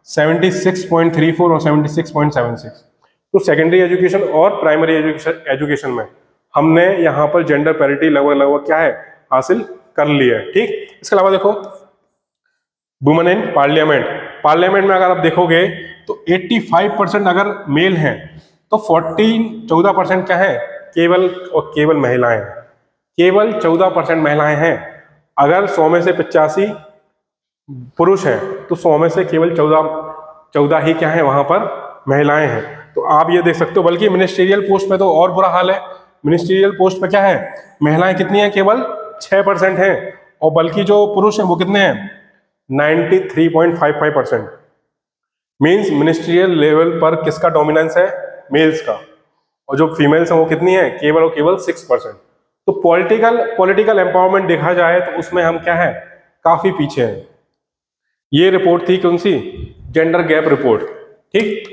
76.34 और 76.76। तो सेकेंडरी एजुकेशन और प्राइमरी एजुकेशन में हमने यहाँ पर जेंडर पैरिटी लगभग क्या है, हासिल कर ली है। ठीक, इसके अलावा देखो वुमेन इन पार्लियामेंट, पार्लियामेंट में अगर आप देखोगे तो 85% अगर मेल हैं तो 14% क्या है, केवल और केवल महिलाएं हैं। केवल 14% महिलाएं हैं। अगर 100 में से 85 पुरुष हैं तो 100 में से केवल 14 ही क्या है वहां पर महिलाएं हैं। तो आप ये देख सकते हो, बल्कि मिनिस्ट्रियल पोस्ट पे तो और बुरा हाल है। मिनिस्ट्रियल पोस्ट पे क्या है, महिलाएं कितनी हैं, केवल 6% हैं, और बल्कि जो पुरुष हैं वो कितने हैं, 93.55%। मीन्स मिनिस्ट्रियल लेवल पर किसका डोमिनेंस है, मेल्स का, और जो फीमेल्स हैं वो कितनी है, केवल और केवल 6%। तो पॉलिटिकल एम्पावरमेंट देखा जाए तो उसमें हम क्या है, काफी पीछे हैं। ये रिपोर्ट थी कौन सी, जेंडर गैप रिपोर्ट। ठीक,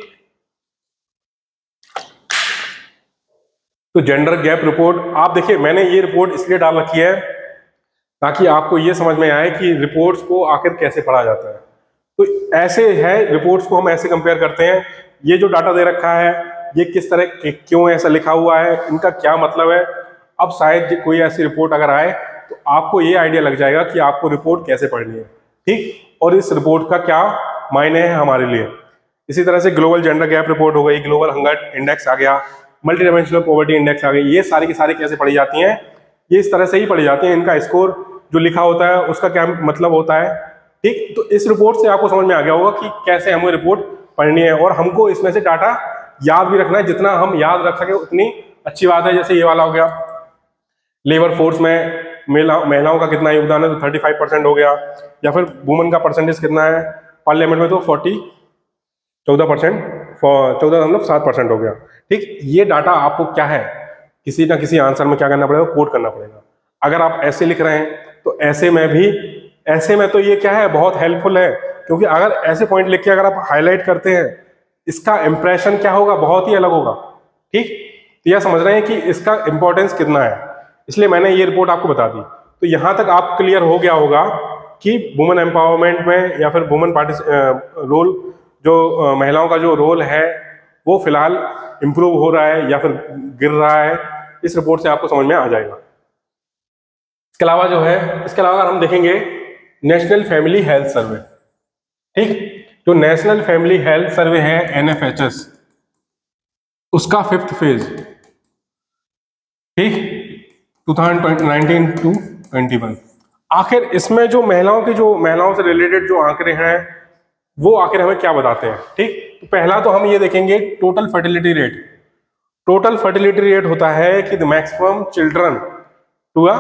तो जेंडर गैप रिपोर्ट आप देखिए, मैंने ये रिपोर्ट इसलिए डाल रखी है ताकि आपको ये समझ में आए कि रिपोर्ट्स को आखिर कैसे पढ़ा जाता है। तो ऐसे है, रिपोर्ट्स को हम ऐसे कंपेयर करते हैं, ये जो डाटा दे रखा है ये किस तरह, क्यों ऐसा लिखा हुआ है, इनका क्या मतलब है। अब शायद कोई ऐसी रिपोर्ट अगर आए तो आपको ये आइडिया लग जाएगा कि आपको रिपोर्ट कैसे पढ़नी है। ठीक, और इस रिपोर्ट का क्या मायने है हमारे लिए। इसी तरह से ग्लोबल जेंडर गैप रिपोर्ट हो गई, ग्लोबल हंगर इंडेक्स आ गया, मल्टी डायमेंशनल पॉवर्टी इंडेक्स आ गई, ये सारी की सारी कैसे पढ़ी जाती हैं, ये इस तरह से ही पढ़ी जाती हैं। इनका स्कोर जो लिखा होता है उसका क्या मतलब होता है। ठीक, तो इस रिपोर्ट से आपको समझ में आ गया होगा कि कैसे हमें रिपोर्ट पढ़नी है, और हमको इसमें से डाटा याद भी रखना है, जितना हम याद रख सके उतनी अच्छी बात है। जैसे ये वाला हो गया, लेबर फोर्स में महिलाओं का कितना योगदान है, तो 35% हो गया, या फिर वुमेन का परसेंटेज कितना है पार्लियामेंट में, तो 14% 14.7% हो गया। ठीक, ये डाटा आपको क्या है, किसी ना किसी आंसर में क्या करना पड़ेगा, कोड करना पड़ेगा। अगर आप ऐसे लिख रहे हैं तो ऐसे में तो ये क्या है, बहुत हेल्पफुल है, क्योंकि अगर ऐसे पॉइंट लिख के अगर आप हाईलाइट करते हैं, इसका इंप्रेशन क्या होगा, बहुत ही अलग होगा। ठीक, तो यह समझ रहे हैं कि इसका इंपॉर्टेंस कितना है, इसलिए मैंने ये रिपोर्ट आपको बता दी। तो यहां तक आप क्लियर हो गया होगा कि वुमेन एम्पावरमेंट में या फिर वुमेन रोल, जो महिलाओं का जो रोल है वो फिलहाल इंप्रूव हो रहा है या फिर गिर रहा है, इस रिपोर्ट से आपको समझ में आ जाएगा। इसके अलावा जो है, इसके अलावा अगर हम देखेंगे नेशनल फैमिली हेल्थ सर्वे, ठीक, जो नेशनल फैमिली हेल्थ सर्वे है NFHS, उसका 5th फेज, ठीक, 2019 to 21। आखिर इसमें जो महिलाओं से रिलेटेड जो आंकड़े हैं वो आखिर हमें क्या बताते हैं। ठीक, तो पहला तो हम ये देखेंगे total fertility rate. Total fertility rate होता है कि the maximum children to a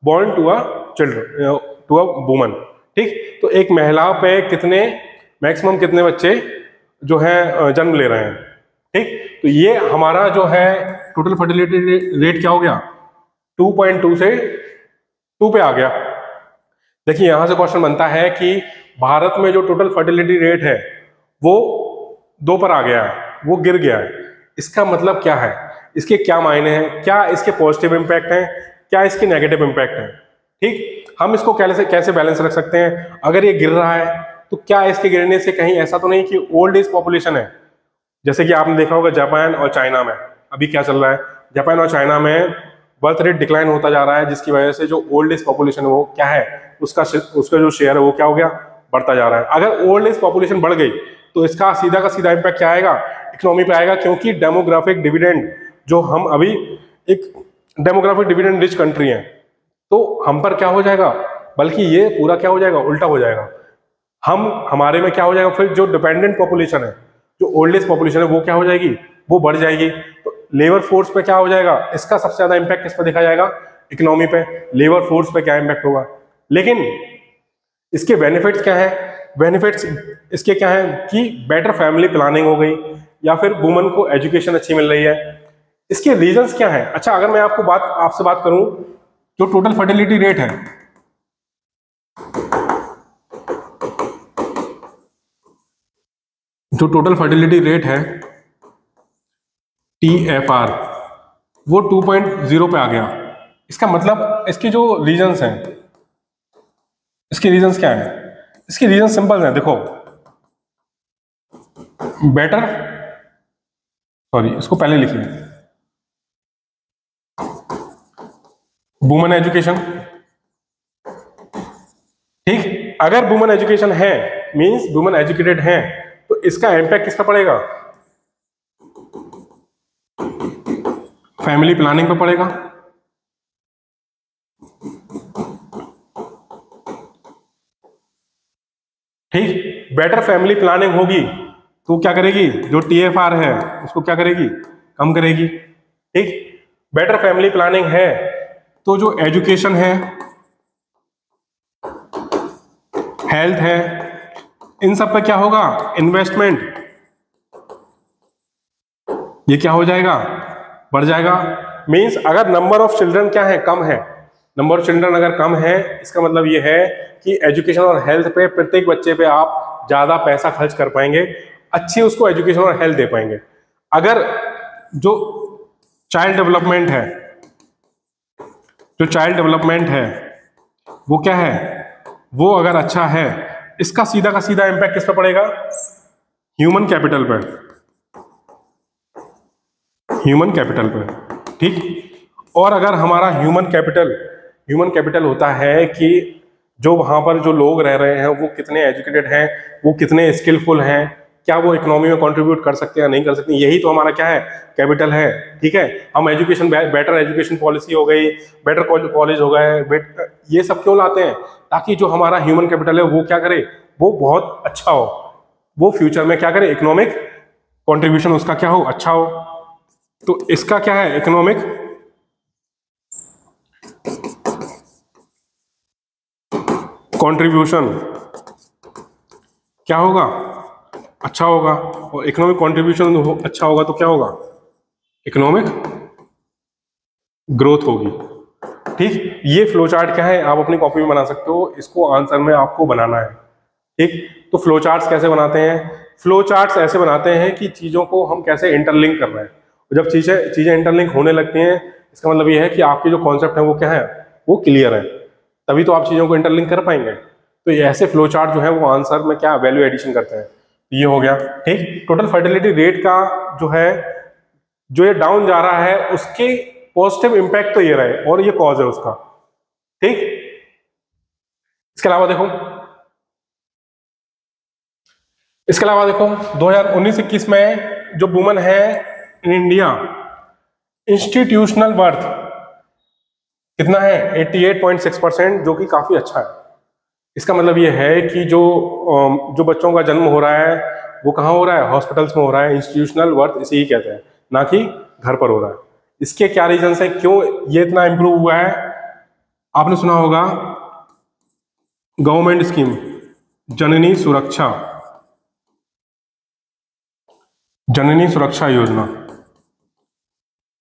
born to a woman. ठीक, तो एक महिला पे मैक्सिमम कितने बच्चे जो है जन्म ले रहे हैं। ठीक, तो ये हमारा जो है टोटल फर्टिलिटी रेट क्या हो गया, 2.2 से 2 पे आ गया। देखिए यहां से क्वेश्चन बनता है कि भारत में जो टोटल फर्टिलिटी रेट है वो 2 पर आ गया है, वो गिर गया है। इसका मतलब क्या है, इसके क्या मायने हैं, क्या इसके पॉजिटिव इंपैक्ट हैं, क्या इसके नेगेटिव इंपैक्ट हैं। ठीक, हम इसको कैसे बैलेंस रख सकते हैं। अगर ये गिर रहा है तो क्या इसके गिरने से कहीं ऐसा तो नहीं कि ओल्ड एज पॉपुलेशन है, जैसे कि आपने देखा होगा जापान और चाइना में अभी क्या चल रहा है, जापान और चाइना में बर्थ रेट डिक्लाइन होता जा रहा है, जिसकी वजह से जो ओल्ड एज पॉपुलेशन है वो क्या है, उसका जो शेयर है वो क्या हो गया, बढ़ता जा रहा है। अगर ओल्ड एज पॉपुलेशन बढ़ गई तो इसका सीधा का सीधा इंपैक्ट क्या आएगा, इकोनॉमी पे आएगा, क्योंकि डेमोग्राफिक डिविडेंड, जो हम अभी एक डेमोग्राफिक डिविडेंड रिच कंट्री है, तो हम पर क्या हो जाएगा, बल्कि ये पूरा क्या हो जाएगा, उल्टा हो जाएगा। हमारे में क्या हो जाएगा, फिर जो डिपेंडेंट पॉपुलेशन है, जो ओल्ड एज पॉपुलेशन है वो क्या हो जाएगी, वो बढ़ जाएगी। तो लेबर फोर्स पे क्या हो जाएगा, इसका सबसे ज्यादा इंपैक्ट किस पे देखा जाएगा, इकोनॉमी पे। लेबर फोर्स पे क्या इंपैक्ट होगा, लेकिन इसके बेनिफिट्स क्या है, बेनिफिट्स इसके क्या है कि बेटर फैमिली प्लानिंग हो गई, या फिर वुमन को एजुकेशन अच्छी मिल रही है। इसके रीजंस क्या है। अच्छा, अगर मैं आपसे बात करूं, जो टोटल फर्टिलिटी रेट है, जो टोटल फर्टिलिटी रेट है TFR, वो 2.0 पे आ गया। इसका मतलब इसके जो रीजंस हैं, इसके रीजंस क्या है, इसके रीजन सिंपल हैं। देखो, बेटर, सॉरी इसको पहले लिखिए, वुमेन एजुकेशन। ठीक, अगर वुमेन एजुकेशन है, मींस वुमेन एजुकेटेड है, तो इसका इंपैक्ट किस पे पड़ेगा, फैमिली प्लानिंग पे पड़ेगा। ठीक, बेटर फैमिली प्लानिंग होगी तो क्या करेगी, जो TFR है उसको क्या करेगी, कम करेगी। ठीक, बेटर फैमिली प्लानिंग है तो जो एजुकेशन है, हेल्थ है, इन सब पे क्या होगा, इन्वेस्टमेंट, ये क्या हो जाएगा, बढ़ जाएगा। मींस अगर नंबर ऑफ चिल्ड्रन क्या है, कम है, नंबर ऑफ चिल्ड्रन अगर कम है, इसका मतलब ये है कि एजुकेशन और हेल्थ पे, प्रत्येक बच्चे पे आप ज्यादा पैसा खर्च कर पाएंगे, अच्छी उसको एजुकेशन और हेल्थ दे पाएंगे। अगर जो चाइल्ड डेवलपमेंट है, वो क्या है, वो अगर अच्छा है, इसका सीधा का सीधा इंपैक्ट किस पे पड़ेगा, ह्यूमन कैपिटल पे, ह्यूमन कैपिटल पे। ठीक, और अगर हमारा ह्यूमन कैपिटल होता है कि जो वहां पर जो लोग रह रहे हैं वो कितने एजुकेटेड हैं, वो कितने स्किलफुल हैं, क्या वो इकोनॉमी में कंट्रीब्यूट कर सकते हैं या नहीं कर सकते, यही तो हमारा क्या है, कैपिटल है। ठीक है, हम एजुकेशन, बेटर एजुकेशन पॉलिसी हो गई, बेटर कॉलेज हो गए, ये सब क्यों लाते हैं, ताकि जो हमारा ह्यूमन कैपिटल है वो क्या करे, वो बहुत अच्छा हो, वो फ्यूचर में क्या करे, इकोनॉमिक कंट्रीब्यूशन उसका क्या हो, अच्छा हो। तो इसका क्या है, इकोनॉमिक कंट्रीब्यूशन क्या होगा, अच्छा होगा, और इकोनॉमिक कंट्रीब्यूशन अच्छा होगा तो क्या होगा, इकोनॉमिक ग्रोथ होगी। ठीक, ये फ्लो चार्ट क्या है, आप अपनी कॉपी में बना सकते हो, इसको आंसर में आपको बनाना है। ठीक, तो फ्लो चार्ट्स कैसे बनाते हैं, फ्लो चार्ट्स ऐसे बनाते हैं कि चीज़ों को हम कैसे इंटरलिंक कर रहे हैं, और जब चीज़ें चीज़ें इंटरलिंक होने लगती हैं, इसका मतलब ये है कि आपके जो कॉन्सेप्ट है वो क्या है, वो क्लियर है, तभी तो आप चीज़ों को इंटरलिंक कर पाएंगे। तो ये ऐसे फ्लो चार्ट जो है वो आंसर में क्या वैल्यू एडिशन करते हैं। ये हो गया। ठीक, टोटल फर्टिलिटी रेट का जो है, जो ये डाउन जा रहा है, उसके पॉजिटिव इंपैक्ट तो ये रहे, और ये कॉज है उसका। ठीक, इसके अलावा देखो, 2019-21 में जो वुमन है इन इंडिया, इंस्टीट्यूशनल बर्थ कितना है, 88.6%, जो कि काफी अच्छा है। इसका मतलब ये है कि जो बच्चों का जन्म हो रहा है वो कहाँ हो रहा है, हॉस्पिटल्स में हो रहा है। इंस्टीट्यूशनल बर्थ इसे ही कहते हैं, ना कि घर पर हो रहा है। इसके क्या रीजन है, क्यों ये इतना इंप्रूव हुआ है, आपने सुना होगा गवर्नमेंट स्कीम जननी सुरक्षा, जननी सुरक्षा योजना।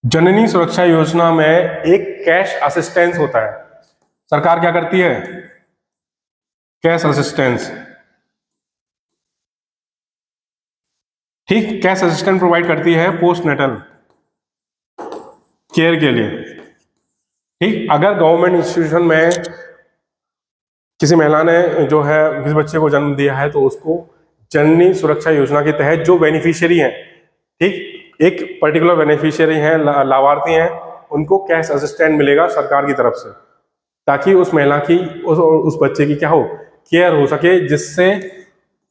जननी सुरक्षा योजना में एक कैश असिस्टेंस होता है, सरकार क्या करती है, कैश असिस्टेंस। ठीक, कैश असिस्टेंस प्रोवाइड करती है पोस्ट नेटल केयर के लिए। ठीक, अगर गवर्नमेंट इंस्टीट्यूशन में किसी महिला ने जो है किसी बच्चे को जन्म दिया है, तो उसको जननी सुरक्षा योजना के तहत जो बेनिफिशियरी हैं, ठीक, एक पर्टिकुलर बेनिफिशियरी हैं, लाभार्थी हैं, उनको कैश असिस्टेंट मिलेगा सरकार की तरफ से, ताकि उस महिला की उस बच्चे की क्या हो, केयर हो सके, जिससे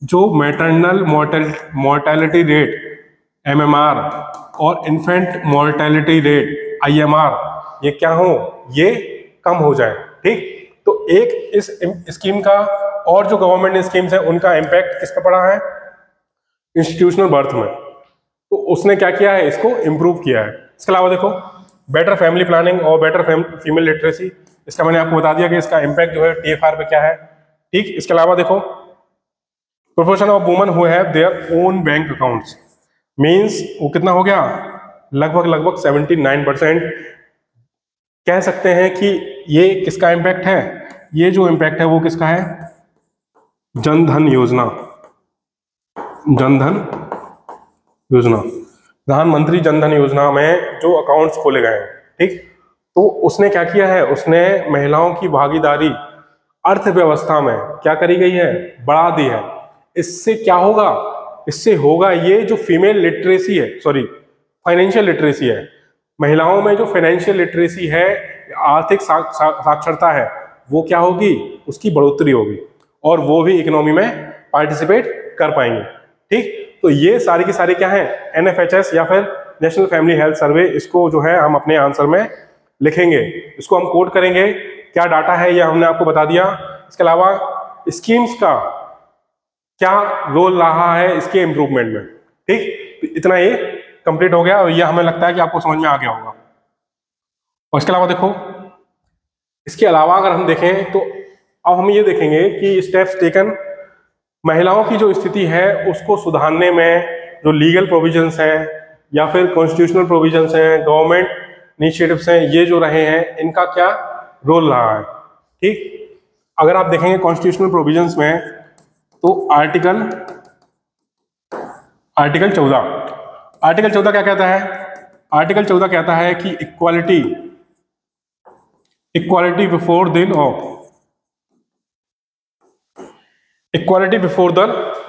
जो मैटरनल मोर्टेलिटी रेट MMR और इन्फेंट मोर्टेलिटी रेट IMR ये क्या हो, ये कम हो जाए। ठीक, तो एक इस स्कीम का, और जो गवर्नमेंट स्कीम्स है उनका इम्पैक्ट किस पे पड़ा है, इंस्टीट्यूशनल बर्थ में। तो उसने क्या किया है, इसको इम्प्रूव किया है। इसके अलावा देखो, बेटर फैमिली प्लानिंग और बेटर फीमेल लिटरेसी, इसका मैंने आपको बता दिया कि इसका इम्पैक्ट जो है TFR पे क्या है। ठीक, इसके अलावा देखो, proportion of women who have their own bank accounts, means वो कितना हो गया, लगभग 79%। कह सकते हैं कि ये किसका इम्पैक्ट है, ये जो इम्पैक्ट है वो किसका है, जन धन योजना, जन धन योजना, प्रधानमंत्री जन धन योजना में जो अकाउंट्स खोले गए हैं। ठीक, तो उसने क्या किया है, उसने महिलाओं की भागीदारी अर्थव्यवस्था में क्या करी गई है, बढ़ा दी है। इससे क्या होगा, इससे होगा ये जो फीमेल लिटरेसी है, सॉरी फाइनेंशियल लिटरेसी है, महिलाओं में जो फाइनेंशियल लिटरेसी है, आर्थिक साक्षरता है, वो क्या होगी, उसकी बढ़ोतरी होगी, और वो भी इकोनॉमी में पार्टिसिपेट कर पाएंगे। ठीक, तो ये सारी की सारी क्या है, NFHS या फिर नेशनल फैमिली हेल्थ सर्वे, इसको जो है हम अपने आंसर में लिखेंगे, इसको हम कोड करेंगे। क्या डाटा है ये हमने आपको बता दिया। इसके अलावा स्कीम्स का क्या रोल रहा है इसके इम्प्रूवमेंट में। ठीक, इतना ये कंप्लीट हो गया, और ये हमें लगता है कि आपको समझ में आ गया होगा। और इसके अलावा देखो, इसके अलावा अगर हम देखें तो अब हम ये देखेंगे कि स्टेप्स टेकन, महिलाओं की जो स्थिति है उसको सुधारने में जो लीगल प्रोविजंस हैं या फिर कॉन्स्टिट्यूशनल प्रोविजंस हैं, गवर्नमेंट इनिशिएटिव्स हैं, ये जो रहे हैं, इनका क्या रोल रहा है। ठीक, अगर आप देखेंगे कॉन्स्टिट्यूशनल प्रोविजंस में, तो आर्टिकल 14 क्या कहता है, आर्टिकल 14 कहता है कि equality before the law, equality before the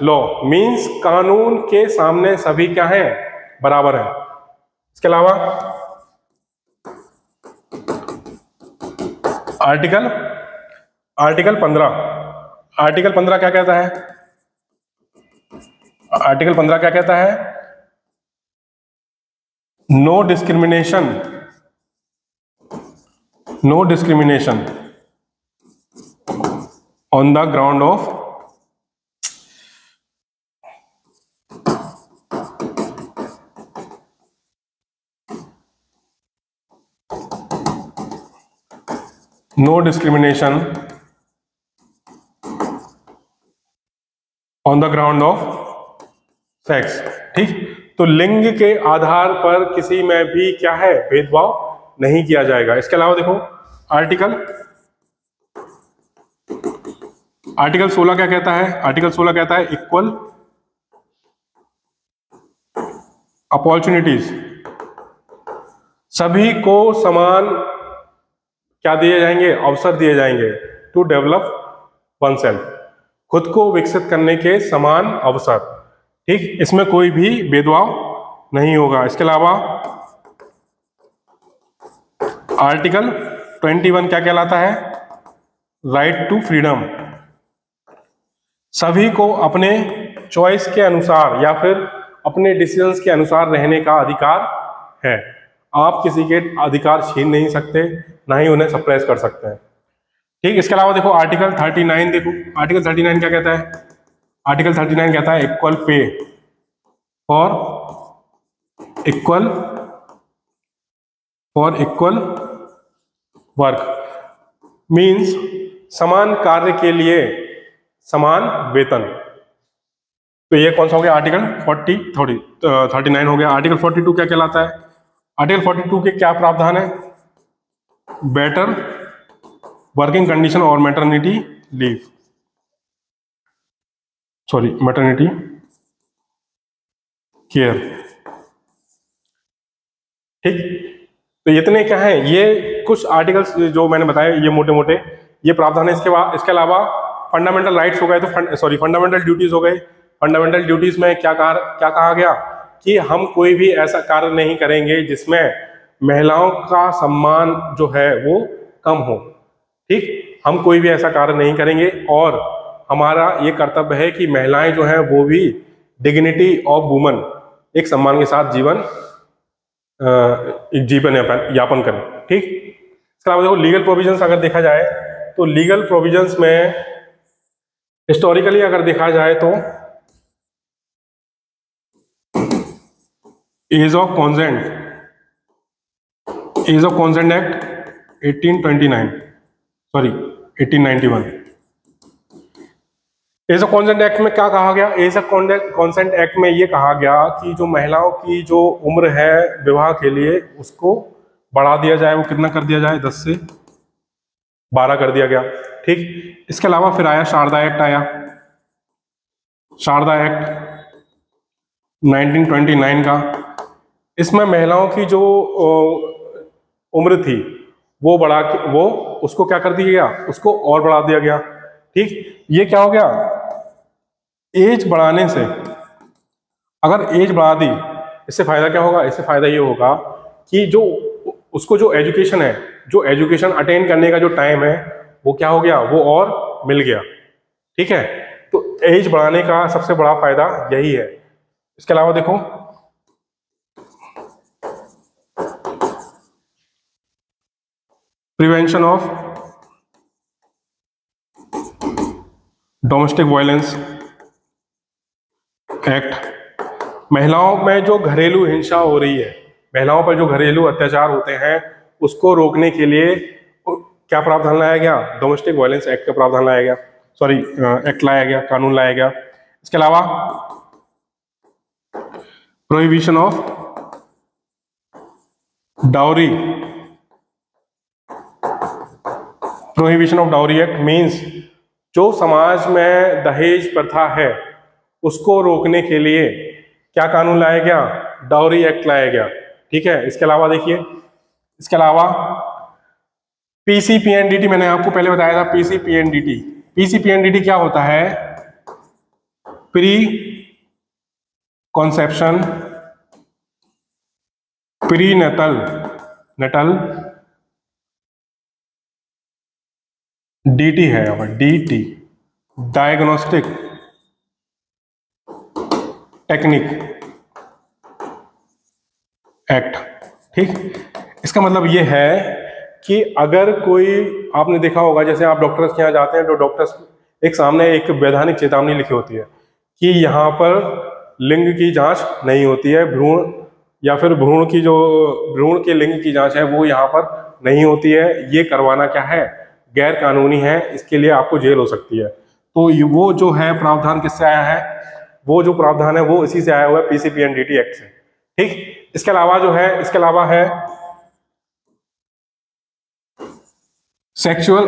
law means कानून के सामने सभी क्या है, बराबर है। इसके अलावा आर्टिकल 15 क्या कहता है, आर्टिकल 15 क्या कहता है, no discrimination on the ground of no discrimination on the ground of sex. ठीक, तो लिंग के आधार पर किसी में भी क्या है, भेदभाव नहीं किया जाएगा। इसके अलावा देखो आर्टिकल 16 क्या कहता है, आर्टिकल 16 कहता है इक्वल अपॉर्चुनिटीज, सभी को समान क्या दिए जाएंगे, अवसर दिए जाएंगे टू डेवलप वन सेल्फ, खुद को विकसित करने के समान अवसर। ठीक, इसमें कोई भी भेदभाव नहीं होगा। इसके अलावा आर्टिकल 21 क्या कहलाता है, राइट टू फ्रीडम, सभी को अपने चॉइस के अनुसार या फिर अपने डिसीजंस के अनुसार रहने का अधिकार है। आप किसी के अधिकार छीन नहीं सकते, ना ही उन्हें सप्रेस कर सकते हैं। ठीक, इसके अलावा देखो आर्टिकल 39, देखो आर्टिकल 39 क्या कहता है, आर्टिकल 39 कहता है equal pay for equal work, means समान कार्य के लिए समान वेतन। तो ये कौन सा हो गया, आर्टिकल 39 हो गया। आर्टिकल 42 क्या कहलाता है, आर्टिकल 42 के क्या प्रावधान है, बेटर वर्किंग कंडीशन और मैटरनिटी लीव, मैटरनिटी केयर। ठीक, तो इतने क्या है, ये कुछ आर्टिकल्स जो मैंने बताए, ये मोटे मोटे ये प्रावधान है। इसके अलावा फंडामेंटल राइट्स हो गए, तो फंडामेंटल ड्यूटीज हो गए। फंडामेंटल ड्यूटीज में क्या कहा गया कि हम कोई भी ऐसा कार्य नहीं करेंगे जिसमें महिलाओं का सम्मान जो है वो कम हो। ठीक, हम कोई भी ऐसा कार्य नहीं करेंगे और हमारा ये कर्तव्य है कि महिलाएं जो हैं वो भी डिग्निटी ऑफ वुमन, एक सम्मान के साथ जीवन यापन करें। ठीक, इसके अलावा देखो लीगल प्रोविजंस अगर देखा जाए तो लीगल प्रोविजंस में हिस्टोरिकली अगर देखा जाए तो age of consent act 1891। Age of consent act में क्या कहा गया, एज ऑफ कॉन्सेंट एक्ट में ये कहा गया कि जो महिलाओं की जो उम्र है विवाह के लिए उसको बढ़ा दिया जाए, वो कितना कर दिया जाए, 10 से 12 कर दिया गया। ठीक, इसके अलावा फिर आया शारदा एक्ट, शारदा एक्ट 1929 का। इसमें महिलाओं की जो उम्र थी वो उसको क्या कर दिया गया, उसको और बढ़ा दिया गया। ठीक, ये क्या हो गया, एज बढ़ाने से, अगर एज बढ़ा दी इससे फायदा क्या होगा, इससे फायदा ये होगा कि जो उसको जो एजुकेशन है, जो एजुकेशन अटेन करने का जो टाइम है वो क्या हो गया, वो और मिल गया। ठीक है, तो एज बढ़ाने का सबसे बड़ा फायदा यही है। इसके अलावा देखो prevention of domestic violence act, महिलाओं में जो घरेलू हिंसा हो रही है, महिलाओं पर जो घरेलू अत्याचार होते हैं उसको रोकने के लिए क्या प्रावधान लाया गया, डोमेस्टिक वायलेंस एक्ट का प्रावधान लाया गया, एक्ट लाया गया, कानून लाया गया। इसके अलावा prohibition of dowry, prohibition of dowry act means जो समाज में दहेज प्रथा है उसको रोकने के लिए क्या कानून लाया गया, डाउरी एक्ट लाया गया। ठीक है, इसके अलावा देखिए, इसके अलावा पीसीपीएनडीटी, मैंने आपको पहले बताया था पीसीपीएनडीटी। पीसीपीएनडीटी क्या होता है, pre conception pre natal DT है, डीटी डायग्नोस्टिक टेक्निक एक्ट। ठीक, इसका मतलब ये है कि अगर कोई, आपने देखा होगा जैसे आप डॉक्टर्स के यहाँ जाते हैं तो डॉक्टर्स एक सामने एक वैधानिक चेतावनी लिखी होती है कि यहाँ पर लिंग की जांच नहीं होती है, भ्रूण या फिर भ्रूण के लिंग की जांच है वो यहाँ पर नहीं होती है, ये करवाना क्या है, गैर कानूनी है, इसके लिए आपको जेल हो सकती है। तो वो जो है प्रावधान किससे आया है, वो जो प्रावधान है वो इसी से आया हुआ है, पीसीपीएनडीटी एक्ट से। ठीक, इसके अलावा जो है, इसके अलावा है sexual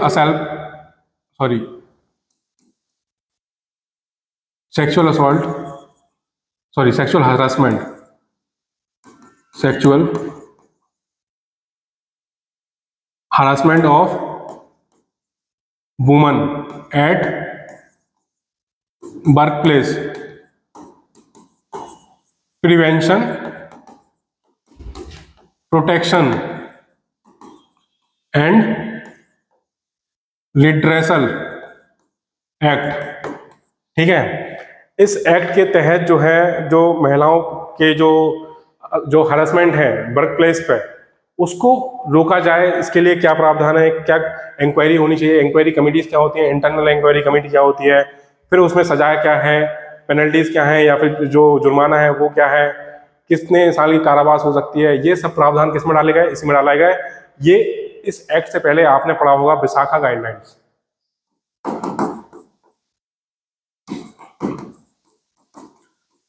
harassment of woman at work place, prevention, protection and redressal act. ठीक है, इस एक्ट के तहत जो है, जो महिलाओं के जो हरासमेंट है वर्क प्लेस पे, उसको रोका जाए, इसके लिए क्या प्रावधान है, क्या इंक्वायरी होनी चाहिए, इंक्वायरी कमिटीज क्या होती है, इंटरनल इंक्वायरी कमेटी क्या होती है, फिर उसमें सजाएं क्या है, पेनल्टीज क्या है, या फिर जो जुर्माना है वो क्या है, कितने साल की कारावास हो सकती है, ये सब प्रावधान किस में डाले गए, इसी में डाला गया है। ये इस एक्ट से पहले आपने पढ़ा होगा विशाखा गाइडलाइंस।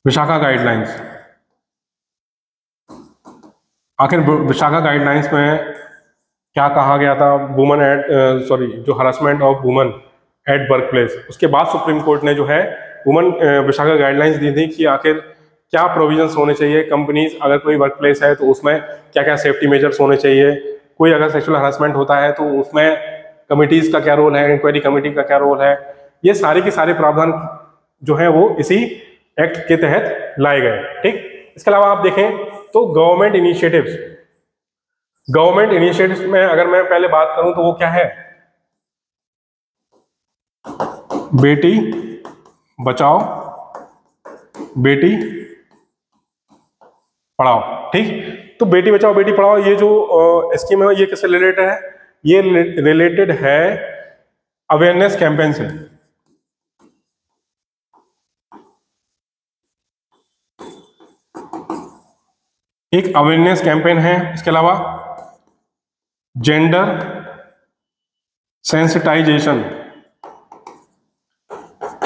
विशाखा गाइडलाइंस, आखिर विशाखा गाइडलाइंस में क्या कहा गया था, वुमन जो harassment of woman at work place, उसके बाद सुप्रीम कोर्ट ने जो है विशाखा गाइडलाइंस दी थी कि आखिर क्या प्रोविजंस होने चाहिए, कंपनीज अगर कोई वर्क प्लेस है तो उसमें क्या क्या सेफ्टी मेजर्स होने चाहिए, कोई अगर सेक्सुअल हरासमेंट होता है तो उसमें कमिटीज का क्या रोल है, इंक्वायरी कमेटी का क्या रोल है, ये सारे के सारे प्रावधान जो है वो इसी एक्ट के तहत लाए गए। ठीक, इसके अलावा आप देखें तो गवर्नमेंट इनिशिएटिव्स में अगर मैं पहले बात करूं तो वो क्या है, बेटी बचाओ बेटी पढ़ाओ। ठीक, तो बेटी बचाओ बेटी पढ़ाओ ये जो स्कीम है ये किससे रिलेटेड है, ये रिलेटेड है अवेयरनेस कैंपेन से। एक अवेयरनेस कैंपेन है, इसके अलावा जेंडर सेंसिटाइजेशन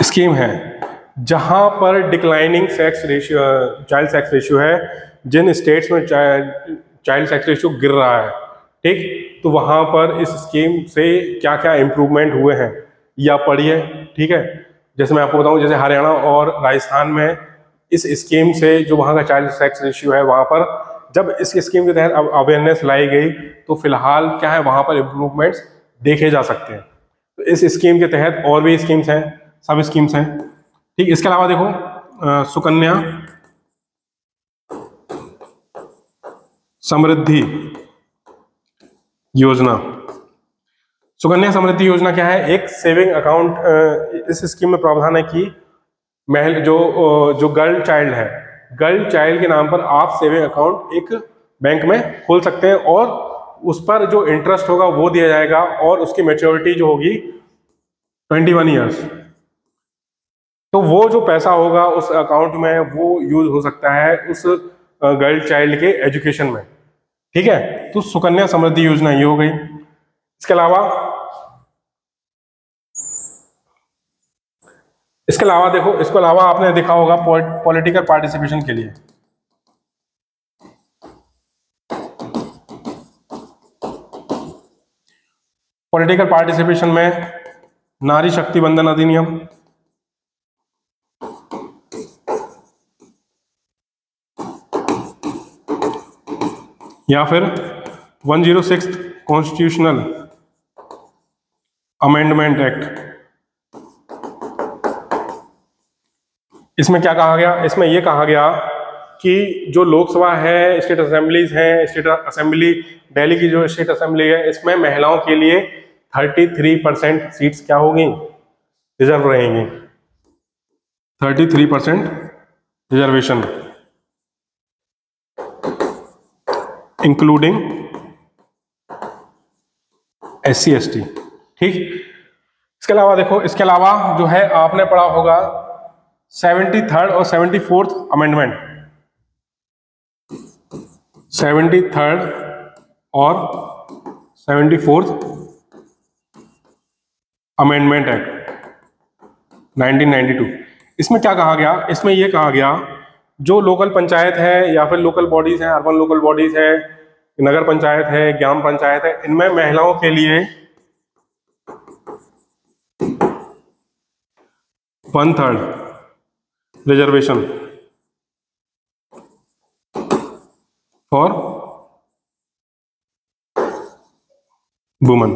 स्कीम है, जहां पर डिक्लाइनिंग चाइल्ड सेक्स रेशियो है, जिन स्टेट्स में चाइल्ड सेक्स रेशियो गिर रहा है, ठीक, तो वहां पर इस स्कीम से क्या क्या इंप्रूवमेंट हुए हैं या पढ़िए। ठीक है, जैसे मैं आपको बताऊं, जैसे हरियाणा और राजस्थान में इस स्कीम से जो वहाँ का चाइल्ड सेक्स रेशियो है, वहाँ पर जब इस स्कीम के तहत अवेयरनेस लाई गई तो फिलहाल क्या है, वहाँ पर इम्प्रूवमेंट्स देखे जा सकते हैं। तो इस स्कीम के तहत और भी स्कीम्स हैं, सब स्कीम्स हैं। ठीक, इसके अलावा देखो सुकन्या समृद्धि योजना। सुकन्या समृद्धि योजना क्या है, एक सेविंग अकाउंट। इस स्कीम में प्रावधान है कि जो गर्ल चाइल्ड है, गर्ल चाइल्ड के नाम पर आप सेविंग अकाउंट एक बैंक में खोल सकते हैं और उस पर जो इंटरेस्ट होगा वो दिया जाएगा और उसकी मैच्योरिटी जो होगी 21 ईयर्स। तो वो जो पैसा होगा उस अकाउंट में वो यूज हो सकता है उस गर्ल चाइल्ड के एजुकेशन में। ठीक है, तो सुकन्या समृद्धि योजना ये हो गई। इसके अलावा देखो, इसके अलावा आपने देखा होगा पॉलिटिकल पार्टिसिपेशन के लिए में नारी शक्ति बंधन अधिनियम, या फिर 106 कॉन्स्टिट्यूशनल अमेंडमेंट एक्ट। इसमें क्या कहा गया, इसमें यह कहा गया कि जो लोकसभा है, स्टेट असेंबलीज हैं, स्टेट असेंबली दिल्ली की जो स्टेट असेंबली है, इसमें महिलाओं के लिए 33% सीट्स क्या होगी, रिजर्व रहेंगी। 33% रिजर्वेशन इंक्लूडिंग SC ST। ठीक, इसके अलावा देखो, इसके अलावा जो है आपने पढ़ा होगा 73rd और 74th अमेंडमेंट, 73rd और 74th अमेंडमेंट एक्ट 1992। इसमें क्या कहा गया, इसमें ये कहा गया जो लोकल पंचायत है या फिर लोकल बॉडीज हैं, अर्बन लोकल बॉडीज है, नगर पंचायत है, ग्राम पंचायत है, इनमें महिलाओं के लिए 1/3 रिजर्वेशन फॉर वुमन।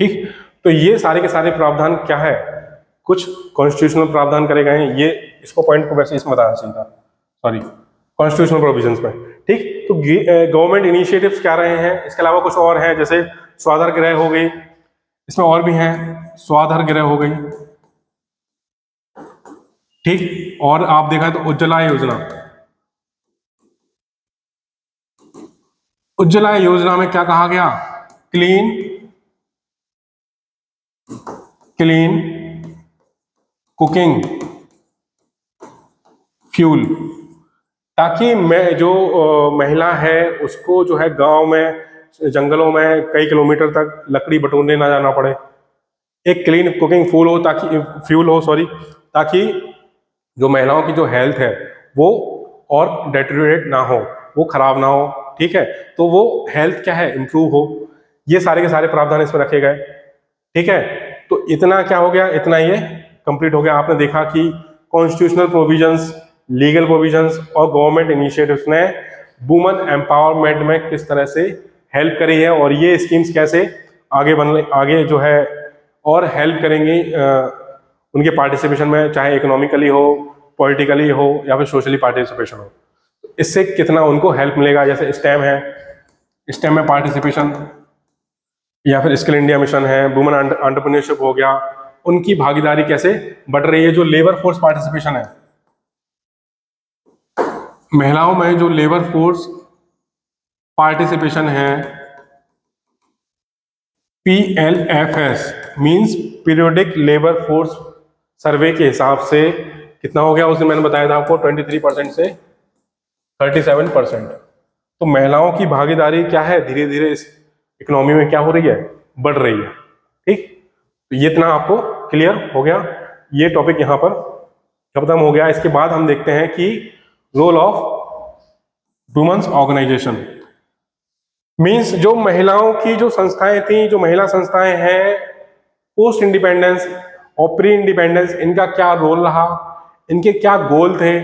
ठीक, तो ये सारे के सारे प्रावधान क्या है, कुछ कॉन्स्टिट्यूशनल प्रावधान करे गए हैं। ये इसको पॉइंट को वैसे इसमें बताना चाहिए था, सॉरी, कॉन्स्टिट्यूशनल प्रोविजंस में। ठीक, तो गवर्नमेंट इनिशिएटिव्स क्या रहे हैं, इसके अलावा कुछ और है, जैसे स्वाधार गृह हो गई, इसमें और भी हैं, स्वाधार गृह हो गई। ठीक, और आप देखा तो उज्ज्वला योजना, उज्ज्वला योजना में क्या कहा गया, क्लीन कुकिंग फ्यूल, ताकि मैं जो महिला है उसको जो है गांव में, जंगलों में कई किलोमीटर तक लकड़ी बटोरने ना जाना पड़े, एक क्लीन कुकिंग फ्यूल हो, ताकि फ्यूल हो, सॉरी, ताकि जो महिलाओं की जो हेल्थ है वो और डेटेरियोरेट ना हो, वो खराब ना हो। ठीक है, तो वो हेल्थ क्या है, इंप्रूव हो। ये सारे के सारे प्रावधान इसमें रखे गए। ठीक है, तो इतना क्या हो गया, इतना ये कंप्लीट हो गया। आपने देखा कि कॉन्स्टिट्यूशनल प्रोविजंस, लीगल प्रोविजंस और गवर्नमेंट इनिशिएटिव्स ने वुमेन एम्पावरमेंट में किस तरह से हेल्प करी है, और ये स्कीम्स कैसे आगे जो है और हेल्प करेंगी उनके पार्टिसिपेशन में, चाहे इकोनॉमिकली हो, पॉलिटिकली हो या फिर सोशली पार्टिसिपेशन हो। इससे कितना उनको हेल्प मिलेगा, जैसे स्टेम है, स्टेम में पार्टिसिपेशन, या फिर स्किल इंडिया मिशन है, वुमेन एंटरप्रेन्योरशिप हो गया, उनकी भागीदारी कैसे बढ़ रही है। जो लेबर फोर्स पार्टिसिपेशन है, महिलाओं में जो लेबर फोर्स पार्टिसिपेशन है, PLFS means periodic labour force survey के हिसाब से कितना हो गया, उसने मैंने बताया था आपको 23% से 37%। तो महिलाओं की भागीदारी क्या है, धीरे धीरे इस इकोनॉमी में क्या हो रही है, बढ़ रही है। ठीक, तो ये इतना आपको क्लियर हो गया, ये टॉपिक यहाँ पर खत्म हो गया। इसके बाद हम देखते हैं कि role of women's organization, means जो महिलाओं की जो संस्थाएं थी, जो महिला संस्थाएं हैं, पोस्ट इंडिपेंडेंस और प्री इंडिपेंडेंस, इनका क्या रोल रहा, इनके क्या गोल थे,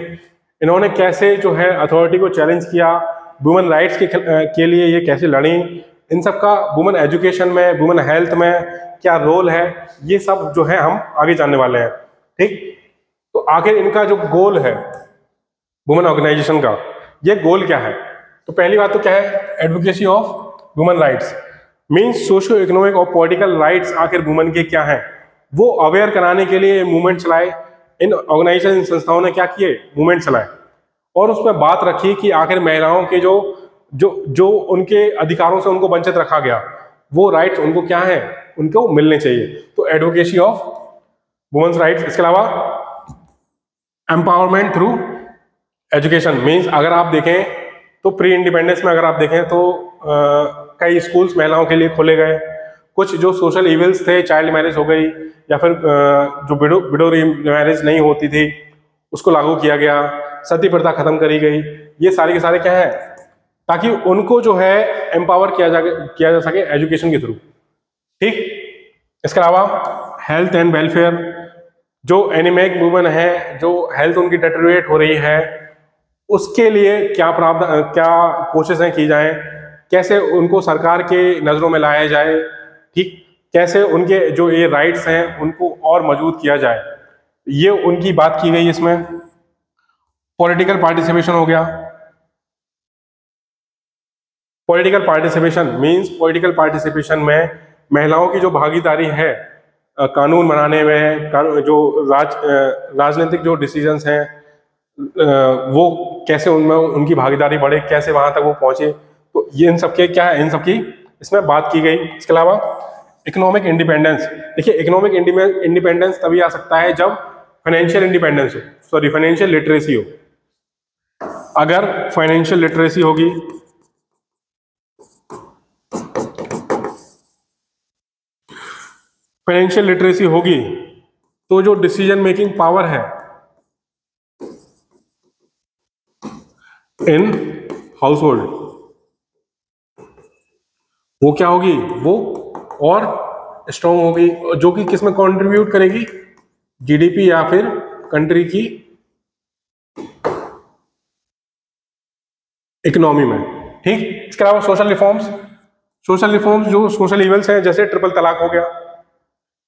इन्होंने कैसे जो है अथॉरिटी को चैलेंज किया, वुमेन राइट्स के लिए ये कैसे लड़ी, इन सब का वुमेन एजुकेशन में, वुमेन हेल्थ में क्या रोल है, ये सब जो है हम आगे जानने वाले हैं। ठीक, तो आखिर इनका जो गोल है वुमेन ऑर्गेनाइजेशन का, ये गोल क्या है। तो पहली बात तो क्या है, advocacy of women rights, means socio economic और पॉलिटिकल राइट्स आखिर वुमेन के क्या हैं, वो अवेयर कराने के लिए मूवमेंट चलाए। इन ऑर्गेनाइजेशन, संस्थाओं ने क्या किए, मूवमेंट चलाए, और उसमें बात रखी कि आखिर महिलाओं के जो उनके अधिकारों से उनको वंचित रखा गया, वो राइट्स उनको क्या है, उनको मिलने चाहिए। तो एडवोकेसी ऑफ वुमेन्स राइट्स। इसके अलावा एम्पावरमेंट थ्रू एजुकेशन, मींस अगर आप देखें तो प्री इंडिपेंडेंस में अगर आप देखें तो कई स्कूल्स महिलाओं के लिए खोले गए। कुछ जो सोशल इविल्स थे, चाइल्ड मैरिज हो गई या फिर जो विडो मैरिज नहीं होती थी, उसको लागू किया गया, सती प्रथा खत्म करी गई। ये सारे के सारे क्या है, ताकि उनको जो है एम्पावर किया जा सके एजुकेशन के थ्रू। ठीक, इसके अलावा हेल्थ एंड वेलफेयर, जो एनीमिक वुमेन है, जो हेल्थ उनकी डेटेरियोरेट हो रही है, उसके लिए क्या कोशिशें की जाएं, कैसे उनको सरकार के नज़रों में लाया जाए। ठीक, कैसे उनके जो ये राइट्स हैं उनको और मजबूत किया जाए, ये उनकी बात की गई। इसमें पॉलिटिकल पार्टिसिपेशन हो गया। Political participation means political participation में महिलाओं की जो भागीदारी है कानून बनाने में, जो राजनीतिक जो डिसीजंस हैं वो कैसे उनमें उनकी भागीदारी बढ़े, कैसे वहां तक वो पहुंचे। तो ये इन सबके क्या है, इन सबकी इसमें बात की गई। इसके अलावा इकोनॉमिक इंडिपेंडेंस, देखिए इकोनॉमिक इंडिपेंडेंस तभी आ सकता है जब फाइनेंशियल इंडिपेंडेंस हो, सॉरी फाइनेंशियल लिटरेसी हो। अगर फाइनेंशियल लिटरेसी होगी, फाइनेंशियल लिटरेसी होगी तो जो डिसीजन मेकिंग पावर है इन हाउस होल्ड, वो क्या होगी, वो और स्ट्रॉन्ग होगी, जो कि किस में कंट्रीब्यूट करेगी, जीडीपी या फिर कंट्री की इकोनॉमी में। ठीक, इसके अलावा सोशल रिफॉर्म्स जो सोशल इवेंट्स हैं, जैसे ट्रिपल तलाक हो गया,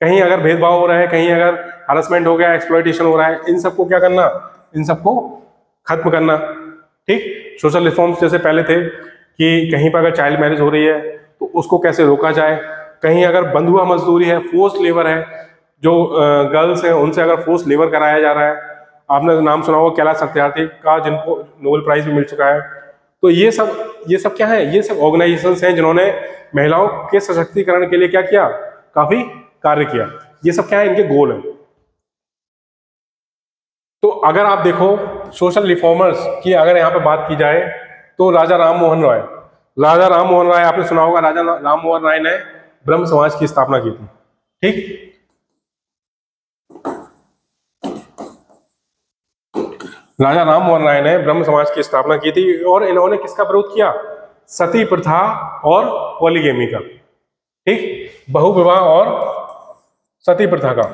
कहीं अगर भेदभाव हो रहा है, कहीं अगर हरासमेंट हो गया, एक्सप्लॉइटेशन हो रहा है, इन सबको क्या करना, इन सबको खत्म करना। ठीक, सोशल रिफॉर्म्स जैसे पहले थे कि कहीं पर अगर चाइल्ड मैरिज हो रही है तो उसको कैसे रोका जाए, कहीं अगर बंधुआ मजदूरी है, फोर्स लेबर है, जो गर्ल्स हैं उनसे अगर फोर्स लेबर कराया जा रहा है, आपने नाम सुना होगा कैलाश सत्यार्थी का, जिनको नोबेल प्राइज भी मिल चुका है। तो ये सब क्या है, ये सब ऑर्गेनाइजेशंस हैं जिन्होंने महिलाओं के सशक्तिकरण के लिए क्या किया, काफी कार्य किया। ये सब क्या है, इनके गोल है। तो अगर आप देखो सोशल रिफॉर्मर्स की अगर यहाँ पे बात की जाए तो राजा राम मोहन राय आपने सुना होगा, राजा राम मोहन राय ने ब्रह्म समाज की स्थापना की थी। ठीक, राजा राम मोहन राय ने ब्रह्म समाज की स्थापना की थी और इन्होंने किसका विरोध किया, सती प्रथा और पॉलीगेमी का। ठीक, बहुविवाह और सती प्रथा का।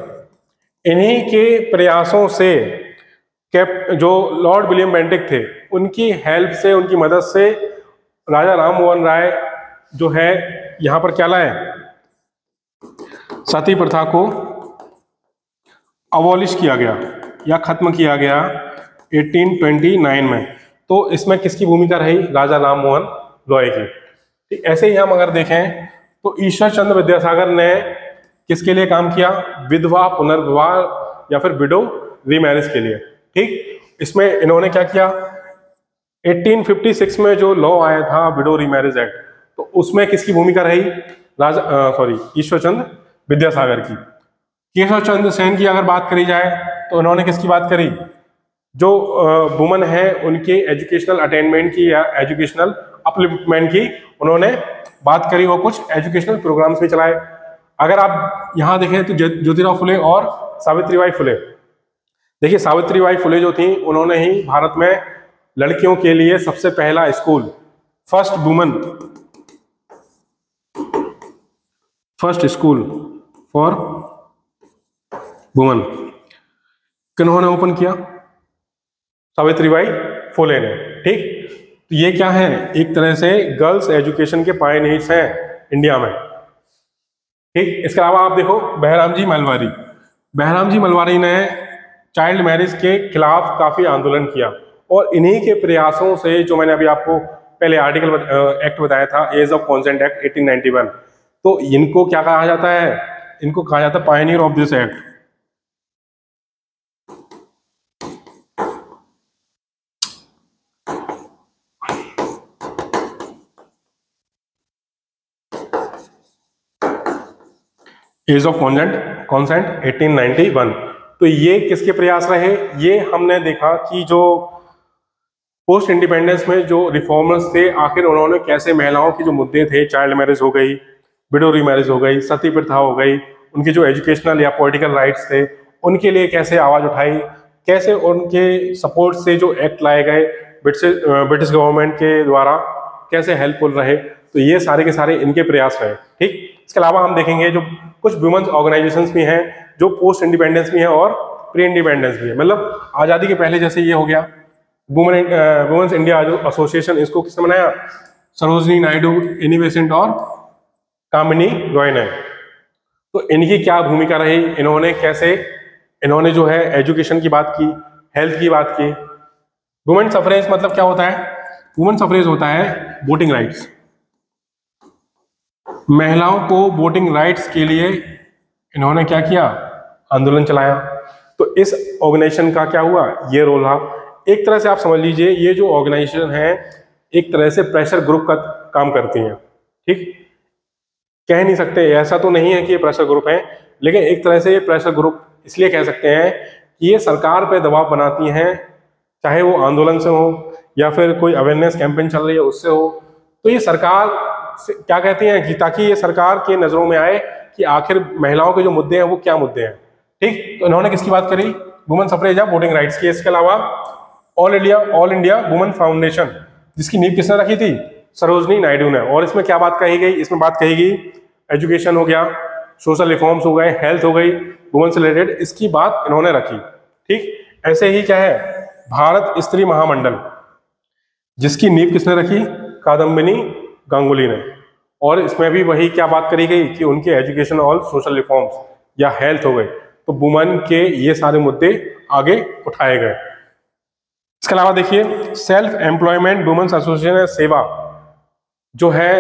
इन्हीं के प्रयासों से जो लॉर्ड विलियम बेंटिक थे, उनकी हेल्प से, उनकी मदद से राजा राम मोहन राय जो है यहां पर क्या लाए, सती प्रथा को अबॉलिश किया गया या खत्म किया गया 1829 में। तो इसमें किसकी भूमिका रही, राजा राम मोहन रॉय की। ठीक, ऐसे ही हम अगर देखें तो ईश्वर चंद्र विद्यासागर ने किसके लिए काम किया, विधवा पुनर्विवाह या फिर विडो रीमैरिज के लिए। ठीक, इसमें इन्होंने क्या किया, 1856 में जो लॉ आया था विडो रीमैरिज एक्ट, तो उसमें किसकी भूमिका रही, ईश्वर चंद्र विद्यासागर की। केशव चंद्र सेन की अगर बात करी जाए तो इन्होंने किसकी बात करी, जो वुमन है उनके एजुकेशनल अटेनमेंट की या एजुकेशनल अपलिफ्टमेंट की उन्होंने बात करी और कुछ एजुकेशनल प्रोग्राम्स भी चलाए। अगर आप यहाँ देखें तो ज्योतिराव फुले और सावित्रीबाई फुले, देखिए सावित्रीबाई फुले जो थी उन्होंने ही भारत में लड़कियों के लिए सबसे पहला school, first school for woman किन्होंने ओपन किया, सावित्रीबाई फुले ने। ठीक, तो ये क्या है, एक तरह से गर्ल्स एजुकेशन के पायनियर्स हैं इंडिया में। ठीक, इसके अलावा आप देखो बहराम जी मलवारी ने चाइल्ड मैरिज के खिलाफ काफी आंदोलन किया और इन्हीं के प्रयासों से, जो मैंने अभी आपको पहले एक्ट बताया था, एज ऑफ कॉन्सेंट एक्ट 1891, तो इनको क्या कहा जाता है, इनको कहा जाता है pioneer of this act. Age of consent 1891। तो ये किसके प्रयास रहे, ये हमने देखा कि जो पोस्ट इंडिपेंडेंस में जो रिफॉर्मर्स थे, आखिर उन्होंने कैसे महिलाओं के जो मुद्दे थे, चाइल्ड मैरिज हो गई, विडो रीमैरिज हो गई, सती प्रथा हो गई, उनके जो एजुकेशनल या पॉलिटिकल राइट्स थे उनके लिए कैसे आवाज उठाई, कैसे उनके सपोर्ट से जो एक्ट लाए गए ब्रिटिश गवर्नमेंट के द्वारा कैसे हेल्पफुल रहे। तो ये सारे के सारे इनके प्रयास रहे। ठीक, इसके अलावा हम देखेंगे जो कुछ वुमेन्स ऑर्गेनाइजेशंस भी हैं जो पोस्ट इंडिपेंडेंस भी हैं और प्री इंडिपेंडेंस भी है, मतलब आज़ादी के पहले, जैसे ये हो गया वुमेन्स इंडिया एसोसिएशन, इसको किसने बनाया, सरोजनी नायडू, एनी बेसेंट और कामिनी रॉय ने। तो इनकी क्या भूमिका रही, इन्होंने जो है एजुकेशन की बात की, हेल्थ की बात की। वुमेन सफरेज मतलब क्या होता है, वुमेन सफरेज होता है वोटिंग राइट्स, महिलाओं को वोटिंग राइट्स के लिए इन्होंने क्या किया, आंदोलन चलाया। तो इस ऑर्गेनाइजेशन का क्या हुआ, ये रोल रहा। एक तरह से आप समझ लीजिए ये जो ऑर्गेनाइजेशन है एक तरह से प्रेशर ग्रुप का काम करती हैं। ठीक, कह नहीं सकते, ऐसा तो नहीं है कि ये प्रेशर ग्रुप है, लेकिन एक तरह से ये प्रेशर ग्रुप इसलिए कह सकते हैं कि ये सरकार पे दबाव बनाती हैं, चाहे वो आंदोलन से हो या फिर कोई अवेयरनेस कैंपेन चल रही है उससे हो। तो ये सरकार क्या कहती हैं कि ताकि ये सरकार के नजरों में आए कि आखिर महिलाओं के जो मुद्दे हैं वो क्या मुद्दे हैं। ठीक, तो इन्होंने किसकी बात करी, वुमेन सफरेज या वोटिंग राइट्स की। इसके अलावा ऑल इंडिया वुमेन फाउंडेशन, जिसकी नींव किसने रखी थी? सरोजनी नायडू ने। और इसमें क्या बात कही गई? इसमें बात कही गई एजुकेशन हो गया, सोशल रिफॉर्म्स हो गए, हेल्थ हो गई, वुमेन से रिलेटेड, इसकी बात इन्होंने रखी। ठीक, ऐसे ही क्या है, भारत स्त्री महामंडल, जिसकी नींव किसने रखी? कादम्बिनी गांगुली ने। और इसमें भी वही क्या बात करी गई कि उनके एजुकेशन और सोशल रिफॉर्म्स या हेल्थ हो गए, तो वुमेन के ये सारे मुद्दे आगे उठाए गए। इसके अलावा देखिए सेल्फ एम्प्लॉयमेंट वुमेन्स एसोसिएशन सेवा जो है,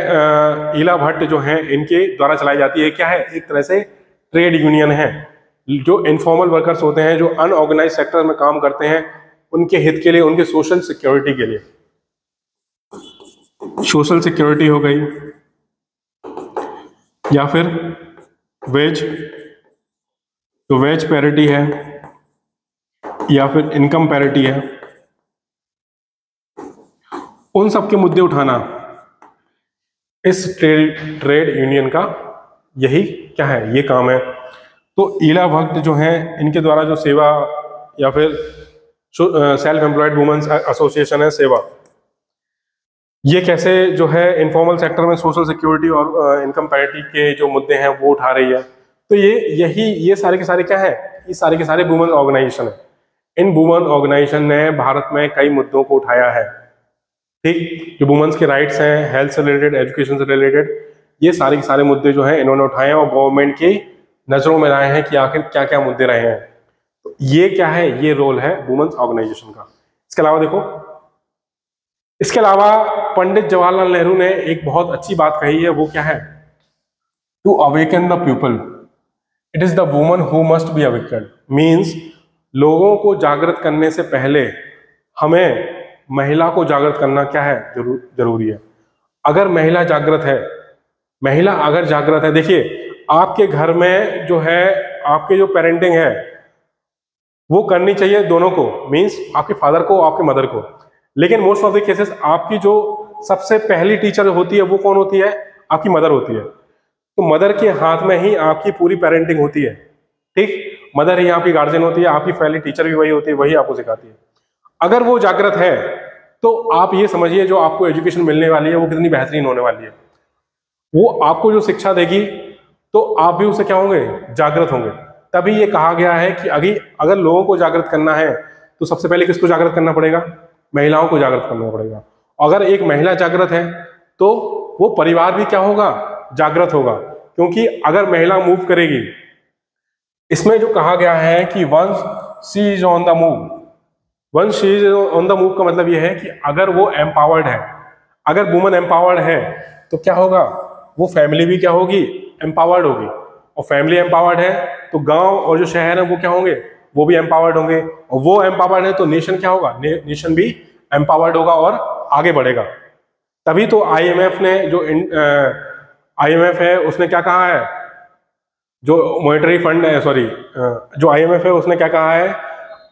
ईला भट्ट जो है इनके द्वारा चलाई जाती है। क्या है? एक तरह से ट्रेड यूनियन है, जो इनफॉर्मल वर्कर्स होते हैं, जो अनऑर्गेनाइज सेक्टर में काम करते हैं, उनके हित के लिए, उनके सोशल सिक्योरिटी के लिए। सोशल सिक्योरिटी हो गई, या फिर वेज, तो वेज पैरिटी है, या फिर इनकम पैरिटी है, उन सब के मुद्दे उठाना इस ट्रेड यूनियन का यही क्या है, ये काम है। तो ईला भट्ट जो हैं इनके द्वारा जो सेवा या फिर सेल्फ एम्प्लॉयड वुमेन्स एसोसिएशन है सेवा, ये कैसे जो है इनफॉर्मल सेक्टर में सोशल सिक्योरिटी और इनकम पैरिटी के जो मुद्दे हैं वो उठा रही है। तो ये सारे के सारे क्या है, ये सारे के सारे वुमेन ऑर्गेनाइजेशन है। इन वुमेन ऑर्गेनाइजेशन ने भारत में कई मुद्दों को उठाया है। ठीक, जो वुमेन्स के राइट्स हैं, हेल्थ से रिलेटेड, एजुकेशन से रिलेटेड, ये सारे के सारे मुद्दे जो हैं इन्होंने उठाए हैं और गवर्नमेंट की नजरों में लाए हैं कि आखिर क्या क्या मुद्दे रहे हैं। तो ये क्या है, ये रोल है वुमेन्स ऑर्गेनाइजेशन का। इसके अलावा देखो, इसके अलावा पंडित जवाहरलाल नेहरू ने एक बहुत अच्छी बात कही है, वो क्या है? To awaken the people, it is the woman who must be awaken. Means लोगों को जागृत करने से पहले हमें महिला को जागृत करना क्या है, जरूरी है। अगर महिला जागृत है, महिला अगर जागृत है, देखिए आपके घर में जो है आपके जो पेरेंटिंग है वो करनी चाहिए दोनों को, मीन्स आपके फादर को, आपके मदर को। लेकिन मोस्ट ऑफ द केसेस आपकी जो सबसे पहली टीचर होती है वो कौन होती है? आपकी मदर होती है। तो मदर के हाथ में ही आपकी पूरी पेरेंटिंग होती है। ठीक, मदर ही आपकी गार्जियन होती है, आपकी पहली टीचर भी वही होती है, वही आपको सिखाती है। अगर वो जागृत है तो आप ये समझिए जो आपको एजुकेशन मिलने वाली है वो कितनी बेहतरीन होने वाली है। वो आपको जो शिक्षा देगी तो आप भी उससे क्या होंगे, जागृत होंगे। तभी ये कहा गया है कि अगर लोगों को जागृत करना है तो सबसे पहले किसको जागृत करना पड़ेगा? महिलाओं को जागृत करना पड़ेगा। अगर एक महिला जागृत है तो वो परिवार भी क्या होगा, जागृत होगा। क्योंकि अगर महिला मूव करेगी, इसमें जो कहा गया है कि once she is on the move, once she is on the move का मतलब यह है कि अगर वो एम्पावर्ड है, अगर वुमन एम्पावर्ड है तो क्या होगा, वो फैमिली भी क्या होगी, एम्पावर्ड होगी। और फैमिली एम्पावर्ड है तो गांव और जो शहर है वो क्या होंगे, वो भी एम्पावर्ड होंगे। और वो एम्पावर्ड है तो नेशन क्या होगा, नेशन भी एम्पावर्ड होगा और आगे बढ़ेगा। तभी तो आईएमएफ ने जो आईएमएफ है उसने क्या कहा है, जो मॉनेटरी फंड है, सॉरी जो आईएमएफ है उसने क्या कहा है,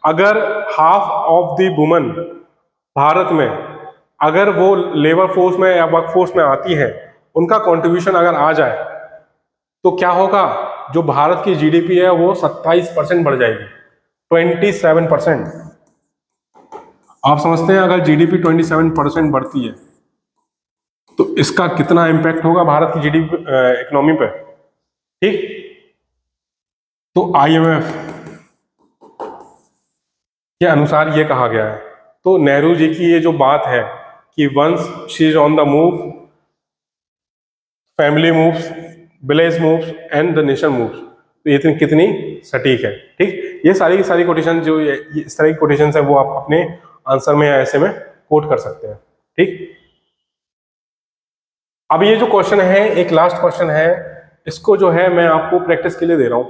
अगर half of the woman Bharat में अगर वो लेबर फोर्स में या वर्क फोर्स में आती है, उनका कंट्रीब्यूशन अगर आ जाए तो क्या होगा, जो भारत की जीडीपी है वो 27% बढ़ जाएगी, 27%। आप समझते हैं अगर जीडीपी 27% बढ़ती है तो इसका कितना इम्पैक्ट होगा भारत की जीडीपी इकोनॉमी पे। ठीक, तो आईएमएफ के अनुसार ये कहा गया है। तो नेहरू जी की ये जो बात है कि once she is on the move, family moves, village moves and the nation moves, तो ये कितनी सटीक है। ठीक, ये सारी की सारी कोटेशन जो इस तरह की कोटेशन है वो आप अपने आंसर में या ऐसे में कोट कर सकते हैं। ठीक, अब ये जो क्वेश्चन है, एक लास्ट क्वेश्चन है, इसको जो है मैं आपको प्रैक्टिस के लिए दे रहा हूं।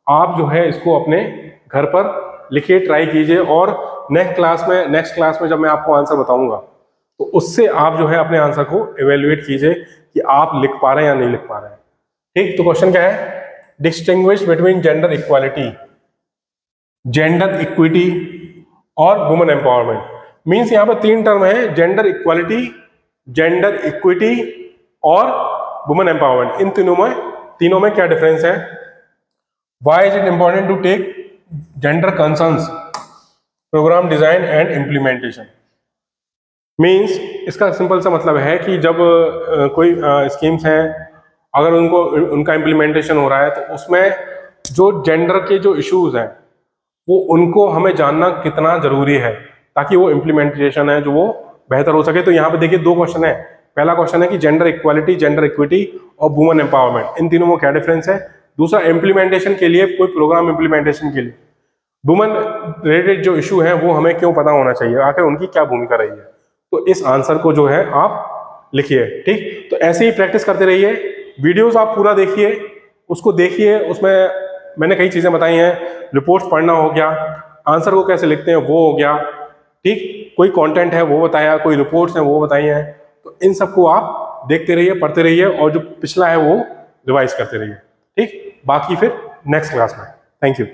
आप जो है इसको अपने घर पर लिखिए, ट्राई कीजिए, और नेक्स्ट क्लास में जब मैं आपको आंसर बताऊंगा तो उससे आप जो है अपने आंसर को इवेल्युएट कीजिए कि आप लिख पा रहे हैं या नहीं लिख पा रहे हैं। ठीक, तो क्वेश्चन क्या है, distinguish between gender equality, gender equity और वुमेन एम्पावरमेंट। मीन्स यहाँ पर 3 टर्म है, जेंडर इक्वालिटी, जेंडर इक्विटी और वुमेन एम्पावरमेंट। इन तीनों में क्या डिफरेंस है? Why is it important to take gender concerns program design and implementation means, इसका सिंपल सा मतलब है कि जब कोई स्कीम्स हैं, अगर उनका इम्प्लीमेंटेशन हो रहा है तो उसमें जो जेंडर के जो इश्यूज हैं वो उनको हमें जानना कितना जरूरी है, ताकि वो इम्प्लीमेंटेशन है जो वो बेहतर हो सके। तो यहाँ पे देखिए 2 क्वेश्चन है। पहला क्वेश्चन है कि जेंडर इक्वालिटी, जेंडर इक्विटी और वुमेन एम्पावरमेंट, इन तीनों में क्या डिफरेंस है। दूसरा, इम्प्लीमेंटेशन के लिए, कोई प्रोग्राम इम्प्लीमेंटेशन के लिए वुमेन रिलेटेड जो इशू है वो हमें क्यों पता होना चाहिए, आखिर उनकी क्या भूमिका रही है। तो इस आंसर को जो है आप लिखिए। ठीक, तो ऐसे ही प्रैक्टिस करते रहिए। वीडियोस आप पूरा देखिए, उसको देखिए, उसमें मैंने कई चीजें बताई हैं। रिपोर्ट्स पढ़ना हो गया, आंसर को कैसे लिखते हैं वो हो गया। ठीक, कोई कंटेंट है वो बताया, कोई रिपोर्ट्स हैं वो बताई हैं। तो इन सबको आप देखते रहिए, पढ़ते रहिए, और जो पिछला है वो रिवाइज करते रहिए। ठीक, बाकी फिर नेक्स्ट क्लास में। Thank you.